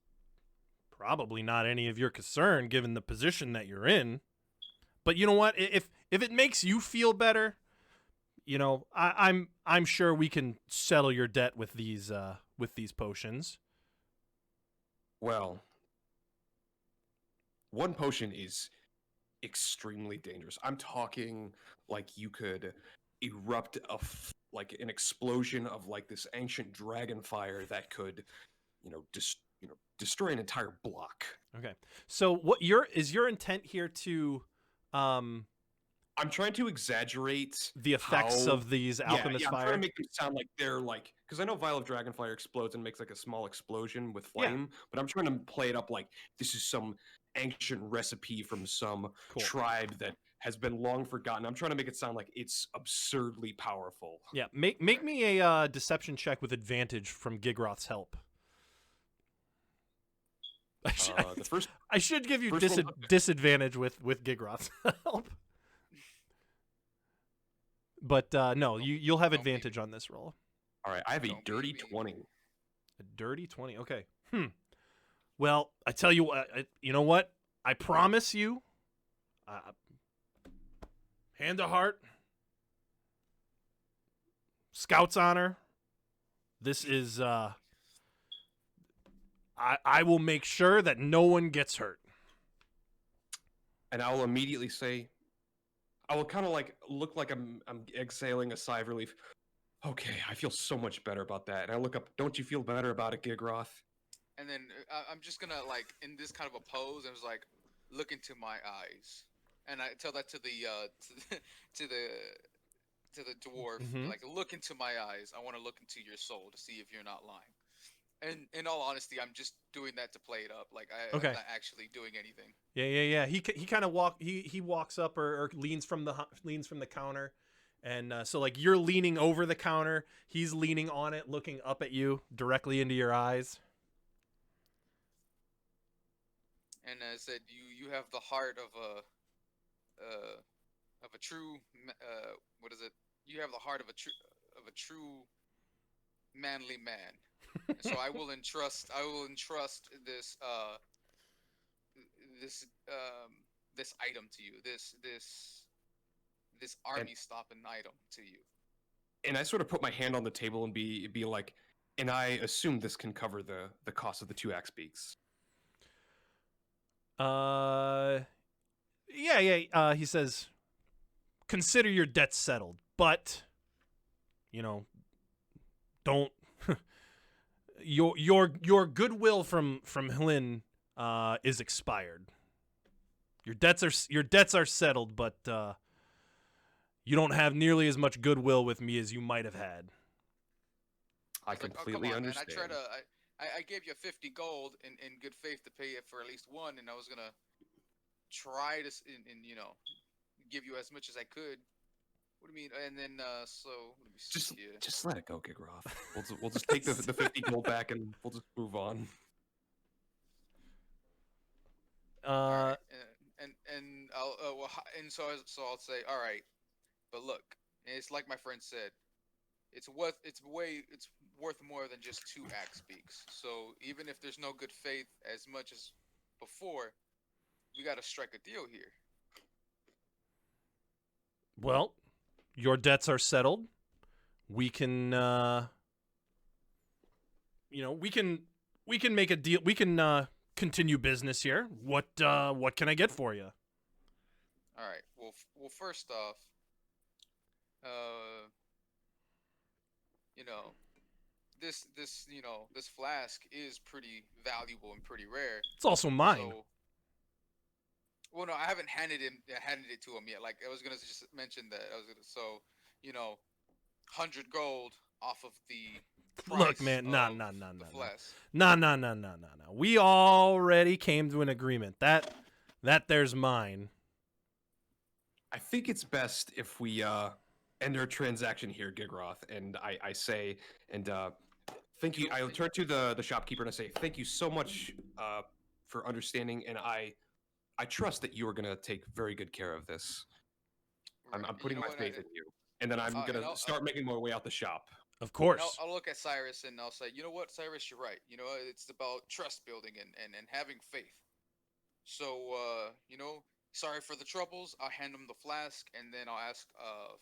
probably not any of your concern, given the position that you're in. But you know what? If it makes you feel better, you know, I'm sure we can settle your debt with these potions. Well, one potion is extremely dangerous. I'm talking like you could erupt like an explosion of like this ancient dragon fire that could, destroy an entire block. Okay. So is your intent here to I'm trying to exaggerate the effects how, of these alchemist I'm fire? trying to make them sound like they're like, because I know Vial of Dragonfire explodes and makes like a small explosion with Yeah. flame, but I'm trying to play it up like this is some ancient recipe from some Cool. tribe that has been long forgotten. I'm trying to make it sound like it's absurdly powerful. Yeah, make me a deception check with advantage from Gigroth's help. The first I should give you first one- disadvantage with Gigroth's help. But no, you'll have Don't be advantage on this roll. All right, I have a Don't be dirty mean. 20. A dirty 20. Okay. Well, I tell you what, you know what? I promise you, hand to heart, Scout's honor, this is, I will make sure that no one gets hurt. And I will immediately say, I will kind of like look like I'm exhaling a sigh of relief. Okay, I feel so much better about that. And I look up, don't you feel better about it, Gigroth? And then I'm just gonna like in this kind of a pose and was like, look into my eyes, and I tell that to the to the dwarf, Mhm. like look into my eyes. I want to look into your soul to see if you're not lying. And in all honesty, I'm just doing that to play it up. Like Okay. I'm not actually doing anything. Yeah. He kind of he walks up or leans from the counter, and so like you're leaning over the counter, he's leaning on it, looking up at you directly into your eyes. And I said, you have the heart of a true what is it? You have the heart of a true manly man. And so I will entrust this this item to you. This army stopping item to you. And I sort of put my hand on the table and be like, and I assume this can cover the cost of the 2 axe beaks. Yeah. He says, consider your debts settled, but you know, don't your goodwill from Hlyn is expired. Your debts are settled, but you don't have nearly as much goodwill with me as you might have had. I was like, "Oh, completely come on, understand. Man. I gave you 50 gold in good faith to pay it for at least one, and I was gonna try to give you as much as I could. What do you mean? And then so let me see here. Just let it go, Gigroth. We'll just take the 50 gold back and we'll just move on. Alright, and I'll and so I'll say, all right, but look, it's like my friend said, it's worth more than just 2 axe beaks. So even if there's no good faith as much as before, we got to strike a deal here. Well, your debts are settled. We can, we can make a deal. We can continue business here. What can I get for you? All right. Well, first off, this flask is pretty valuable and pretty rare. It's also mine. So, well, no, I haven't handed it to him yet. Like I was gonna just mention that I was gonna 100 gold off of the price. Look, man, of no. the flask. No. We already came to an agreement. That there's mine. I think it's best if we end our transaction here, Gigroth. And I say, and thank you. I'll turn to the shopkeeper and I say, thank you so much for understanding. And I trust that you are going to take very good care of this. I'm Right. putting my faith in you. And then I'm going to start making my way out the shop. Of course. I'll look at Cyrus and I'll say, you know what, Cyrus, you're right. You know, it's about trust building and having faith. So, sorry for the troubles. I'll hand him the flask, and then I'll ask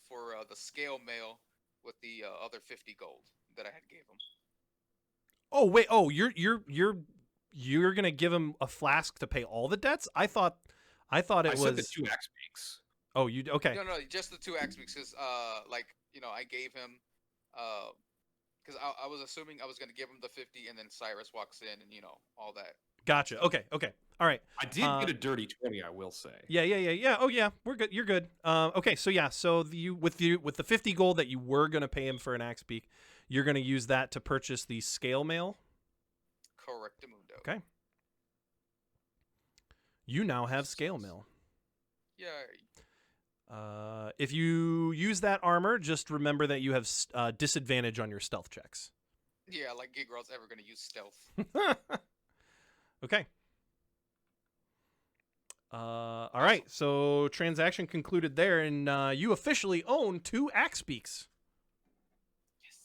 for the scale mail with the other 50 gold that I had gave him. Oh wait, oh you're gonna give him a flask to pay all the debts? I thought it I was. said the 2 axe beaks. Oh, you okay? No, just the 2 axe because like I gave him because I was assuming I was gonna give him the 50, and then Cyrus walks in, and all that. Gotcha. Okay, all right. I did get a dirty 20, I will say. Yeah. Oh yeah, we're good. You're good. Okay, so yeah, so with the 50 gold that you were gonna pay him for an axe beak, you're gonna use that to purchase the scale mail. Correctamundo. Okay. You now have scale mail. Yeah. If you use that armor, just remember that you have disadvantage on your stealth checks. Yeah, like Gigroth's ever gonna use stealth. Okay. All right. So transaction concluded there, and you officially own 2 axe beaks. Yes.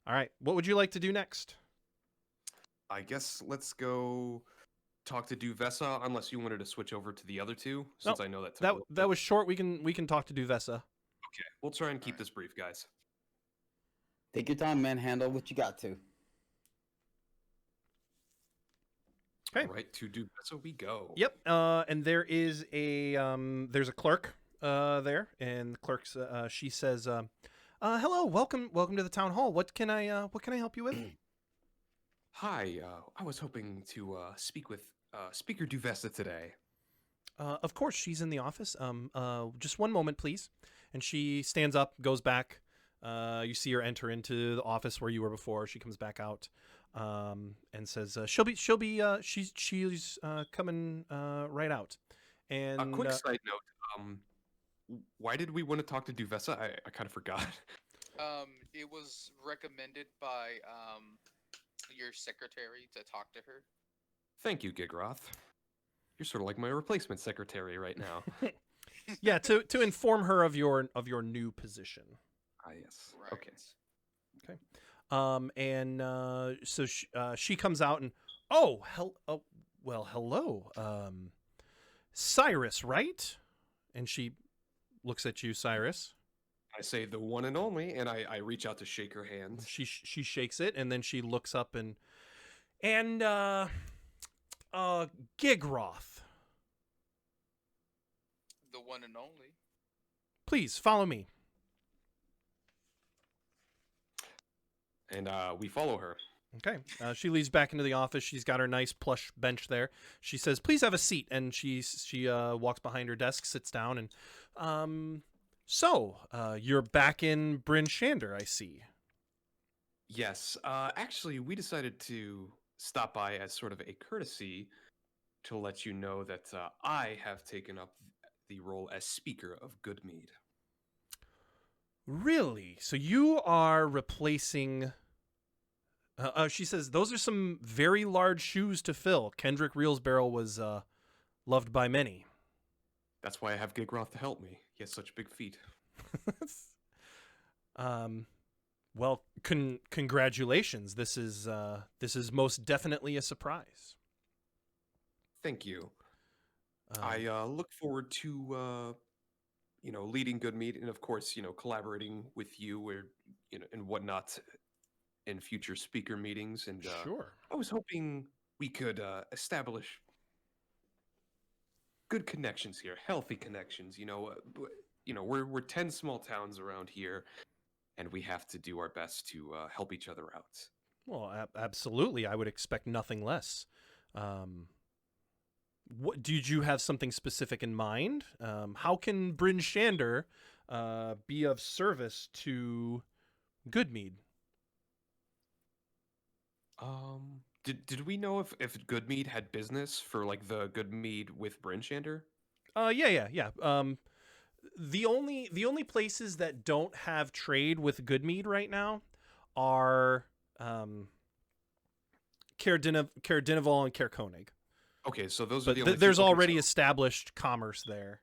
All right. What would you like to do next? I guess let's go talk to Duvessa, unless you wanted to switch over to the other 2, since I know that took a little That bit. was short. We can talk to Duvessa. Okay, we'll try and keep this brief, guys. Take your time, man. Handle what you got to. Okay. All right, to Duvessa we go. Yep. And there is there's a clerk there, and the clerk's she says, "Hello, welcome to the town hall. What can I help you with?" Hi, I was hoping to speak with Speaker Duvessa today. Of course, she's in the office. Just one moment, please. And she stands up, goes back. You see her enter into the office where you were before. She comes back out, and says, she's coming right out. And A quick side note, why did we want to talk to Duvessa? I kind of forgot. It was recommended by your secretary to talk to her. Thank you, Gigroth. You're sort of like my replacement secretary right now. yeah, to inform her of your new position. Ah, yes. Right. Okay. And so she comes out and hello, Cyrus, right? And she looks at you, Cyrus. I say the one and only, and I reach out to shake her hand. She shakes it, and then she looks up and Gigroth, The one and only. please follow me. And we follow her. Okay. She leads back into the office. She's got her nice plush bench there. She says, "Please have a seat." And she walks behind her desk, sits down, and so you're back in Bryn Shander, I see. Yes. Actually, we decided to stop by as sort of a courtesy to let you know that I have taken up the role as Speaker of Goodmead. Really? So you are replacing... she says, "Those are some very large shoes to fill. Kendrick Reelsbarrel was loved by many." That's why I have Gigroth to help me. He has such big feet. Well, congratulations. This is most definitely a surprise. Thank you. I look forward to leading Goodmead, and of course, collaborating with you or and whatnot in future speaker meetings. And Sure. I was hoping we could establish good connections here, healthy connections. We're 10 small towns around here, and we have to do our best to help each other out. Well, absolutely. I would expect nothing less. What did you have something specific in mind? How can Bryn Shander be of service to Goodmead? Did we know if Goodmead had business for like the Goodmead with Bryn Shander? Yeah. The only places that don't have trade with Goodmead right now are Caer Dineval and Caer Koenig. Okay, so those are But the only there's two. Okay, already so established commerce there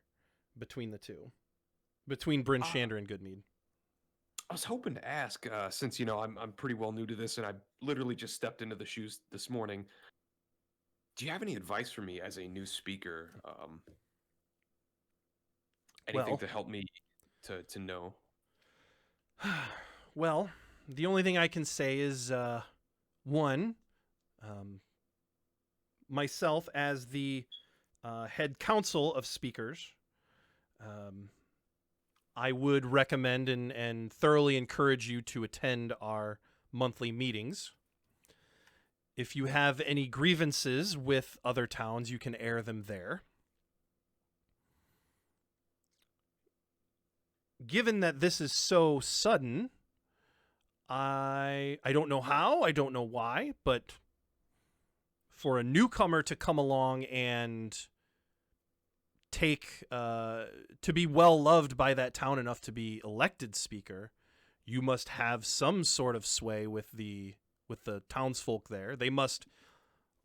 between the two, between Bryn Shander and Goodmead. I was hoping to ask, since I'm pretty well new to this, and I literally just stepped into the shoes this morning. Do you have any advice for me as a new speaker? Anything Well, to help me to know? well, the only thing I can say is one, myself as the head council of speakers, I would recommend and thoroughly encourage you to attend our monthly meetings. If you have any grievances with other towns, you can air them there. Given that this is so sudden, I don't know how, I don't know why, but for a newcomer to come along and take to be well loved by that town enough to be elected speaker, you must have some sort of sway with the townsfolk there. They must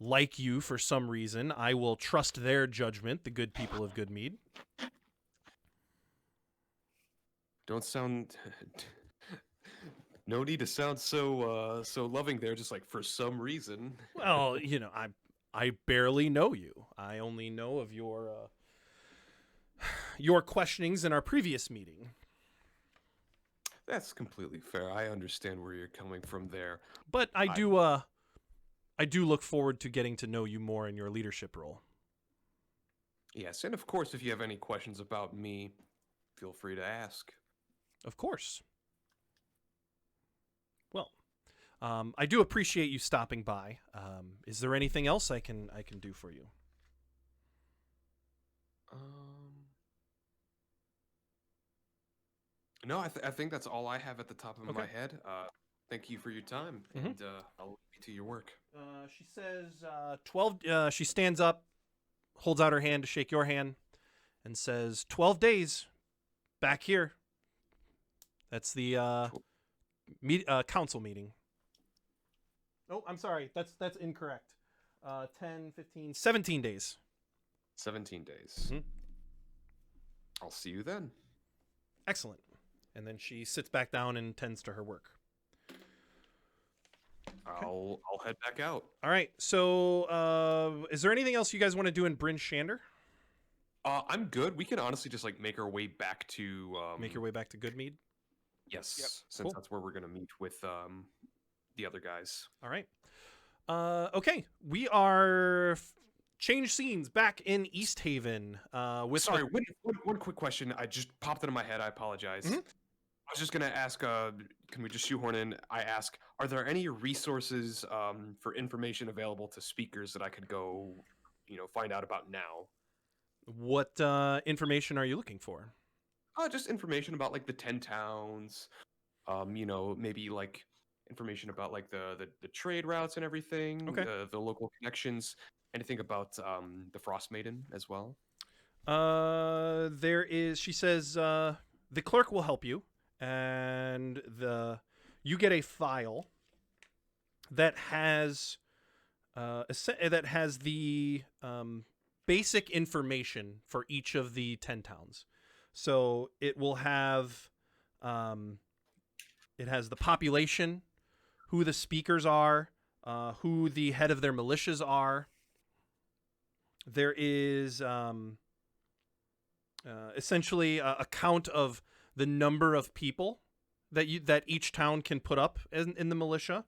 like you for some reason. I will trust their judgment, the good people of Goodmead. Don't sound. No need to sound so loving there. Just like for some reason. Well, I barely know you. I only know of your questionings in our previous meeting. That's completely fair. I understand where you're coming from there. But I do look forward to getting to know you more in your leadership role. Yes, and of course, if you have any questions about me, feel free to ask. Of course. Well, I do appreciate you stopping by. Is there anything else I can do for you? No, I think that's all I have at the top of Okay. my head. Thank you for your time, and I'll leave you to your work. She says 12. She stands up, holds out her hand to shake your hand, and says 12 days back here. That's the council meeting. Oh, I'm sorry. That's incorrect. 10, 15, 17 days. 17 days. Mhm. I'll see you then. Excellent. And then she sits back down and tends to her work. I'll head back out. All right. So, is there anything else you guys want to do in Bryn Shander? I'm good. We can honestly just like make our way back to Make your way back to Goodmead. Yes, Yep. since Cool. that's where we're gonna meet with the other guys. All right. Okay. We are change scenes back in East Haven. With Sorry, one quick question. I just popped into my head. I apologize. Mhm. I was just gonna ask. Can we just shoehorn in? I ask, are there any resources for information available to speakers that I could go, find out about now? What information are you looking for? Just information about like the 10 towns. Maybe like information about like the trade routes and everything. Okay. The local connections. Anything about the Frostmaiden as well? There is. She says the clerk will help you, and you get a file that has the basic information for each of the 10 towns. So it will have it has the population, who the speakers are, who the head of their militias are. There is essentially a count of the number of people that each town can put up in the militia.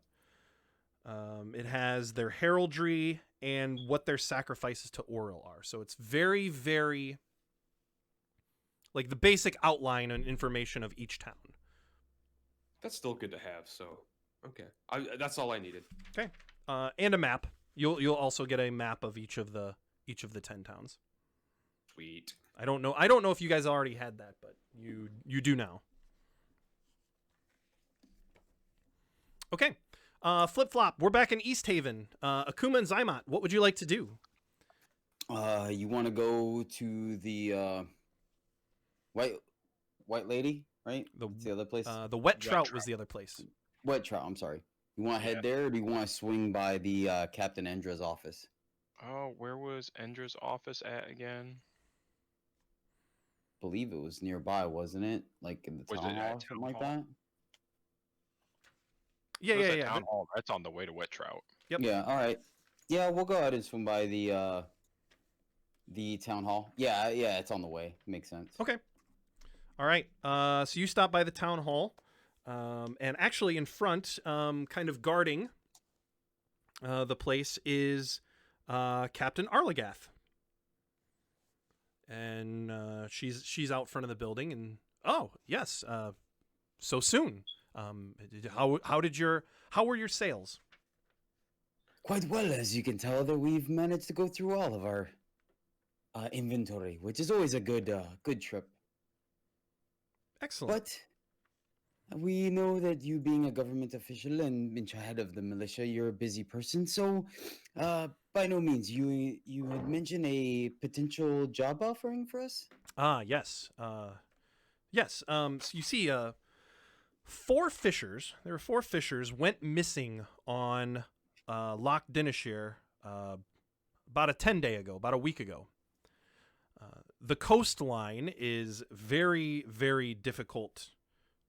It has their heraldry and what their sacrifices to Oril are. So it's very, very like the basic outline and information of each town. That's still good to have. So okay, that's all I needed. Okay, and a map. You'll also get a map of each of the 10 towns. Sweet. I don't know if you guys already had that, but you do now. Okay. Flip flop. We're back in East Haven. Akuma and Zymot, what would you like to do? You want to go to the white lady, right? What's the other place? The Wet Trout was the other place. Wet Trout. I'm sorry. You want to head there, or do you want to swing by the Captain Endra's office? Oh, where was Endra's office at again? Believe it was nearby, wasn't it? Like in the Was town it hall, at or something town like hall? that. Yeah, It was yeah, at yeah. Town Hall. That's on the way to Wet Trout. Yep. Yeah. All right. Yeah, we'll go ahead and swing by the town hall. Yeah, yeah, it's on the way. Makes sense. Okay. All right. So you stop by the town hall, and actually in front, kind of guarding the place is Captain Arlagath, and she's out front of the building. And oh yes, so soon. How were your sales? Quite well, as you can tell, that we've managed to go through all of our inventory, which is always a good trip. Excellent. But we know that you, being a government official and in charge of the militia, you're a busy person. So, by no means, you had mentioned a potential job offering for us. Yes. Yes. So you see, four fishers. There were four fishers went missing on Loch Dinishire about about a week ago. The coastline is very, very difficult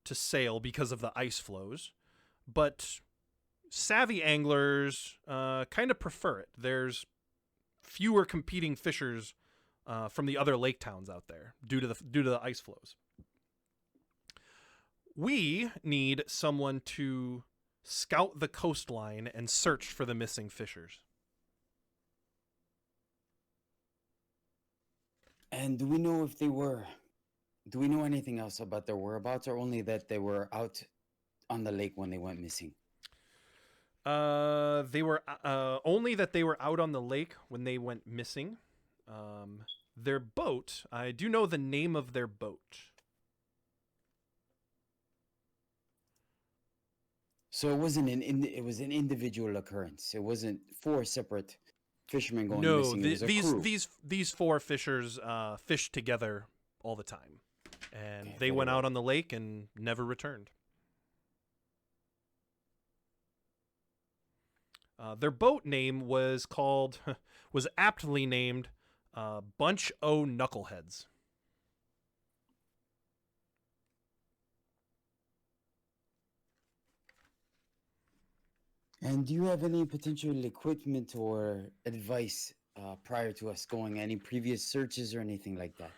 to sail because of the ice flows, but savvy anglers kind of prefer it. There's fewer competing fishers from the other lake towns out there due to the ice flows. We need someone to scout the coastline and search for the missing fishers. And do we know if they were? Do we know anything else about their whereabouts, or only that they were out on the lake when they went missing? They were only that they were out on the lake when they went missing. Their boat, I do know the name of their boat. So it wasn't it was an individual occurrence. It wasn't four separate fishermen going No, missing. It was a crew. these four fishers fished together all the time, and Okay, they very went well. out on the lake and never returned. Their boat name was was aptly named Bunch O' Knuckleheads. And do you have any potential equipment or advice prior to us going? Any previous searches or anything like that?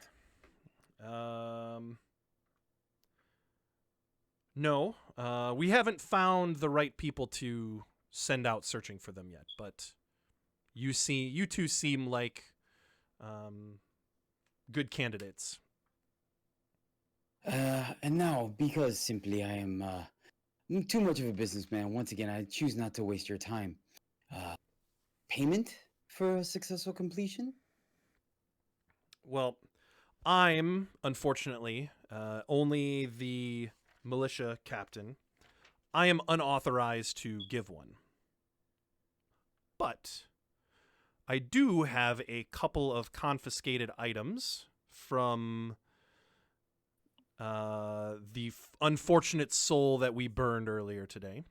No, we haven't found the right people to send out searching for them yet. But you two seem like good candidates. And now, because simply I am too much of a businessman, once again, I choose not to waste your time. Payment for a successful completion? Well, I'm unfortunately only the militia captain. I am unauthorized to give one. But I do have a couple of confiscated items from the unfortunate soul that we burned earlier today.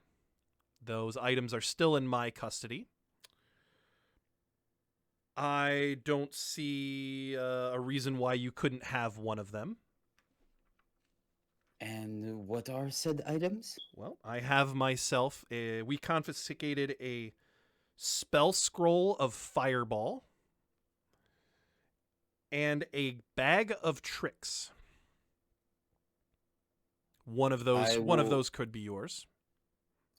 Those items are still in my custody. I don't see a reason why you couldn't have one of them. And what are said items? Well, I have myself, we confiscated a spell scroll of fireball and a bag of tricks. One of those could be yours.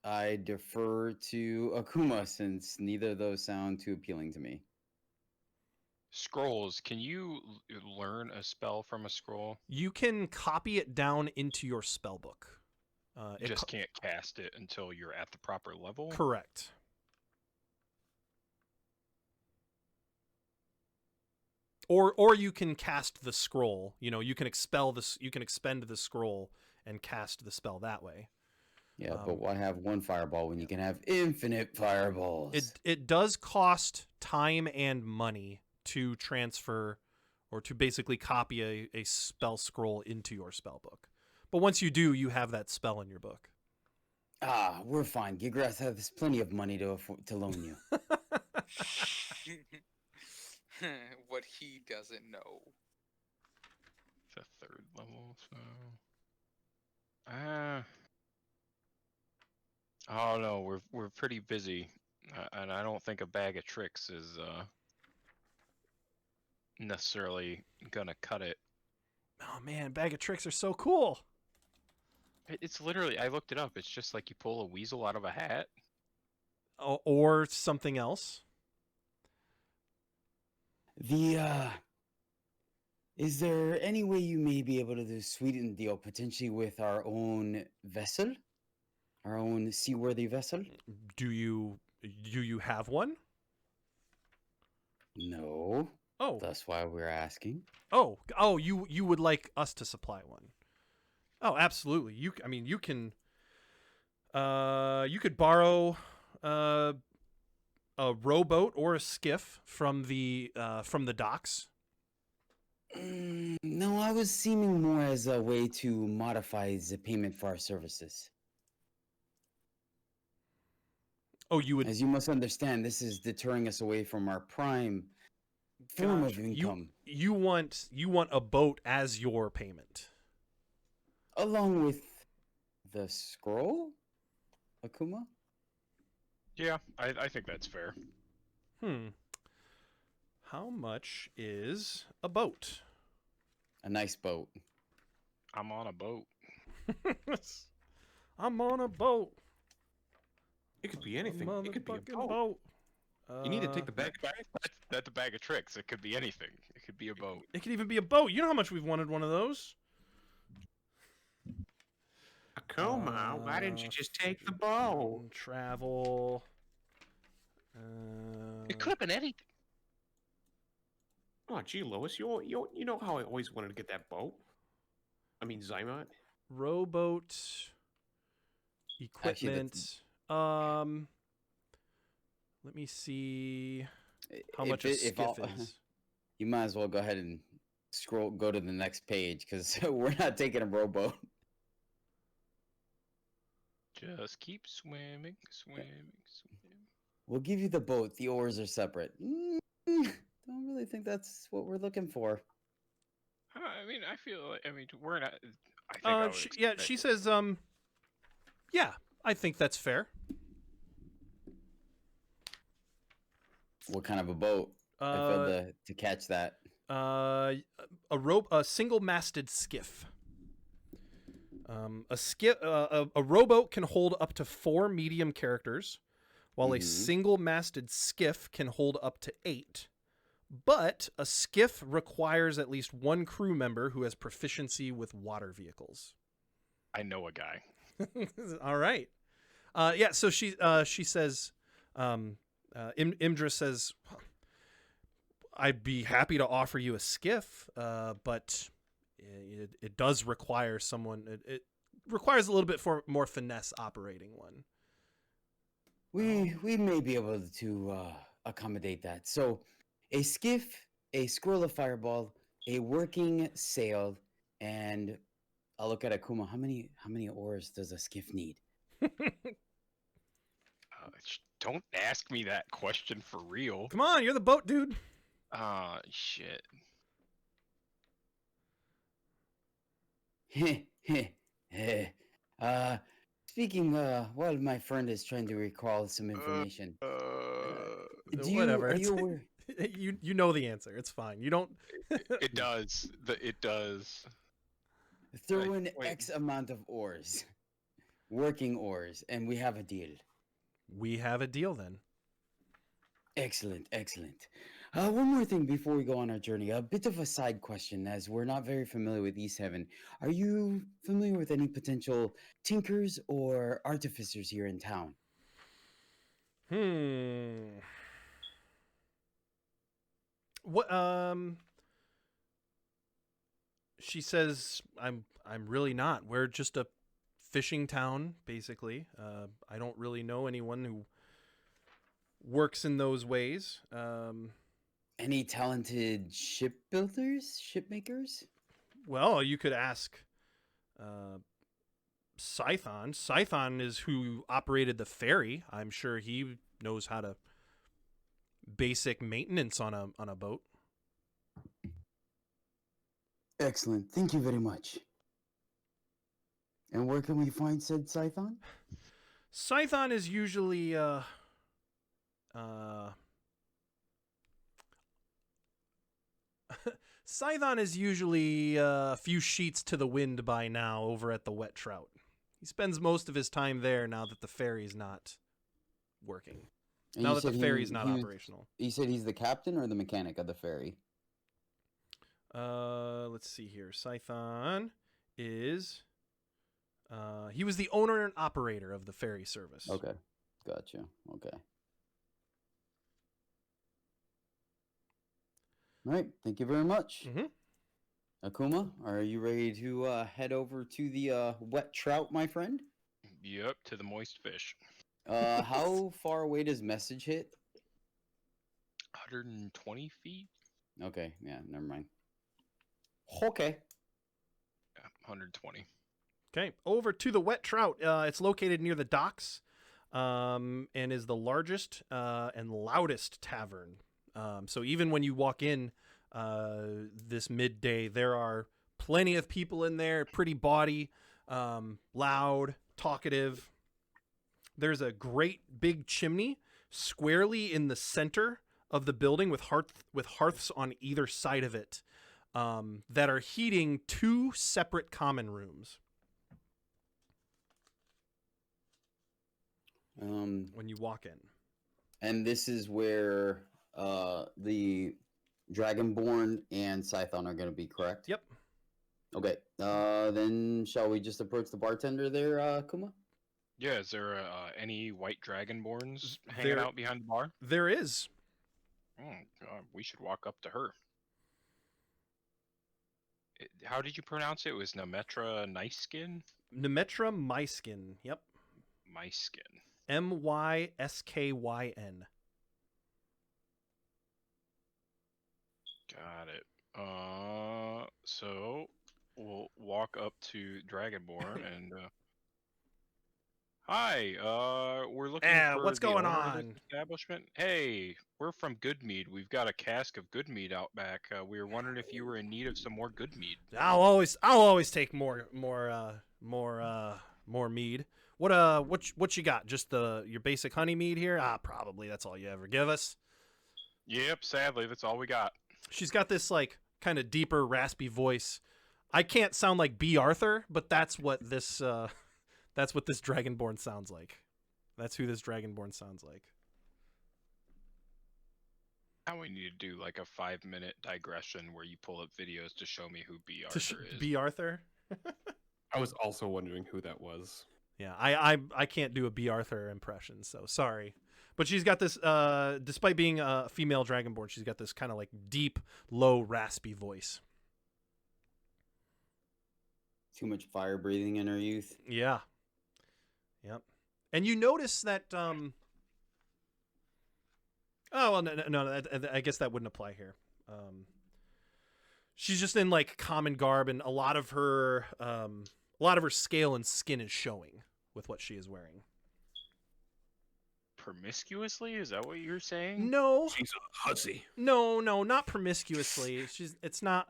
I defer to Akuma since neither of those sound too appealing to me. Scrolls. Can you learn a spell from a scroll? You can copy it down into your spell book. Just can't cast it until you're at the proper level? Correct. Or you can cast the scroll. You know, you can expend the scroll and cast the spell that way. Yeah, but why have one fireball when you can have infinite fireballs? It does cost time and money to transfer or to basically copy a spell scroll into your spell book. But once you do, you have that spell in your book. Ah, we're fine. Gigrath has plenty of money to loan you. What he doesn't know. It's a third level, so. Oh no, we're pretty busy. And I don't think a bag of tricks is necessarily gonna cut it. Oh man, bag of tricks are so cool. It's literally, I looked it up. It's just like you pull a weasel out of a hat. Or something else. Is there any way you may be able to do sweeten the deal potentially with our own vessel? Our own seaworthy vessel? Do you have one? No. Oh. That's why we're asking. Oh, you would like us to supply one. Oh, absolutely. You can you could borrow a rowboat or a skiff from the docks. No, I was seeming more as a way to modify the payment for our services. Oh, you would. As you must understand, this is deterring us away from our prime form of Gotcha. income. You want a boat as your payment. Along with the scroll? Akuma? Yeah, I think that's fair. How much is a boat? A nice boat. I'm on a boat. I'm on a boat. It could be anything. It could be a Motherfucking boat. boat. You need to take the bag back. That's a bag of tricks. It could be anything. It could be a boat. It could even be a boat. You know how much we've wanted one of those. Akuma, why didn't you just take the boat? Travel. It could have been anything. Oh, gee, Lois, you know how I always wanted to get that boat? I mean, Zymot. Rowboat. Actually, Equipment. Let me see how much a skiff is. You might as well go ahead and go to the next page because we're not taking a rowboat. Just keep swimming. We'll give you the boat. The oars are separate. Don't really think that's what we're looking for. I mean, I feel like, we're not. I think She says, yeah, I think that's fair. What kind of a boat? I failed to catch that. A single-masted skiff. A rowboat can hold up to 4 medium characters, while a single-masted skiff can hold up to 8. But a skiff requires at least 1 crew member who has proficiency with water vehicles. I know a guy. All right. Yeah. So she says, Imdra says, I'd be happy to offer you a skiff, but it does require someone. It requires a little bit more finesse operating one. We may be able to accommodate that. So, a skiff, a squirrel of fireball, a working sail, and I'll look at Akuma. How many oars does a skiff need? Don't ask me that question for real. Come on, you're the boat dude. Shit. Speaking, while my friend is trying to recall some information. Whatever. Are you aware? You know the answer. It's fine. You don't. It does. It does. Throw in Wait. X amount of oars, working oars, and we have a deal. We have a deal then. Excellent, excellent. One more thing before we go on our journey. A bit of a side question, as we're not very familiar with East Heaven. Are you familiar with any potential tinkers or artificers here in town? What? She says, "I'm really not. We're just a fishing town, basically. I don't really know anyone who works in those ways. Any talented shipbuilders, shipmakers? Well, you could ask Scython. Scython is who operated the ferry. I'm sure he knows how to basic maintenance on a boat." Excellent. Thank you very much. And where can we find said Scython? Scython is usually Scython is usually a few sheets to the wind by now over at the Wet Trout. He spends most of his time there now that the ferry's not working. And Now you that the said ferry's not operational. You said he's the captain or the mechanic of the ferry? Let's see here. Scython is... he was the owner and operator of the ferry service. Okay, gotcha. Okay. All right, thank you very much. Mm-hmm. Akuma, are you ready to head over to the Wet Trout, my friend? Yep, to the moist fish. How far away does message hit? 120 feet? Okay, yeah, never mind. Okay. Yeah, 120. Okay, over to the Wet Trout. It's located near the docks, and is the largest and loudest tavern. So even when you walk in this midday, there are plenty of people in there, pretty bawdy, loud, talkative. There's a great big chimney squarely in the center of the building with hearths on either side of it that are heating two separate common rooms. When you walk in. And this is where the Dragonborn and Scython are going to be, correct? Yep. Okay. Then shall we just approach the bartender there, Kuma? Yeah, is there any white dragonborns hanging out behind the bar? There is. Oh, God, we should walk up to her. How did you pronounce it? It was Nemetra Nyskin? Nemetra Myskin. Yep. Myskin. Myskyn. Got it. So we'll walk up to Dragonborn and hi, we're looking for what's the going owner of this on? establishment. Hey, we're from Goodmead. We've got a cask of Goodmead out back. We were wondering if you were in need of some more Goodmead. I'll always take more mead. What you got? Just your basic honey mead here? Probably that's all you ever give us. Yep, sadly, that's all we got. She's got this like kind of deeper, raspy voice. I can't sound like B. Arthur, but that's what this Dragonborn sounds like. That's who this Dragonborn sounds like. Now we need to do like a 5-minute digression where you pull up videos to show me who B. Arthur is. B. Arthur? I was also wondering who that was. Yeah, I can't do a B. Arthur impression, so sorry. But she's got this, despite being a female Dragonborn, she's got this kind of like deep, low, raspy voice. Too much fire breathing in her youth. Yeah. Yep. And you notice that, oh, well, no, I guess that wouldn't apply here. She's just in like common garb, and a lot of her scale and skin is showing with what she is wearing. Promiscuously? Is that what you're saying? No. She's a hussy. No, not promiscuously. It's not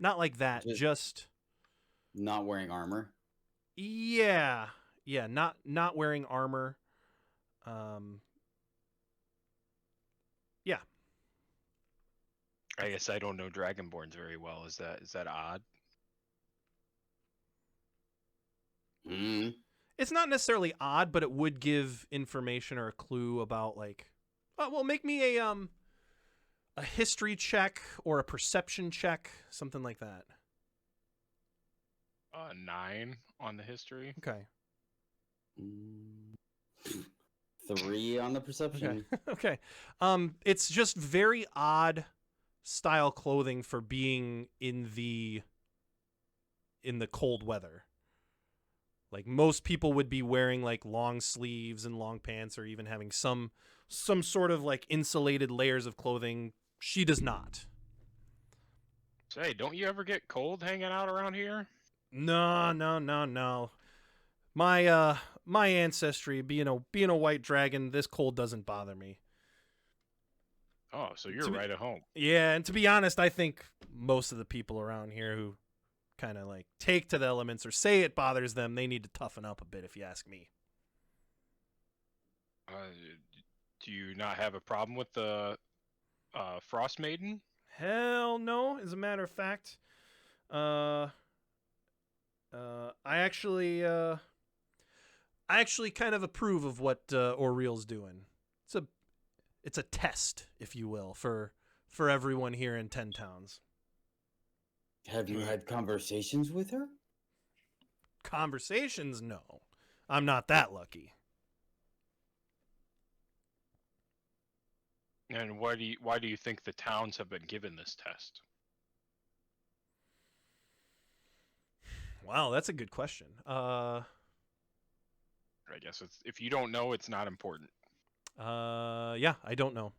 like that. Just not wearing armor. Yeah, not wearing armor. Yeah. I guess I don't know Dragonborns very well. Is that odd? It's not necessarily odd, but it would give information or a clue about like, make me a history check or a perception check, something like that. 9 on the history. Okay. 3 on the perception. Okay. It's just very odd style clothing for being in the cold weather. Like most people would be wearing like long sleeves and long pants, or even having some sort of like insulated layers of clothing. She does not. Say, don't you ever get cold hanging out around here? No. My ancestry, being a white dragon, this cold doesn't bother me. Oh, so you're right at home. Yeah, and to be honest, I think most of the people around here who kind of like take to the elements or say it bothers them, they need to toughen up a bit, if you ask me. Do you not have a problem with the Frostmaiden? Hell no. As a matter of fact, I actually kind of approve of what Oriel's doing. It's a test, if you will, for everyone here in 10 Towns. Have you had conversations with her? Conversations? No. I'm not that lucky. And why do you think the towns have been given this test? Wow, that's a good question. I guess if you don't know, it's not important. Yeah, I don't know.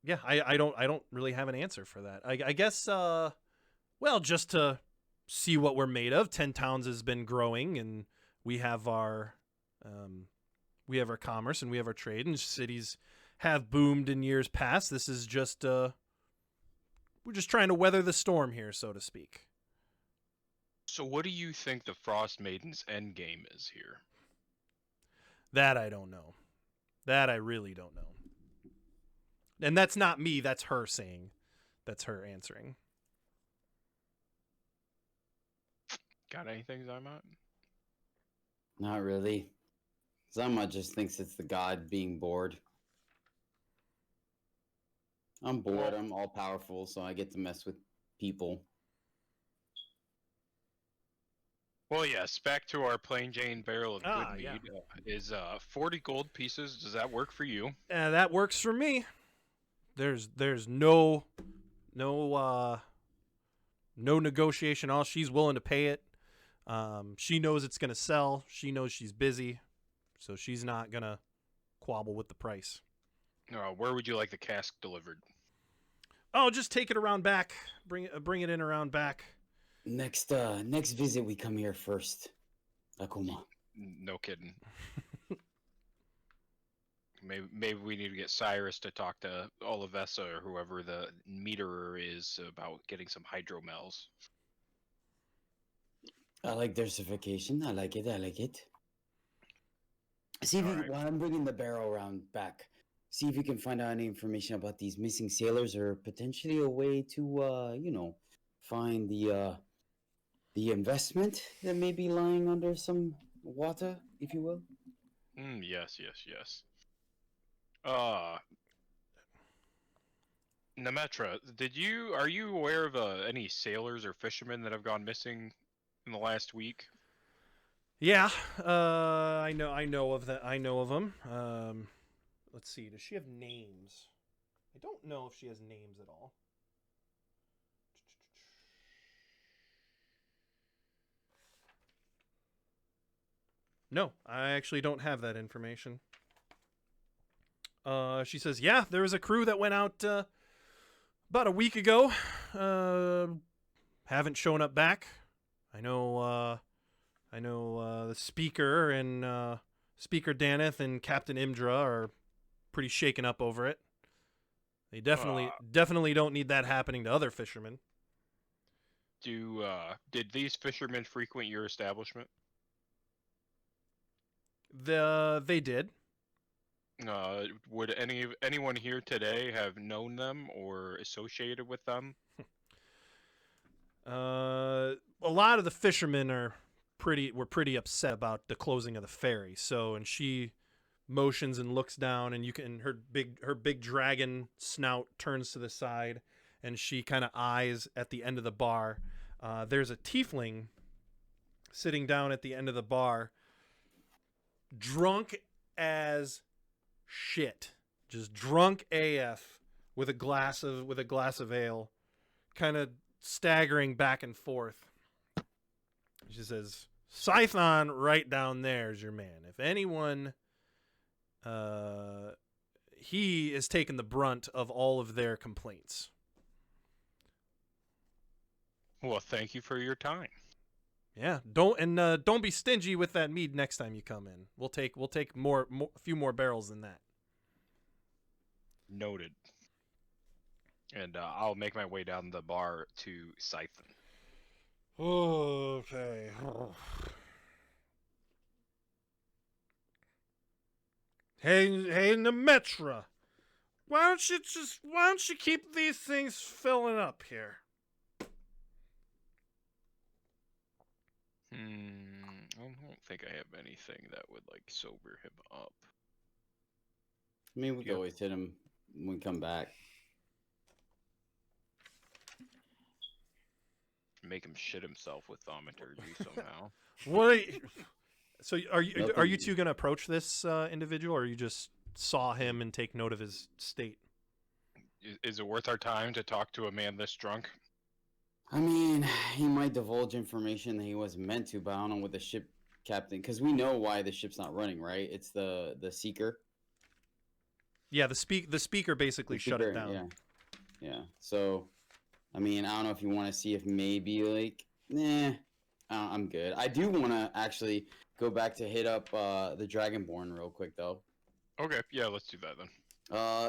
Yeah, I don't really have an answer for that. I guess well, just to see what we're made of. 10 Towns has been growing, and we have our commerce and we have our trade, and cities have boomed in years past. This is just we're just trying to weather the storm here, so to speak. So what do you think the Frostmaiden's end game is here? That I don't know. That I really don't know. And that's not me, that's her saying. That's her answering. Got anything, Zymot? Not really. Zama just thinks it's the god being bored. I'm bored. I'm all powerful, so I get to mess with people. Well, yes. Back to our plain Jane barrel of good mead. Yeah. Is 40 gold pieces. Does that work for you? That works for me. There's no negotiation. All she's willing to pay it. She knows it's gonna sell. She knows she's busy, so she's not gonna quabble with the price. Where would you like the cask delivered? Oh, just take it around back. Bring it in around back. Next visit we come here first. Akuma. No kidding. Maybe we need to get Cyrus to talk to Olivessa or whoever the meterer is about getting some hydromels. I like diversification. I like it. See if you, Alright. while I'm bringing the barrel around back, see if you can find out any information about these missing sailors, or potentially a way to, find the investment that may be lying under some water, if you will. Yes. Nemetra, are you aware of any sailors or fishermen that have gone missing in the last week? Yeah, I know of that. I know of them. Let's see. Does she have names? I don't know if she has names at all. No, I actually don't have that information. She says, yeah, there was a crew that went out about a week ago. Haven't shown up back. I know the speaker and Speaker Daneth and Captain Imdra are pretty shaken up over it. They definitely don't need that happening to other fishermen. Did these fishermen frequent your establishment? They did. Would anyone here today have known them or associated with them? A lot of the fishermen were pretty upset about the closing of the ferry. So, and she motions and looks down, and her big dragon snout turns to the side, and she kind of eyes at the end of the bar. There's a tiefling sitting down at the end of the bar, drunk as shit, just drunk AF, with a glass of ale, kind of staggering back and forth. She says, Scython right down there is your man. If anyone, he is taking the brunt of all of their complaints. Well, thank you for your time. Yeah, don't be stingy with that mead next time you come in. We'll take a few more barrels than that. Noted. And I'll make my way down the bar to Scython. Okay. Hey, Nemetra. Why don't you keep these things filling up here? I don't think I have anything that would like sober him up. I mean, we can Yep. always hit him when we come back. Make him shit himself with thaumaturgy somehow. What? So are you Nothing. two gonna approach this individual, or you just saw him and take note of his state? Is it worth our time to talk to a man this drunk? I mean, he might divulge information that he wasn't meant to, but I don't know what the ship captain, because we know why the ship's not running, right? It's the seeker. Yeah, the speaker basically The shut it seeker, down. Yeah, yeah. So, I mean, I don't know if you want to see if maybe like, I'm good. I do want to actually go back to hit up the Dragonborn real quick though. Okay, yeah, let's do that then.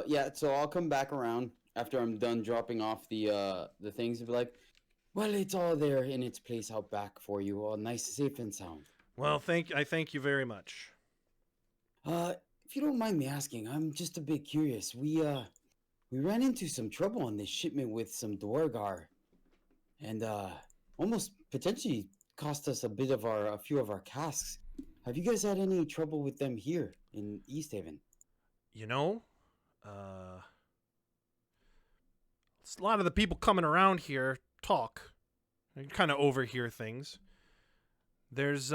Yeah. So I'll come back around after I'm done dropping off the things and be like, well, it's all there in its place out back for you, all nice, safe, and sound. Well, I thank you very much. If you don't mind me asking, I'm just a bit curious. We ran into some trouble on this shipment with some Dwargar, and almost potentially cost us a few of our casks. Have you guys had any trouble with them here in East Haven? You know, a lot of the people coming around here talk. They kind of overhear things. There's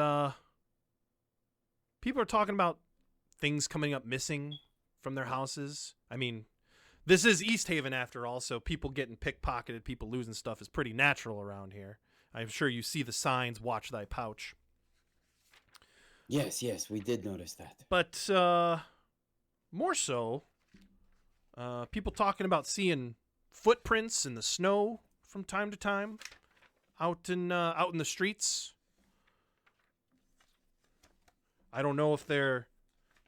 people are talking about things coming up missing from their houses. I mean, this is East Haven after all, so people getting pickpocketed, people losing stuff is pretty natural around here. I'm sure you see the signs, watch thy pouch. Yes, we did notice that. But more so, people talking about seeing footprints in the snow from time to time out in the streets. I don't know if they're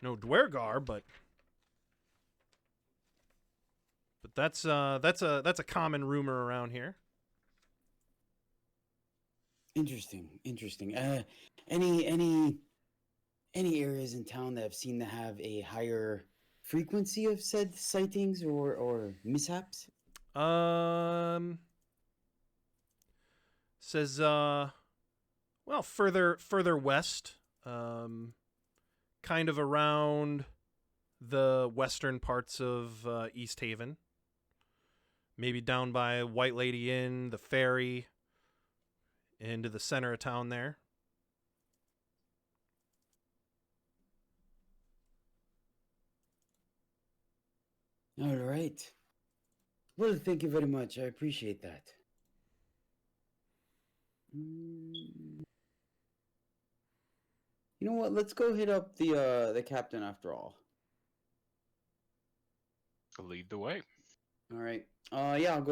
no Dwergar, but that's a common rumor around here. Interesting. Any areas in town that have seemed to have a higher frequency of said sightings or mishaps? Says well, further west, kind of around the western parts of East Haven. Maybe down by White Lady Inn, the ferry, into the center of town there. All right. Well, thank you very much. I appreciate that. You know what? Let's go hit up the captain after all. Lead the way. All right. Yeah, I'll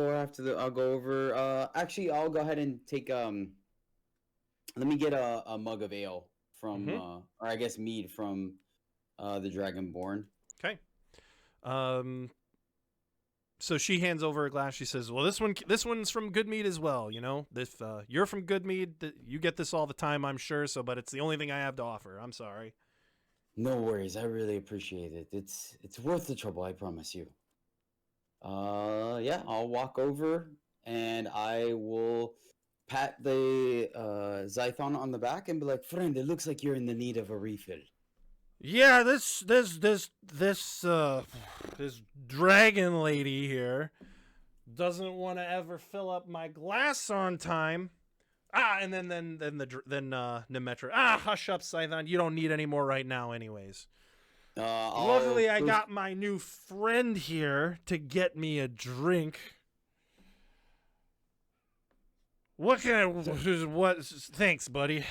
go over. Actually, I'll go ahead and take let me get a mug of ale from or I guess mead from the Dragonborn. Okay. So she hands over a glass. She says, "Well, this one's from Good Mead as well. You know, if you're from Good Mead, you get this all the time, I'm sure. So, but it's the only thing I have to offer. I'm sorry." No worries. I really appreciate it. It's worth the trouble. I promise you. Yeah, I'll walk over and I will pat the Zython on the back and be like, "Friend, it looks like you're in the need of a refill." Yeah, this dragon lady here doesn't want to ever fill up my glass on time. And then Nemetra. Hush up, Scython. You don't need any more right now, anyways. Luckily, I got my new friend here to get me a drink. What thanks, buddy.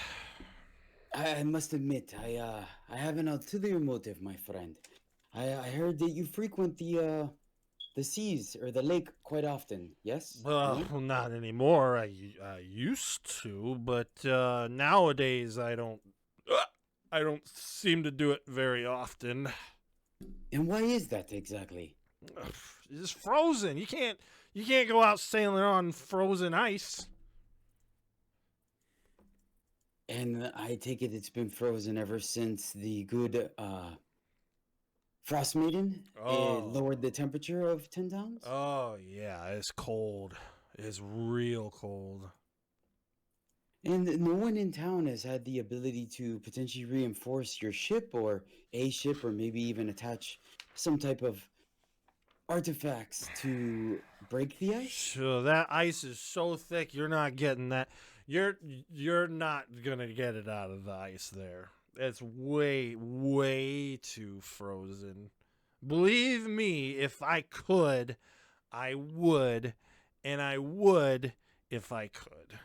I must admit, I have an ulterior motive, my friend. I heard that you frequent the seas or the lake quite often. Yes? Well, not anymore. I used to, but nowadays I don't seem to do it very often. And why is that exactly? It's frozen. You can't go out sailing on frozen ice. And I take it it's been frozen ever since the good Frostmaiden lowered the temperature of 10 towns? Oh yeah, it's cold. It's real cold. And no one in town has had the ability to potentially reinforce your ship or a ship or maybe even attach some type of artifacts to break the ice? So that ice is so thick, you're not getting that. You're not gonna get it out of the ice there. It's way too frozen. Believe me, if I could, I would, and I would if I could.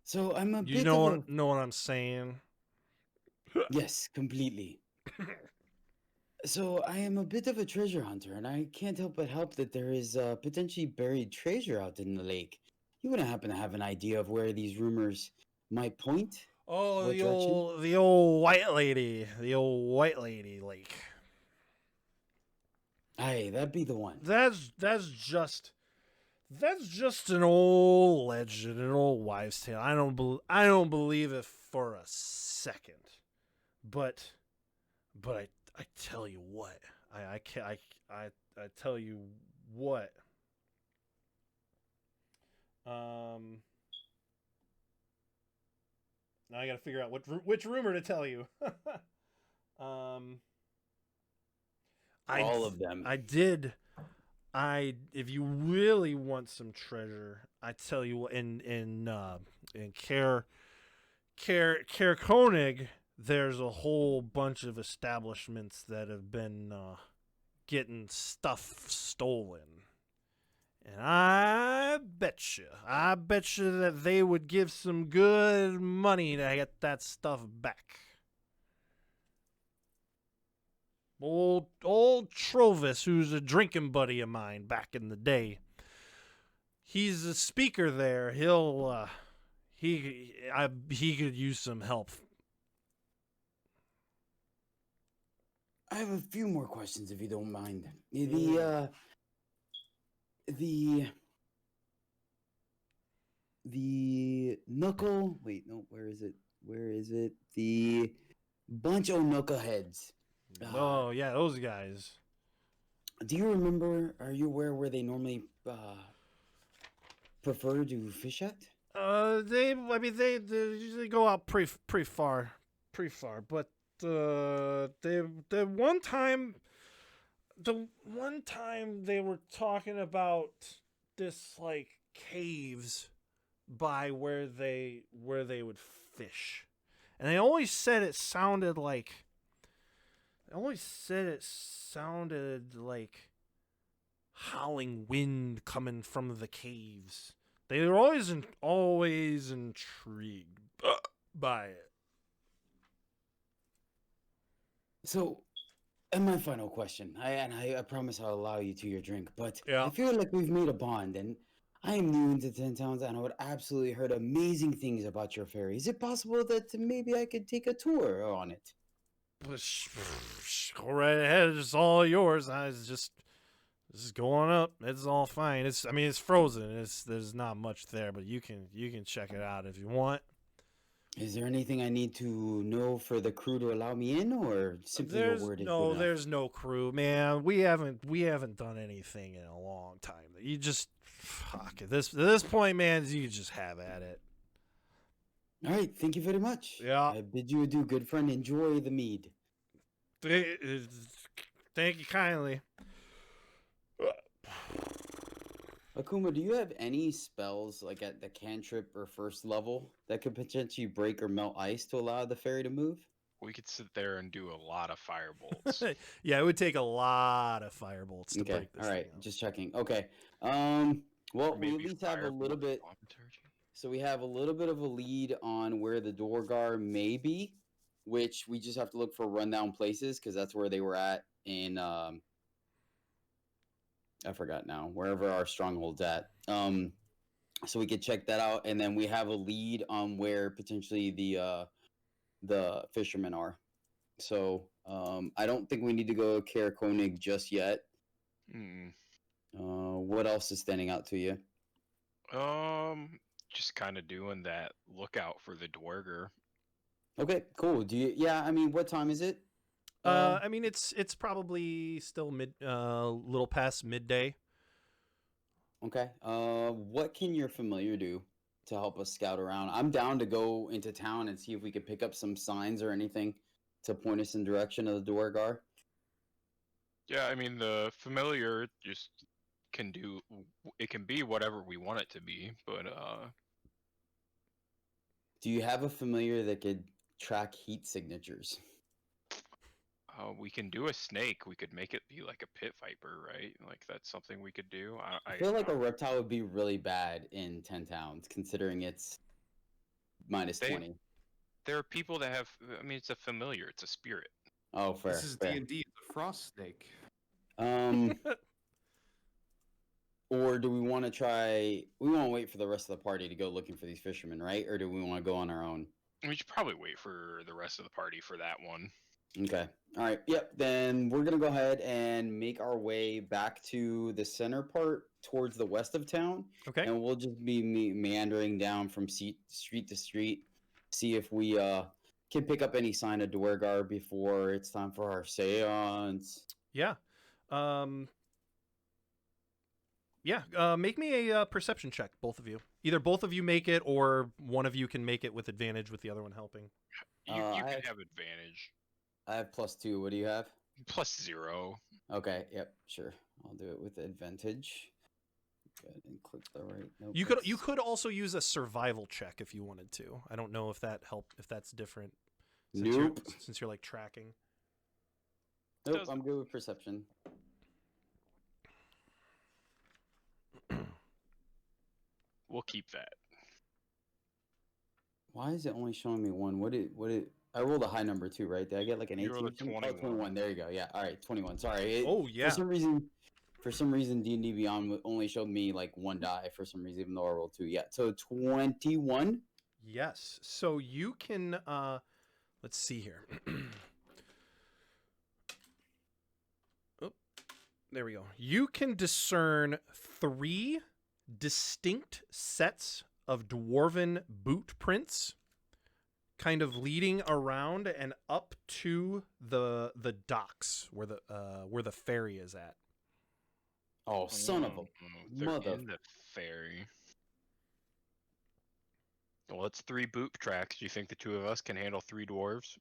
So I'm a You bit know of what, know what I'm saying? Yes, completely. So I am a bit of a treasure hunter, and I can't help but help that there is potentially buried treasure out in the lake. You wouldn't happen to have an idea of where these rumors might point? Oh, What direction? the old white lady, lake. Aye, that'd be the one. That's just an old legend, an old wives' tale. I don't believe it for a second. But I tell you what, I tell you what. Now I got to figure out which rumor to tell you. All of them. I did. If you really want some treasure, I tell you what. In Care Koenig, there's a whole bunch of establishments that have been getting stuff stolen. And I bet you that they would give some good money to get that stuff back. Old Trovis, who's a drinking buddy of mine back in the day, he's a speaker there. He could use some help. I have a few more questions if you don't mind. The knuckle. Wait, no. Where is it? Where is it? The bunch of knuckleheads. Oh yeah, those guys. Do you remember? Are you aware where they normally prefer to fish at? They usually go out pretty far, but the one time they were talking about this like caves by where they would fish, and they always said it sounded like howling wind coming from the caves. They were always intrigued by it. So, and my final question, I promise I'll allow you to your drink, but Yeah. I feel like we've made a bond, and I am new into 10 Towns, and I would absolutely heard amazing things about your ferry. Is it possible that maybe I could take a tour on it? Go right ahead. It's all yours. This is going up. It's all fine. It's frozen. There's not much there, but you can check it out if you want. Is there anything I need to know for the crew to allow me in, or simply a word is good enough? There's no crew, man. We haven't done anything in a long time. You just fuck at this point, man. You just have at it. All right, thank you very much. Yeah. I bid you adieu, good friend. Enjoy the mead. Thank you kindly. Akuma, do you have any spells like at the cantrip or first level that could potentially break or melt ice to allow the ferry to move? We could sit there and do a lot of firebolts. Yeah, it would take a lot of firebolts to break this. All right, thing up. just checking. Okay. Well, we at least have a little bit. So we have a little bit of a lead on where the Dorgar may be, which we just have to look for rundown places because that's where they were at in I forgot now, wherever our stronghold's at. So we could check that out, and then we have a lead on where potentially the fishermen are. So I don't think we need to go Kaer Koenig just yet. Mm. What else is standing out to you? just kind of doing that lookout for the Dwarger. Okay, cool. Do you? Yeah, I mean, what time is it? I mean, it's probably still little past midday. Okay. What can your familiar do to help us scout around? I'm down to go into town and see if we could pick up some signs or anything to point us in direction of the Duergar. Yeah, I mean the familiar just can do. It can be whatever we want it to be, but Do you have a familiar that could track heat signatures? we can do a snake. We could make it be like a pit viper, right? Like that's something we could do. I feel like a reptile would be really bad in 10 towns, considering it's minus They- 20. There are people that have. I mean, it's a familiar. It's a spirit. Oh, fair. This is fair. D&D. It's a frost snake. Or do we want to try? We want to wait for the rest of the party to go looking for these fishermen, right? Or do we want to go on our own? We should probably wait for the rest of the party for that one. Okay. All right. Yep. Then we're gonna go ahead and make our way back to the center part towards the west of town, Okay. and we'll just be meandering down from street to street, see if we can pick up any sign of Dwergar before it's time for our seance. Yeah. Make me a perception check, both of you. Either both of you make it, or one of you can make it with advantage with the other one helping. You I can have- have advantage. I have +2. What do you have? +0. Okay. Yep. Sure. I'll do it with advantage. Go ahead and click the right. Nope, You that's- could also use a survival check if you wanted to. I don't know if that helped, if that's different. Nope. Since you're like tracking. Nope. doesn't- I'm good with perception. We'll keep that. Why is it only showing me one? What it? I rolled a high number too, right? Did I get like an 18? You rolled a 21? 21. 21. There you go. Yeah. All right. 21. Sorry. Oh yeah. For some reason, D&D Beyond only showed me like one die for some reason, even though I rolled 2. Yeah. So 21. Yes. So you can let's see here. Oh, there we go. You can discern 3 distinct sets of dwarven boot prints kind of leading around and up to the docks where the ferry is at. Oh, son of a They're mother. in the ferry. Well, it's 3 boot tracks. Do you think the 2 of us can handle 3 dwarves?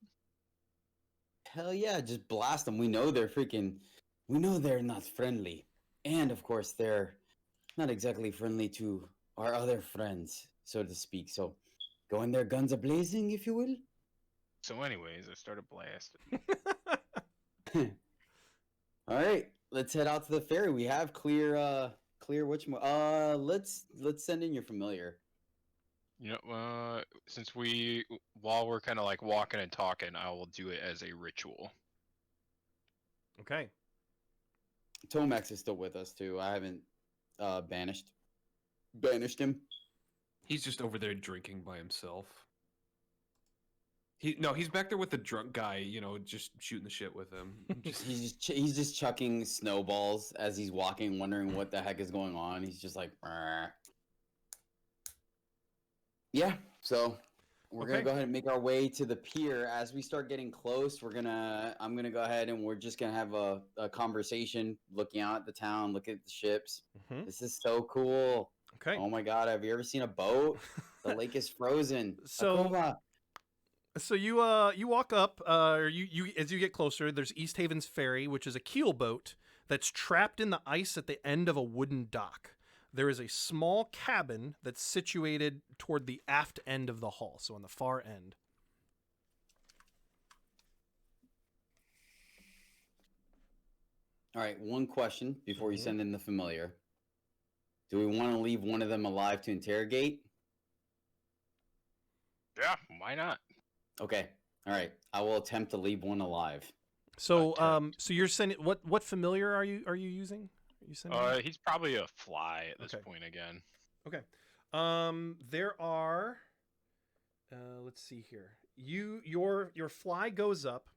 Hell yeah! Just blast them. We know they're freaking. We know they're not friendly, and of course they're not exactly friendly to our other friends, so to speak. So, go in there, guns a blazing, if you will. So, anyways, I started blasting. All right, let's head out to the ferry. We have clear let's send in your familiar. You know, since while we're kind of like walking and talking, I will do it as a ritual. Okay. Tomax is still with us too. I haven't banished him. He's just over there drinking by himself. He's back there with the drunk guy, just shooting the shit with him. He's just chucking snowballs as he's walking, wondering what the heck is going on. He's just like, "Brr." Yeah. So we're gonna Okay. go ahead and make our way to the pier. As we start getting close, I'm gonna go ahead and we're just gonna have a conversation, looking out at the town, look at the ships. Mhm. This is so cool. Okay. Oh my god, have you ever seen a boat? The lake is frozen. So- Akova. So you walk up, or you as you get closer, there's East Haven's ferry, which is a keel boat that's trapped in the ice at the end of a wooden dock. There is a small cabin that's situated toward the aft end of the hull, so on the far end. All right, one question before you Mhm. send in the familiar. Do we want to leave one of them alive to interrogate? Yeah, why not? Okay. All right. I will attempt to leave one alive. So Attempt. so you're sending what familiar are you using? Are you sending? He's probably a fly at this Okay. point again. Okay. There are. Let's see here. Your fly goes up,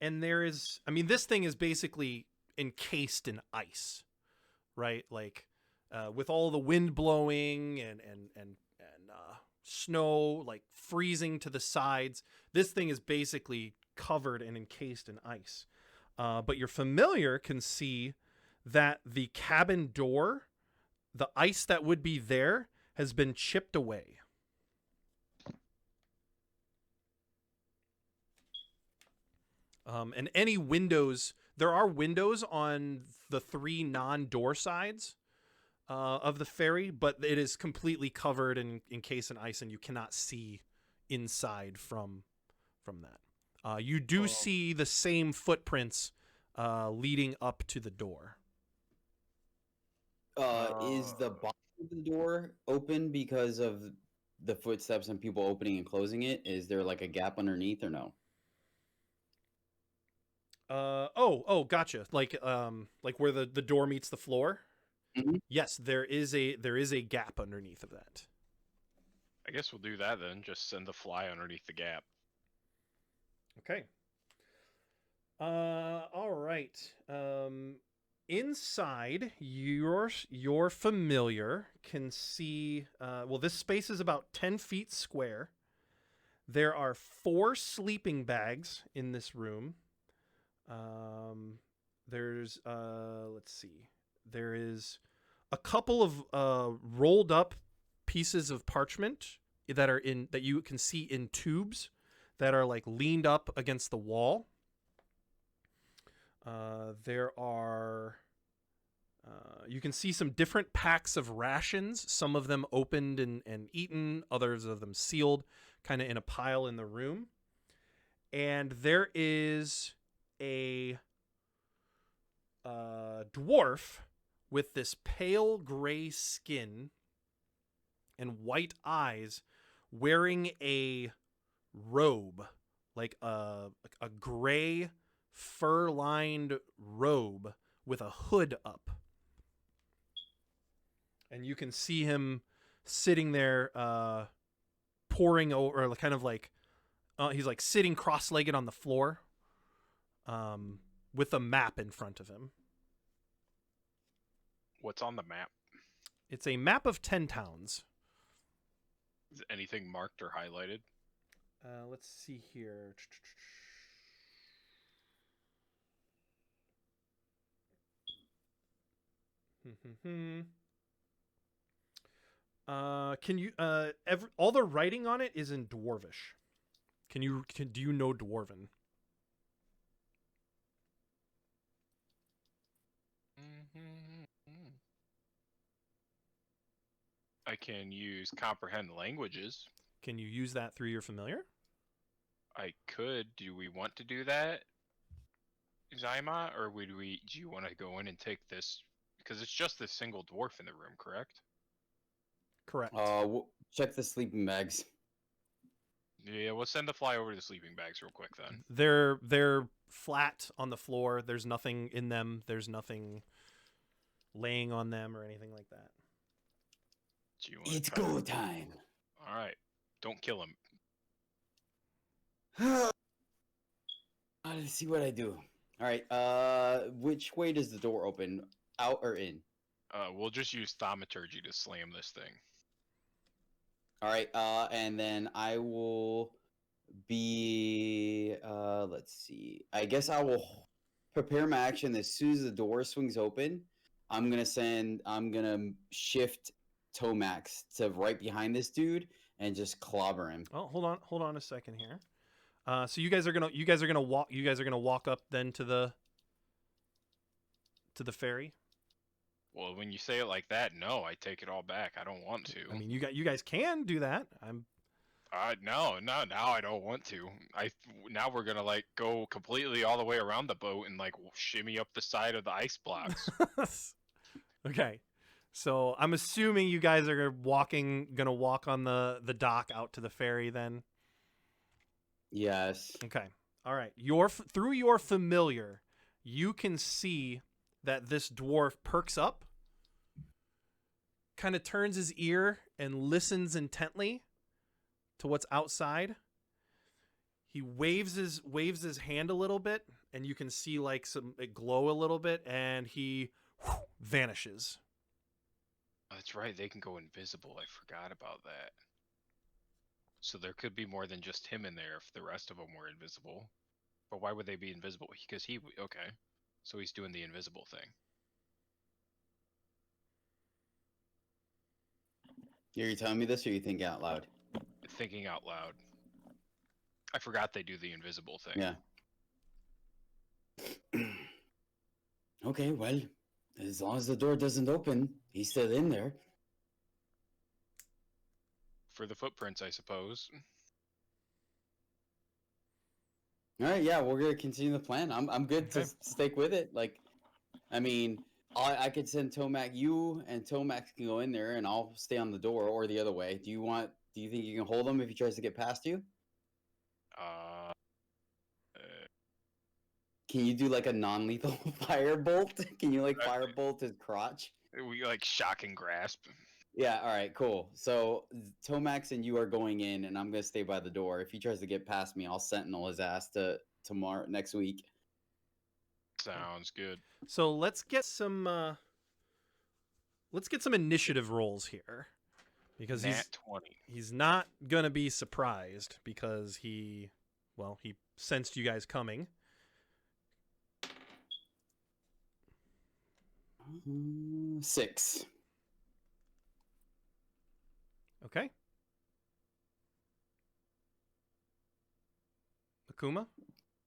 and there is. I mean, this thing is basically encased in ice, right? Like, with all the wind blowing and snow like freezing to the sides. This thing is basically covered and encased in ice. But your familiar can see that the cabin door, the ice that would be there, has been chipped away. And any windows, there are windows on the 3 non-door sides of the ferry, but it is completely covered and encased in ice, and you cannot see inside from that. You do see the same footprints leading up to the door. Is the bottom of the door open because of the footsteps and people opening and closing it? Is there like a gap underneath or no? Gotcha. Like where the door meets the floor. Mm-hmm. Yes, there is a gap underneath of that. I guess we'll do that then. Just send the fly underneath the gap. Okay. All right. Inside, your familiar can see. This space is about 10 feet square. There are 4 sleeping bags in this room. There's let's see. There is a couple of rolled up pieces of parchment that you can see in tubes that are like leaned up against the wall. There are you can see some different packs of rations, some of them opened and eaten, others of them sealed, kind of in a pile in the room. And there is a dwarf with this pale gray skin and white eyes, wearing a robe, like a gray fur-lined robe with a hood up. And you can see him sitting there poring over, or kind of like he's like sitting cross-legged on the floor with a map in front of him. What's on the map? It's a map of 10 towns. Is anything marked or highlighted? Let's see here. Can you all the writing on it is in Dwarvish. Do you know Dwarven? I can use comprehend languages. Can you use that through your familiar? I could. Do we want to do that, Zyma, or do you want to go in and take this? Because it's just this single dwarf in the room, correct? Correct. Check the sleeping bags. Yeah, we'll send the fly over to the sleeping bags real quick then. They're flat on the floor. There's nothing in them. There's nothing laying on them or anything like that. It's go time. All right, don't kill him. Let's see what I do. All right. Which way does the door open? Out or in? We'll just use thaumaturgy to slam this thing. All right. And then I will be. Let's see. I guess I will prepare my action as soon as the door swings open. I'm gonna shift Tomax to right behind this dude and just clobber him. Oh, hold on a second here. So you guys are gonna walk up then to the ferry. Well, when you say it like that, no, I take it all back. I don't want to. I mean, you guys can do that. No, now I don't want to. Now we're gonna like go completely all the way around the boat and like shimmy up the side of the ice blocks. Okay, so I'm assuming you guys are gonna walk on the dock out to the ferry then. Yes. Okay. All right. Through your familiar, you can see that this dwarf perks up, kind of turns his ear and listens intently to what's outside. He waves his hand a little bit, and you can see like it glow a little bit, and he vanishes. That's right. They can go invisible. I forgot about that. So there could be more than just him in there if the rest of them were invisible. But why would they be invisible? Because okay. So he's doing the invisible thing. Are you telling me this, or you think out loud? Thinking out loud. I forgot they do the invisible thing. Yeah. Okay, well, as long as the door doesn't open, he's still in there. For the footprints, I suppose. All right, yeah, we're gonna continue the plan. I'm good to Okay. stick with it. Like, I mean, I could send Tomac, you and Tomac can go in there, and I'll stay on the door, or the other way. Do you think you can hold him if he tries to get past you? Uh, Can you do like a non-lethal firebolt? Can you like firebolt his crotch? we like shock and grasp. Yeah, all right, cool. So Tomax and you are going in, and I'm gonna stay by the door. If he tries to get past me, I'll sentinel his ass to tomorrow next week. Sounds good. So let's get some initiative rolls here, because Nat 20. he's not gonna be surprised because he sensed you guys coming. 6. Okay. Akuma?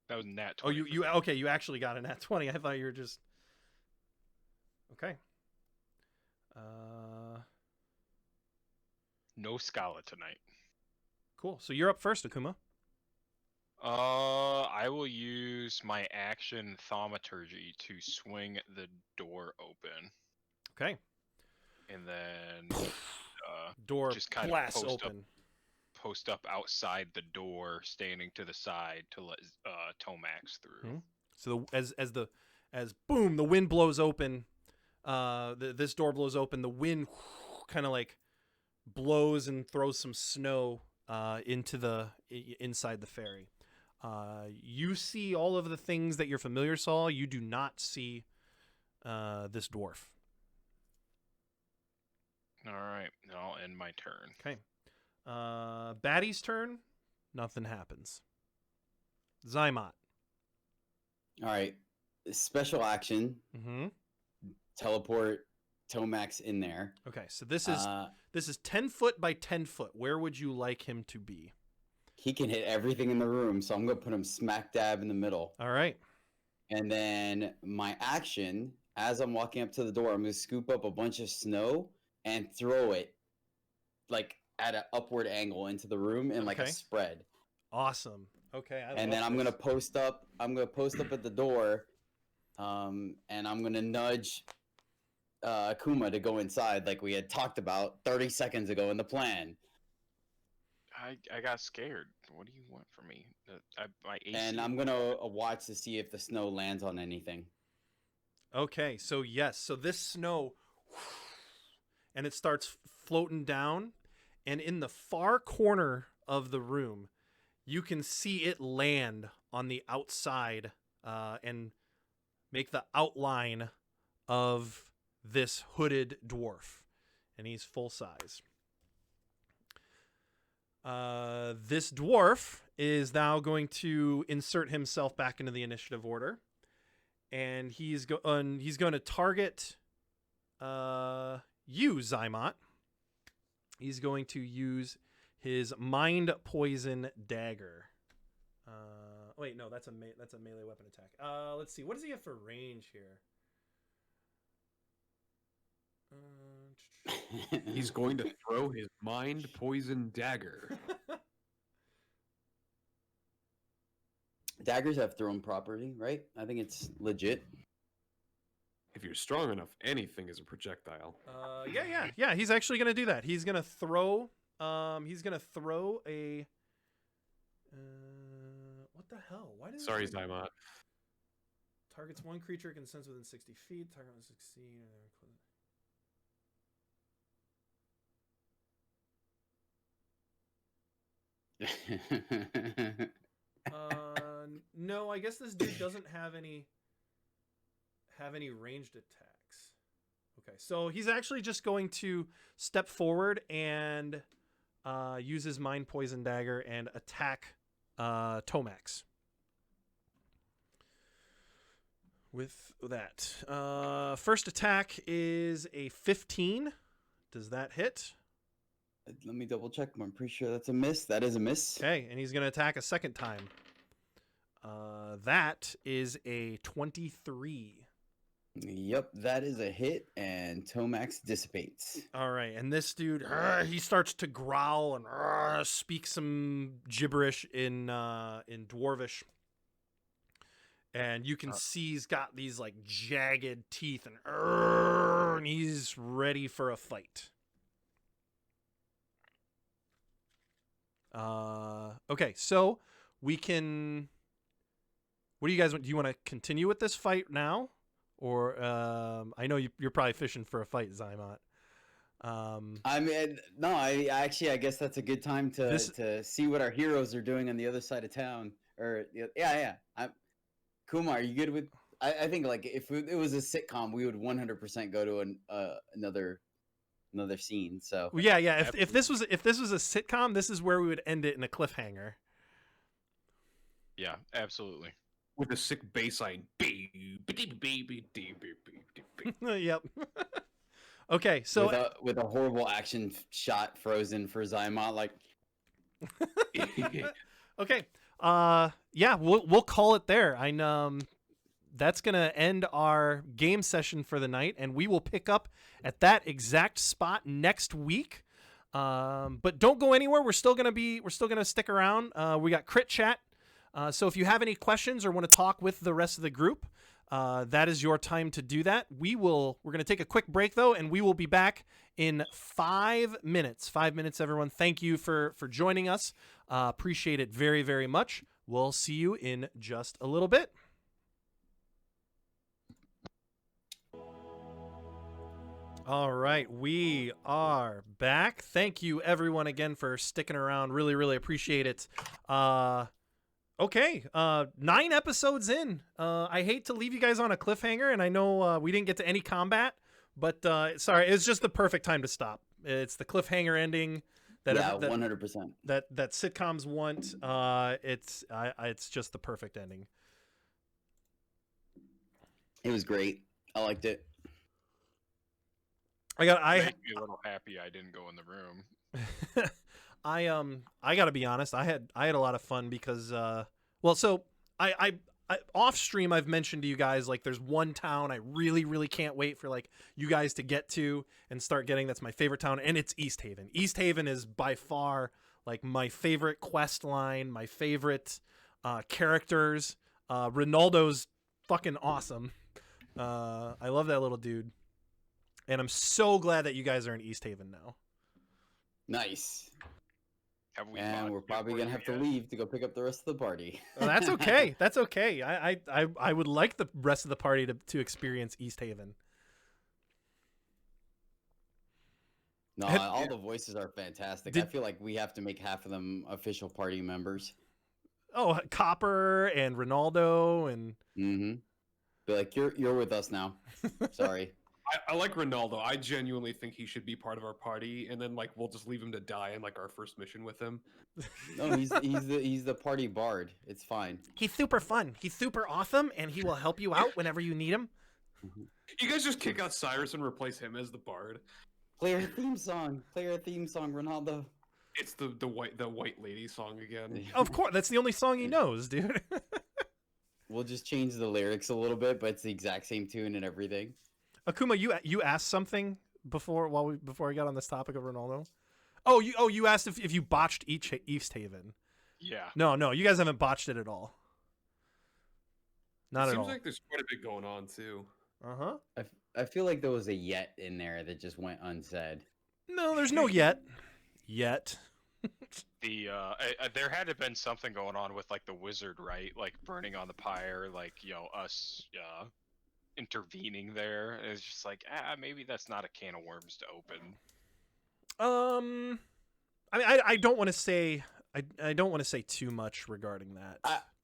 That was nat 20. Oh, you okay? You actually got a nat 20. I thought you were just okay. No Scala tonight. Cool. So you're up first, Akuma. I will use my action thaumaturgy to swing the door open, Okay. and then Door just kind of blasts post open. post up outside the door, standing to the side to let Tomax through. Hmm. So as boom, the wind blows open. This door blows open. The wind kind of like blows and throws some snow inside the ferry. You see all of the things that your familiar saw. You do not see this dwarf. All right, I'll end my turn. Okay. Baddie's turn. Nothing happens. Zymot. All right, special action. Mm-hmm. Teleport Tomax in there. Okay, so this is 10 foot by 10 foot. Where would you like him to be? He can hit everything in the room, so I'm gonna put him smack dab in the middle. All right. And then my action, as I'm walking up to the door, I'm gonna scoop up a bunch of snow and throw it like at an upward angle into the room in like a Okay. spread. Awesome. Okay. And then I'm gonna post up. I'm gonna post up at the door, and I'm gonna nudge Akuma to go inside, like we had talked about 30 seconds ago in the plan. I got scared. What do you want from me? My AC. And I'm gonna watch to see if the snow lands on anything. Okay, so yes, so this snow, and it starts floating down, and in the far corner of the room, you can see it land on the outside and make the outline of this hooded dwarf, and he's full size. This dwarf is now going to insert himself back into the initiative order, and he's going to target you, Zymot. He's going to use his mind poison dagger. Wait, no, that's a melee weapon attack. Let's see, what does he have for range here? He's going to throw his mind poison dagger. Daggers have thrown property, right? I think it's legit. If you're strong enough, anything is a projectile. Yeah. He's actually gonna do that. He's gonna throw. He's gonna throw a. What the hell? Why did? Sorry, Zymot. Targets one creature can sense within 60 feet. Target will succeed. No, I guess this dude doesn't have any ranged attacks. Okay, so he's actually just going to step forward and use his mind poison dagger and attack Tomax. With that, first attack is a 15. Does that hit? Let me double check. I'm pretty sure that's a miss. That is a miss. Okay, and he's going to attack a second time. That is a 23. Yep, that is a hit, and Tomax dissipates. All right, and this dude, he starts to growl and speak some gibberish in Dwarvish. And you can see he's got these like jagged teeth, and he's ready for a fight. Okay, so we can. What do you guys want? Do you want to continue with this fight now, or I know you're probably fishing for a fight, Zymot. I mean, no, I guess that's a good time to see what our heroes are doing on the other side of town. Or yeah. Kumar, are you good with? I think like if it was a sitcom, we would 100% go to another scene. So well, yeah. If this was a sitcom, this is where we would end it in a cliffhanger. Yeah, absolutely. With a sick bass line. Yep. Okay, so with a horrible action shot frozen for Zymot, like. Okay. Yeah, we'll call it there. That's gonna end our game session for the night, and we will pick up at that exact spot next week. But don't go anywhere. We're still gonna stick around. We got crit chat. So if you have any questions or want to talk with the rest of the group, that is your time to do that. We're gonna take a quick break though, and we will be back in 5 minutes. 5 minutes, everyone. Thank you for joining us. Appreciate it very, very much. We'll see you in just a little bit. All right, we are back. Thank you, everyone, again for sticking around. Really, really appreciate it. Okay, 9 episodes in. I hate to leave you guys on a cliffhanger, and I know we didn't get to any combat, but sorry, it's just the perfect time to stop. It's the cliffhanger ending. That 100%. That sitcoms want. It's just the perfect ending. It was great. I liked it. I made me a little happy I didn't go in the room. I gotta be honest. I had a lot of fun because so I off stream I've mentioned to you guys like there's one town I really, really can't wait for like you guys to get to and start getting. That's my favorite town, and it's East Haven. East Haven is by far like my favorite quest line, my favorite characters. Ronaldo's fucking awesome. I love that little dude, and I'm so glad that you guys are in East Haven now. Nice. And we're probably gonna have to leave to go pick up the rest of the party. Well, that's okay. That's okay. I would like the rest of the party to experience East Haven. No, all the voices are fantastic. I feel like we have to make half of them official party members. Oh, Copper and Ronaldo and. Mm-hmm. Be like, you're with us now. Sorry. I like Ronaldo. I genuinely think he should be part of our party, and then like we'll just leave him to die in like our first mission with him. No, he's the party bard. It's fine. He's super fun. He's super awesome, and he will help you out whenever you need him. You guys just kick out Cyrus and replace him as the bard. Play our theme song. Ronaldo. It's the white lady song again. Of course, that's the only song he knows, dude. We'll just change the lyrics a little bit, but it's the exact same tune and everything. Akuma, you asked something before we got on this topic of Ronaldo. You asked if you botched East Haven. Yeah. No, you guys haven't botched it at all. Not at all. Seems like there's quite a bit going on too. I feel like there was a yet in there that just went unsaid. No, there's no yet. Yet. There had to have been something going on with like the wizard, right? Like burning on the pyre, like us intervening there. It's just like maybe that's not a can of worms to open. I mean, I don't want to say I don't want to say too much regarding that.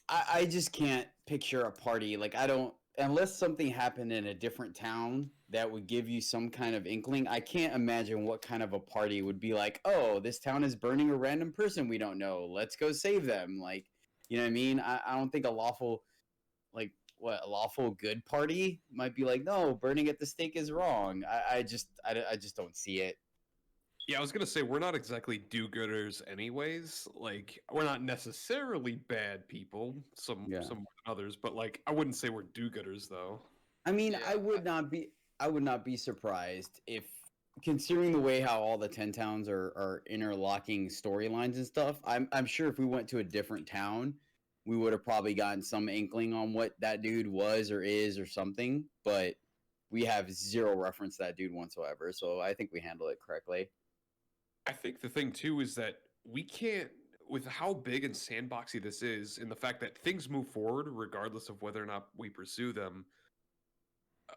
I just can't picture a party like I don't. unless something happened in a different town that would give you some kind of inkling, I can't imagine what kind of a party would be like, oh, this town is burning a random person we don't know. Let's go save them. Like, you know what I mean? I don't think a lawful, like, what, a lawful good party might be like, no, burning at the stake is wrong. I just don't see it. Yeah, I was gonna say we're not exactly do-gooders, anyways. Like, we're not necessarily bad people. Some Yeah. some more than others, but like, I wouldn't say we're do-gooders though. I mean, Yeah, I would not be surprised if, considering the way how all the 10 towns are interlocking storylines and stuff, I'm sure if we went to a different town, we would have probably gotten some inkling on what that dude was or is or something, but we have zero reference to that dude whatsoever, so I think we handle it correctly. I think the thing too is that we can't, with how big and sandboxy this is, and the fact that things move forward regardless of whether or not we pursue them.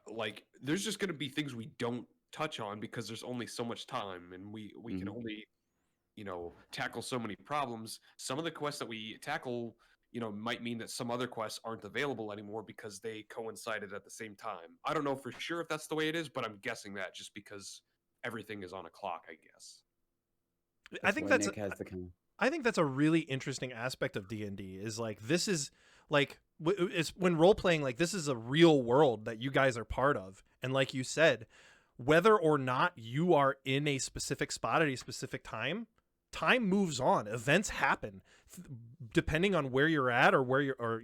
Like, there's just gonna be things we don't touch on because there's only so much time, and we can Mhm. only, tackle so many problems. Some of the quests that we tackle, might mean that some other quests aren't available anymore because they coincided at the same time. I don't know for sure if that's the way it is, but I'm guessing that just because everything is on a clock, I guess. I think why that's Nick has the kind of I think that's a really interesting aspect of D&D is like this is like it's when role playing, like this is a real world that you guys are part of, and like you said, whether or not you are in a specific spot at a specific time, time moves on, events happen depending on where you're at or where you're, or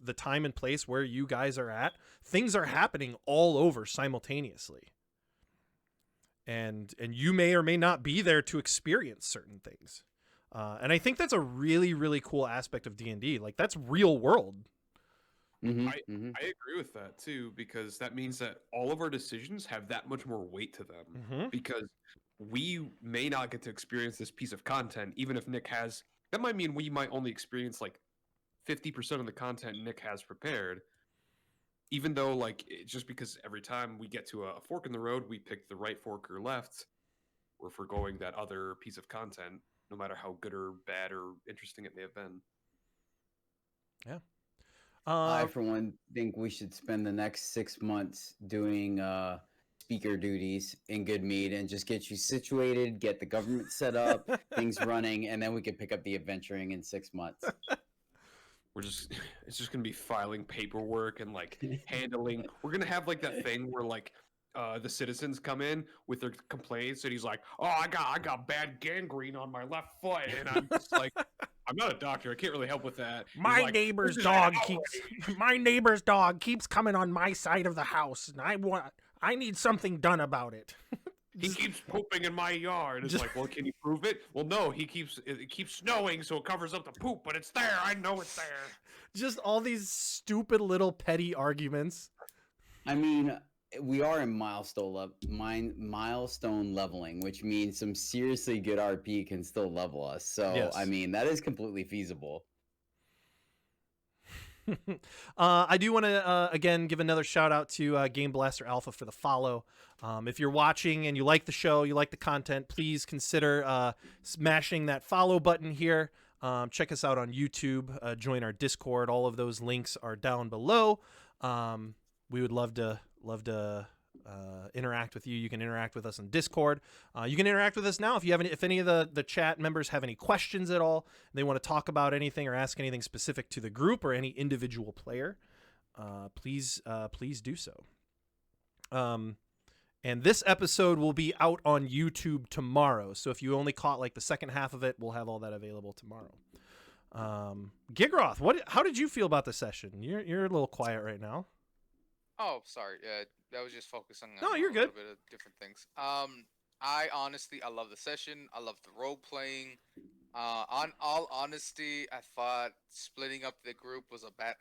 the time and place where you guys are at. Things are happening all over simultaneously, and you may or may not be there to experience certain things. And I think that's a really, really cool aspect of D&D. Like, that's real world. Mhm, I mhm. I agree with that too, because that means that all of our decisions have that much more weight to them. Mm-hmm. Because we may not get to experience this piece of content, even if Nick has. That might mean we might only experience like 50% of the content Nick has prepared. Even though, like, just because every time we get to a fork in the road, we pick the right fork or left, or if we're going that other piece of content, no matter how good or bad or interesting it may have been. Yeah. I, for one, think we should spend the next 6 months doing speaker duties in good mead and just get you situated, get the government set up, things running, and then we can pick up the adventuring in 6 months. It's just gonna be filing paperwork and like handling. We're gonna have like that thing where like the citizens come in with their complaints, and he's like, "Oh, I got bad gangrene on my left foot," and I'm just like, "I'm not a doctor. I can't really help with that." He's My like, neighbor's "This is an dog outrage." my neighbor's dog keeps coming on my side of the house, and I need something done about it. He keeps pooping in my yard. It's like, well, can you prove it? Well, no. It keeps snowing, so it covers up the poop, but it's there. I know it's there. Just all these stupid little petty arguments. I mean, we are in milestone leveling, which means some seriously good RP can still level us. So, Yes. I mean, that is completely feasible. I do want to again give another shout out to Game Blaster Alpha for the follow. If you're watching and you like the show, you like the content, please consider smashing that follow button here. Check us out on YouTube. Join our Discord. All of those links are down below. We would love to interact with you. You can interact with us on Discord. You can interact with us now if any of the chat members have any questions at all, they want to talk about anything or ask anything specific to the group or any individual player, please do so. And this episode will be out on YouTube tomorrow, so if you only caught like the second half of it, we'll have all that available tomorrow. Gigroth, how did you feel about the session? You're a little quiet right now. Oh, sorry. I was just focusing on No, you're a good. little bit of different things. I honestly, I love the session. I love the role playing. On all honesty, I thought splitting up the group was a bad.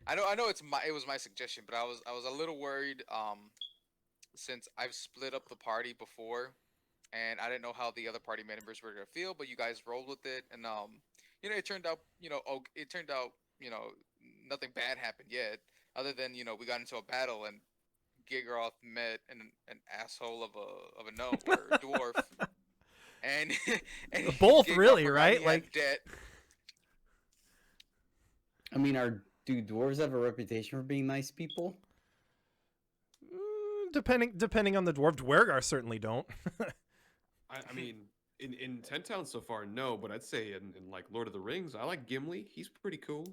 I know it was my suggestion, but I was a little worried. Since I've split up the party before, and I didn't know how the other party members were gonna feel, but you guys rolled with it, and it turned out, nothing bad happened yet, other than we got into a battle and Gigroth met an asshole of a gnome or a dwarf, and Both Gigroth really, forgot right? he had Like debt. I mean, our Do dwarves have a reputation for being nice people? Depending on the dwarf, Dwergar certainly don't. I mean, in Ten Towns so far, no, but I'd say in like Lord of the Rings, I like Gimli. He's pretty cool.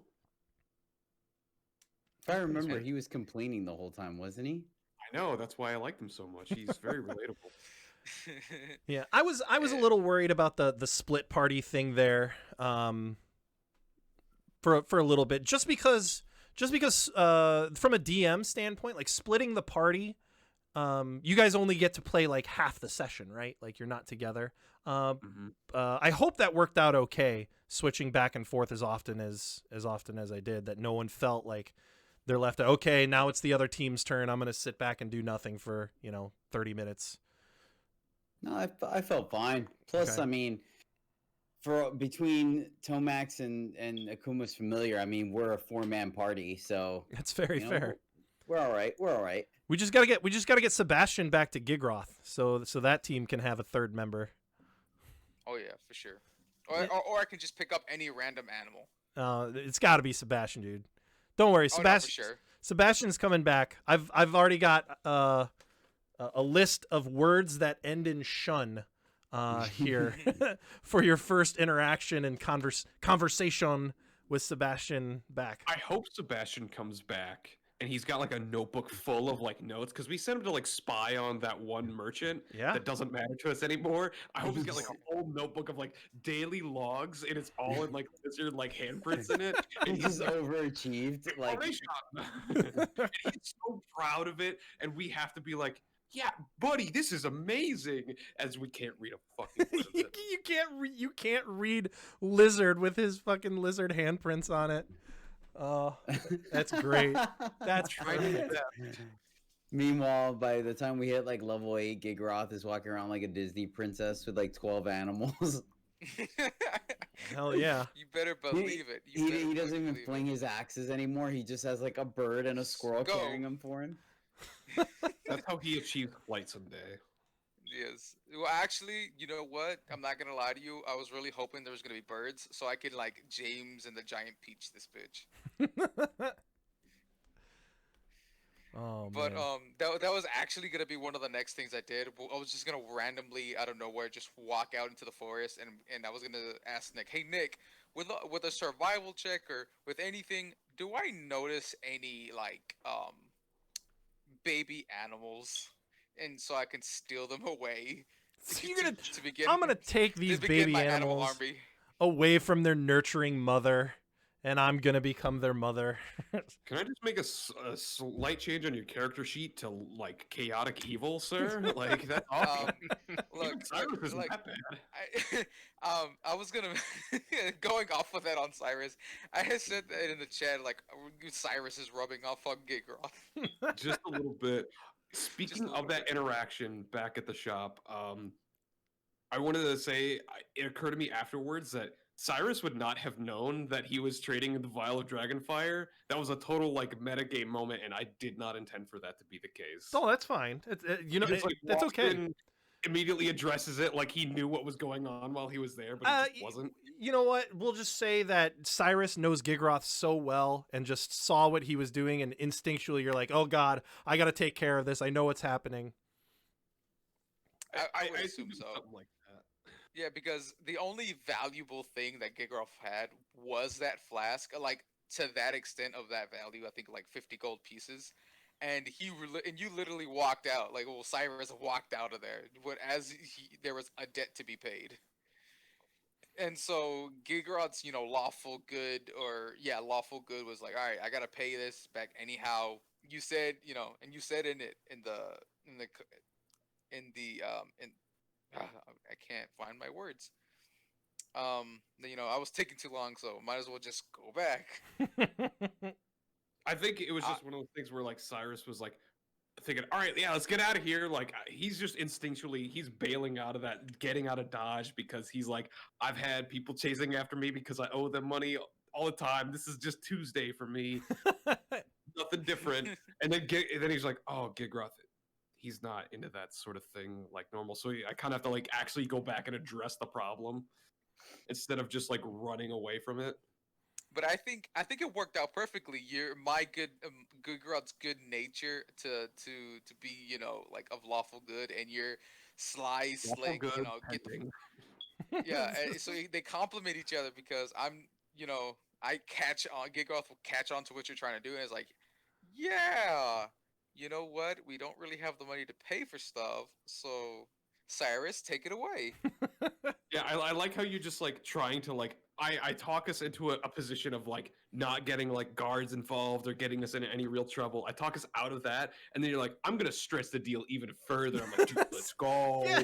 If I remember, he was complaining the whole time, wasn't he? I know, that's why I liked him so much. He's very relatable. Yeah, I was a little worried about the split party thing there, for a little bit, just because from a DM standpoint, like splitting the party, you guys only get to play like half the session, right? Like you're not together. I hope that worked out okay, switching back and forth as often as I did, that no one felt like they're left out. Okay, now it's the other team's turn. I'm gonna sit back and do nothing for 30 minutes. No, I felt fine. Plus, Okay. I mean, for between Tomax and Akuma's familiar, I mean, we're a 4-man party, so That's very you know, fair. We're all right. We're all right. We just gotta get Sebastian back to Gigroth, so that team can have a third member. Oh yeah, for sure. Or I can just pick up any random animal. It's got to be Sebastian, dude. Don't worry, Oh, no, Sebastian. for sure. Sebastian's coming back. I've already got a list of words that end in shun here for your first interaction and conversation with Sebastian back. I hope Sebastian comes back and he's got like a notebook full of like notes, because we sent him to like spy on that one merchant Yeah. that doesn't matter to us anymore. I hope he's got like a whole notebook of like daily logs, and it's all in like lizard like handprints in it. He And just overachieved. Like, and he's so proud of it, and we have to be like, yeah, buddy, this is amazing, as we can't read a fucking word of it. you can't read lizard with his fucking lizard handprints on it. Oh, that's great. That's great. Meanwhile, by the time we hit like level 8, Gigroth is walking around like a Disney princess with like 12 animals. Hell yeah. You better believe it. He doesn't even fling his axes anymore. He just has like a bird and a squirrel Go. carrying them for him. That's how he achieved flight someday. Yes. Well, actually, you know what? I'm not gonna lie to you. I was really hoping there was gonna be birds, so I could like James and the Giant Peach this bitch. Oh, But man. that was actually gonna be one of the next things I did. I was just gonna randomly out of nowhere just walk out into the forest, and I was gonna ask Nick, "Hey Nick, with a survival check or with anything, do I notice any like baby animals, and so I can steal them away?" So you're gonna, to begin, I'm gonna take to these begin baby my animal animals army. away from their nurturing mother, and I'm gonna become their mother. Can I just make a slight change on your character sheet to like chaotic evil, sir? Like that's awesome. Look, Cyrus isn't like, that bad. I was gonna going off of that on Cyrus. I had said that in the chat, like Cyrus is rubbing off on Gigroth. Just a little bit. Speaking little of that bit. interaction back at the shop, I wanted to say it occurred to me afterwards that Cyrus would not have known that he was trading the vial of Dragonfire. That was a total like metagame moment, and I did not intend for that to be the case. Oh, that's fine. It's, He just, like, that's walks okay. in, immediately addresses it like he knew what was going on while he was there, but it just wasn't. You know what? We'll just say that Cyrus knows Gigroth so well and just saw what he was doing, and instinctually you're like, oh god, I gotta take care of this. I know what's happening. I would assume assumed so. something like that. Yeah, because the only valuable thing that Gigroth had was that flask. Like to that extent of that value, I think like 50 gold pieces. And you literally walked out. Like, well, Cyrus walked out of there, but there was a debt to be paid. And so Gigroth's, lawful good lawful good was like, all right, I gotta pay this back anyhow. You said, and you said in I can't find my words. I was taking too long, so might as well just go back. I think it was just one of those things where like Cyrus was like thinking, all right, yeah, let's get out of here. Like he's just instinctually, he's bailing out of that, getting out of Dodge, because he's like, I've had people chasing after me because I owe them money all the time. This is just Tuesday for me. Nothing different. And then he's like, oh, Gigroth, he's not into that sort of thing like normal. So I kind of have to like actually go back and address the problem instead of just like running away from it. But I think it worked out perfectly. You're my good girl's good nature to be like of lawful good, and you're sly, Lawful slick. good, Get the pending. yeah. So they complement each other because I catch on. Gigoth will catch on to what you're trying to do, and it's like, yeah, you know what? We don't really have the money to pay for stuff, so Cyrus, take it away. Yeah, I like how you just like trying to like I talk us into a position of like not getting like guards involved or getting us into any real trouble. I talk us out of that, and then you're like, I'm gonna stretch the deal even further. I'm like, dude, let's go. Yeah,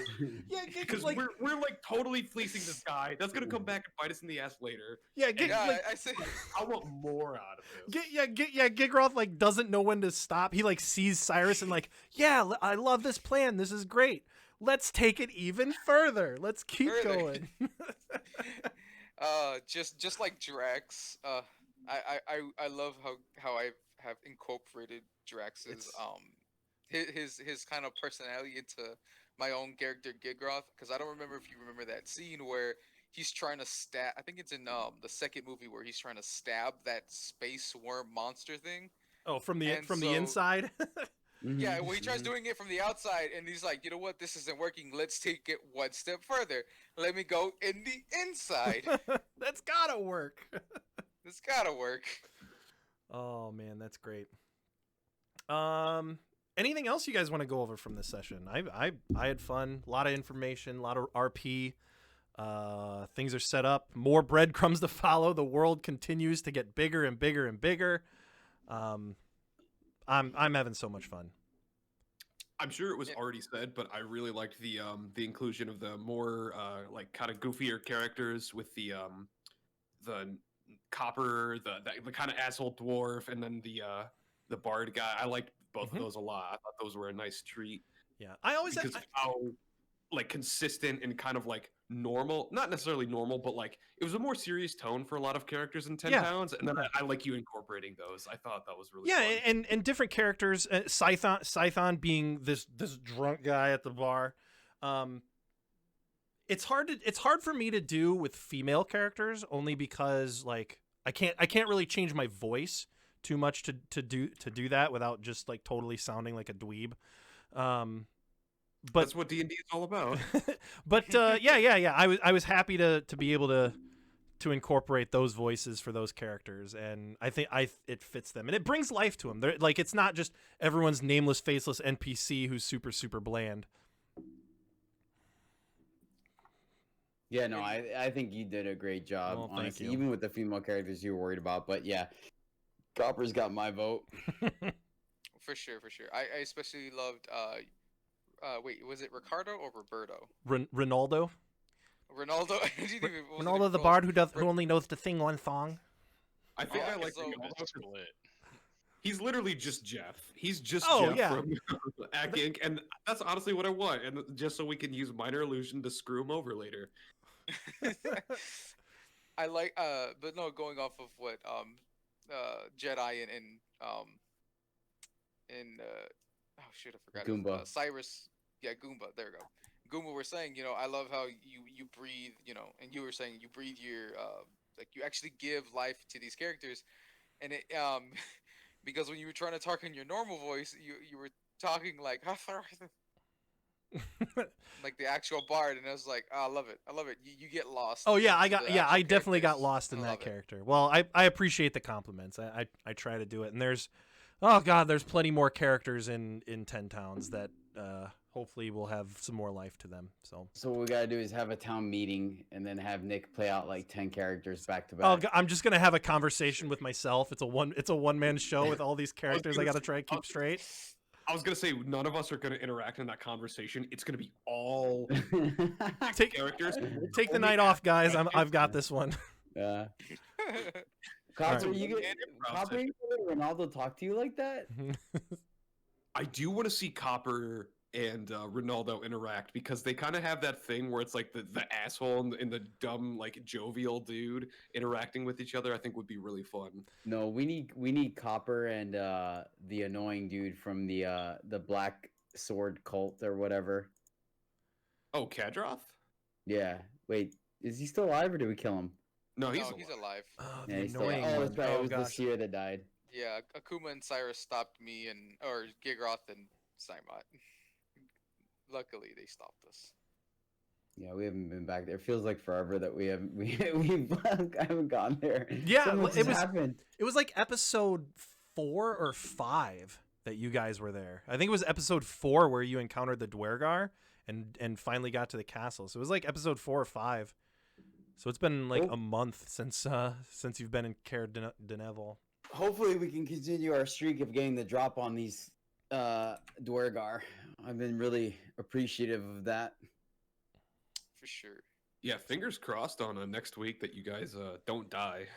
yeah, Because like we're like totally fleecing this guy. That's gonna come back and bite us in the ass later. yeah, get Yeah, like I say. I want more out of this. Gigroth like doesn't know when to stop. He like sees Cyrus and like, yeah, I love this plan. This is great. Let's take it even further. Let's keep Further. going. Just like Drax. I love how I have incorporated Drax's It's- his kind of personality into my own character Gigroth, because I don't remember if you remember that scene where he's trying to stab. I think it's in the second movie where he's trying to stab that space worm monster thing. Oh, from the And so inside. yeah, well, he tries doing it from the outside, and he's like, you know what, this isn't working. Let's take it one step further. Let me go in the inside. That's gotta work. This gotta work. Oh man, that's great. Anything else you guys want to go over from this session? I had fun. A lot of information. A lot of RP. Things are set up. More breadcrumbs to follow. The world continues to get bigger and bigger and bigger. I'm having so much fun. I'm sure it was already said, but I really liked the inclusion of the more like kind of goofier characters with the copper, the kind of asshole dwarf, and then the bard guy. I liked both of those a lot. I thought those were a nice treat Yeah, I always because of how like consistent and kind of like normal, not necessarily normal, but like it was a more serious tone for a lot of characters in 10 Yeah. Pounds, and then I like you incorporating those. I thought that was really yeah, fun. and different characters. Scython being this drunk guy at the bar. It's hard for me to do with female characters only because like I can't really change my voice too much to do that without just like totally sounding like a dweeb. But That's what D&D is all about. but yeah. I was happy to be able to incorporate those voices for those characters, and I think it fits them and it brings life to them. They're, like it's not just everyone's nameless, faceless NPC who's super bland. Yeah, no, I think you did a great job, Well, thank honestly, you. even with the female characters you were worried about. But yeah, Copper's got my vote. For sure. I especially loved wait, was it Ricardo or Roberto? Ronaldo. Ronaldo. I didn't even- wasn't Ronaldo even the close. bard who only knows to sing one song. I think Oh, I like so- Ronaldo. Split. He's literally just Jeff. He's just Oh, Jeff yeah. from Ack Inc. And that's honestly what I want. And just so we can use minor illusion to screw him over later. I like but no, going off of what Jedi and oh shit, I forgot it. Goomba. Cyrus, yeah, Goomba, there we go. Goomba were saying, I love how you breathe, and you were saying you breathe your like you actually give life to these characters, and it because when you were trying to talk in your normal voice, you were talking like like the actual bard, and I was like, oh, I love it. You get lost. Oh yeah, into the I actual definitely got characters. lost in I that love it. character. Well, I appreciate the compliments. I try to do it, and there's there's plenty more characters in 10 Towns that hopefully will have some more life to them. So So what we gotta do is have a town meeting and then have Nick play out like 10 characters back to oh, back. I'm just gonna have a conversation with myself. It's a one man show with all these characters I gotta try to keep straight. I was going to say, none of us are going to interact in that conversation. It's going to be all Take characters. take the night off, guys. I've got this one. Yeah. Alright. Copper, Copper, you let Ronaldo talk to you like that? I do want to see Copper and Ronaldo interact because they kind of have that thing where it's like the asshole and the dumb, like jovial dude interacting with each other. I think would be really fun. No, we need Copper and the annoying dude from the Black Sword cult or whatever. Oh, Kadroth? Yeah. Wait, is he still alive or did we kill him? No, No, he's he's alive. alive. Oh, Yeah, the he's still, annoying oh, one. it's right. Oh, It was the gosh. seer that died. Yeah, Akuma and Cyrus stopped me or Gigroth and Simon. Luckily, they stopped us. Yeah, we haven't been back there. It feels like forever that we haven't I haven't gone there. Yeah, So much it has was- happened. It was like episode 4 or 5 that you guys were there. I think it was episode 4 where you encountered the Dwergar and finally got to the castle. So it was like episode 4 or 5. So it's been like Oh. a month since you've been in Caer Dineval. Hopefully, we can continue our streak of getting the drop on these Dwergar. I've been really appreciative of that. For sure. Yeah, fingers crossed on next week that you guys don't die.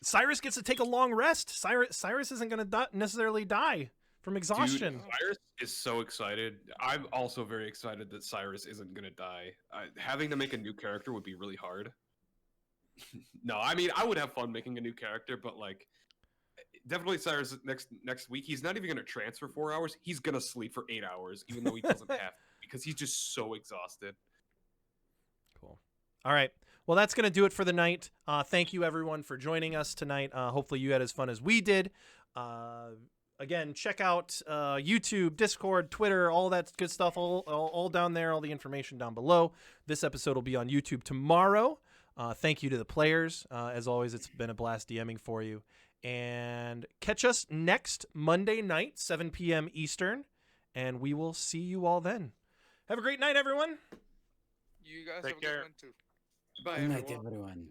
Cyrus gets to take a long rest. Cyrus isn't going to necessarily die from exhaustion. Dude, Cyrus is so excited. I'm also very excited that Cyrus isn't gonna die. Having to make a new character would be really hard. No, I mean I would have fun making a new character, but like definitely Cyrus next week. He's not even gonna transfer 4 hours. He's gonna sleep for 8 hours, even though he doesn't have to, because he's just so exhausted. Cool. All right. Well, that's going to do it for the night. Thank you, everyone, for joining us tonight. Hopefully you had as fun as we did. Again, check out YouTube, Discord, Twitter, all that good stuff, all down there, all the information down below. This episode will be on YouTube tomorrow. Thank you to the players. As always, it's been a blast DMing for you. And catch us next Monday night, 7 p.m. Eastern, and we will see you all then. Have a great night, everyone. You guys Take have a care. good one too. Bye, Good night, everyone. everyone.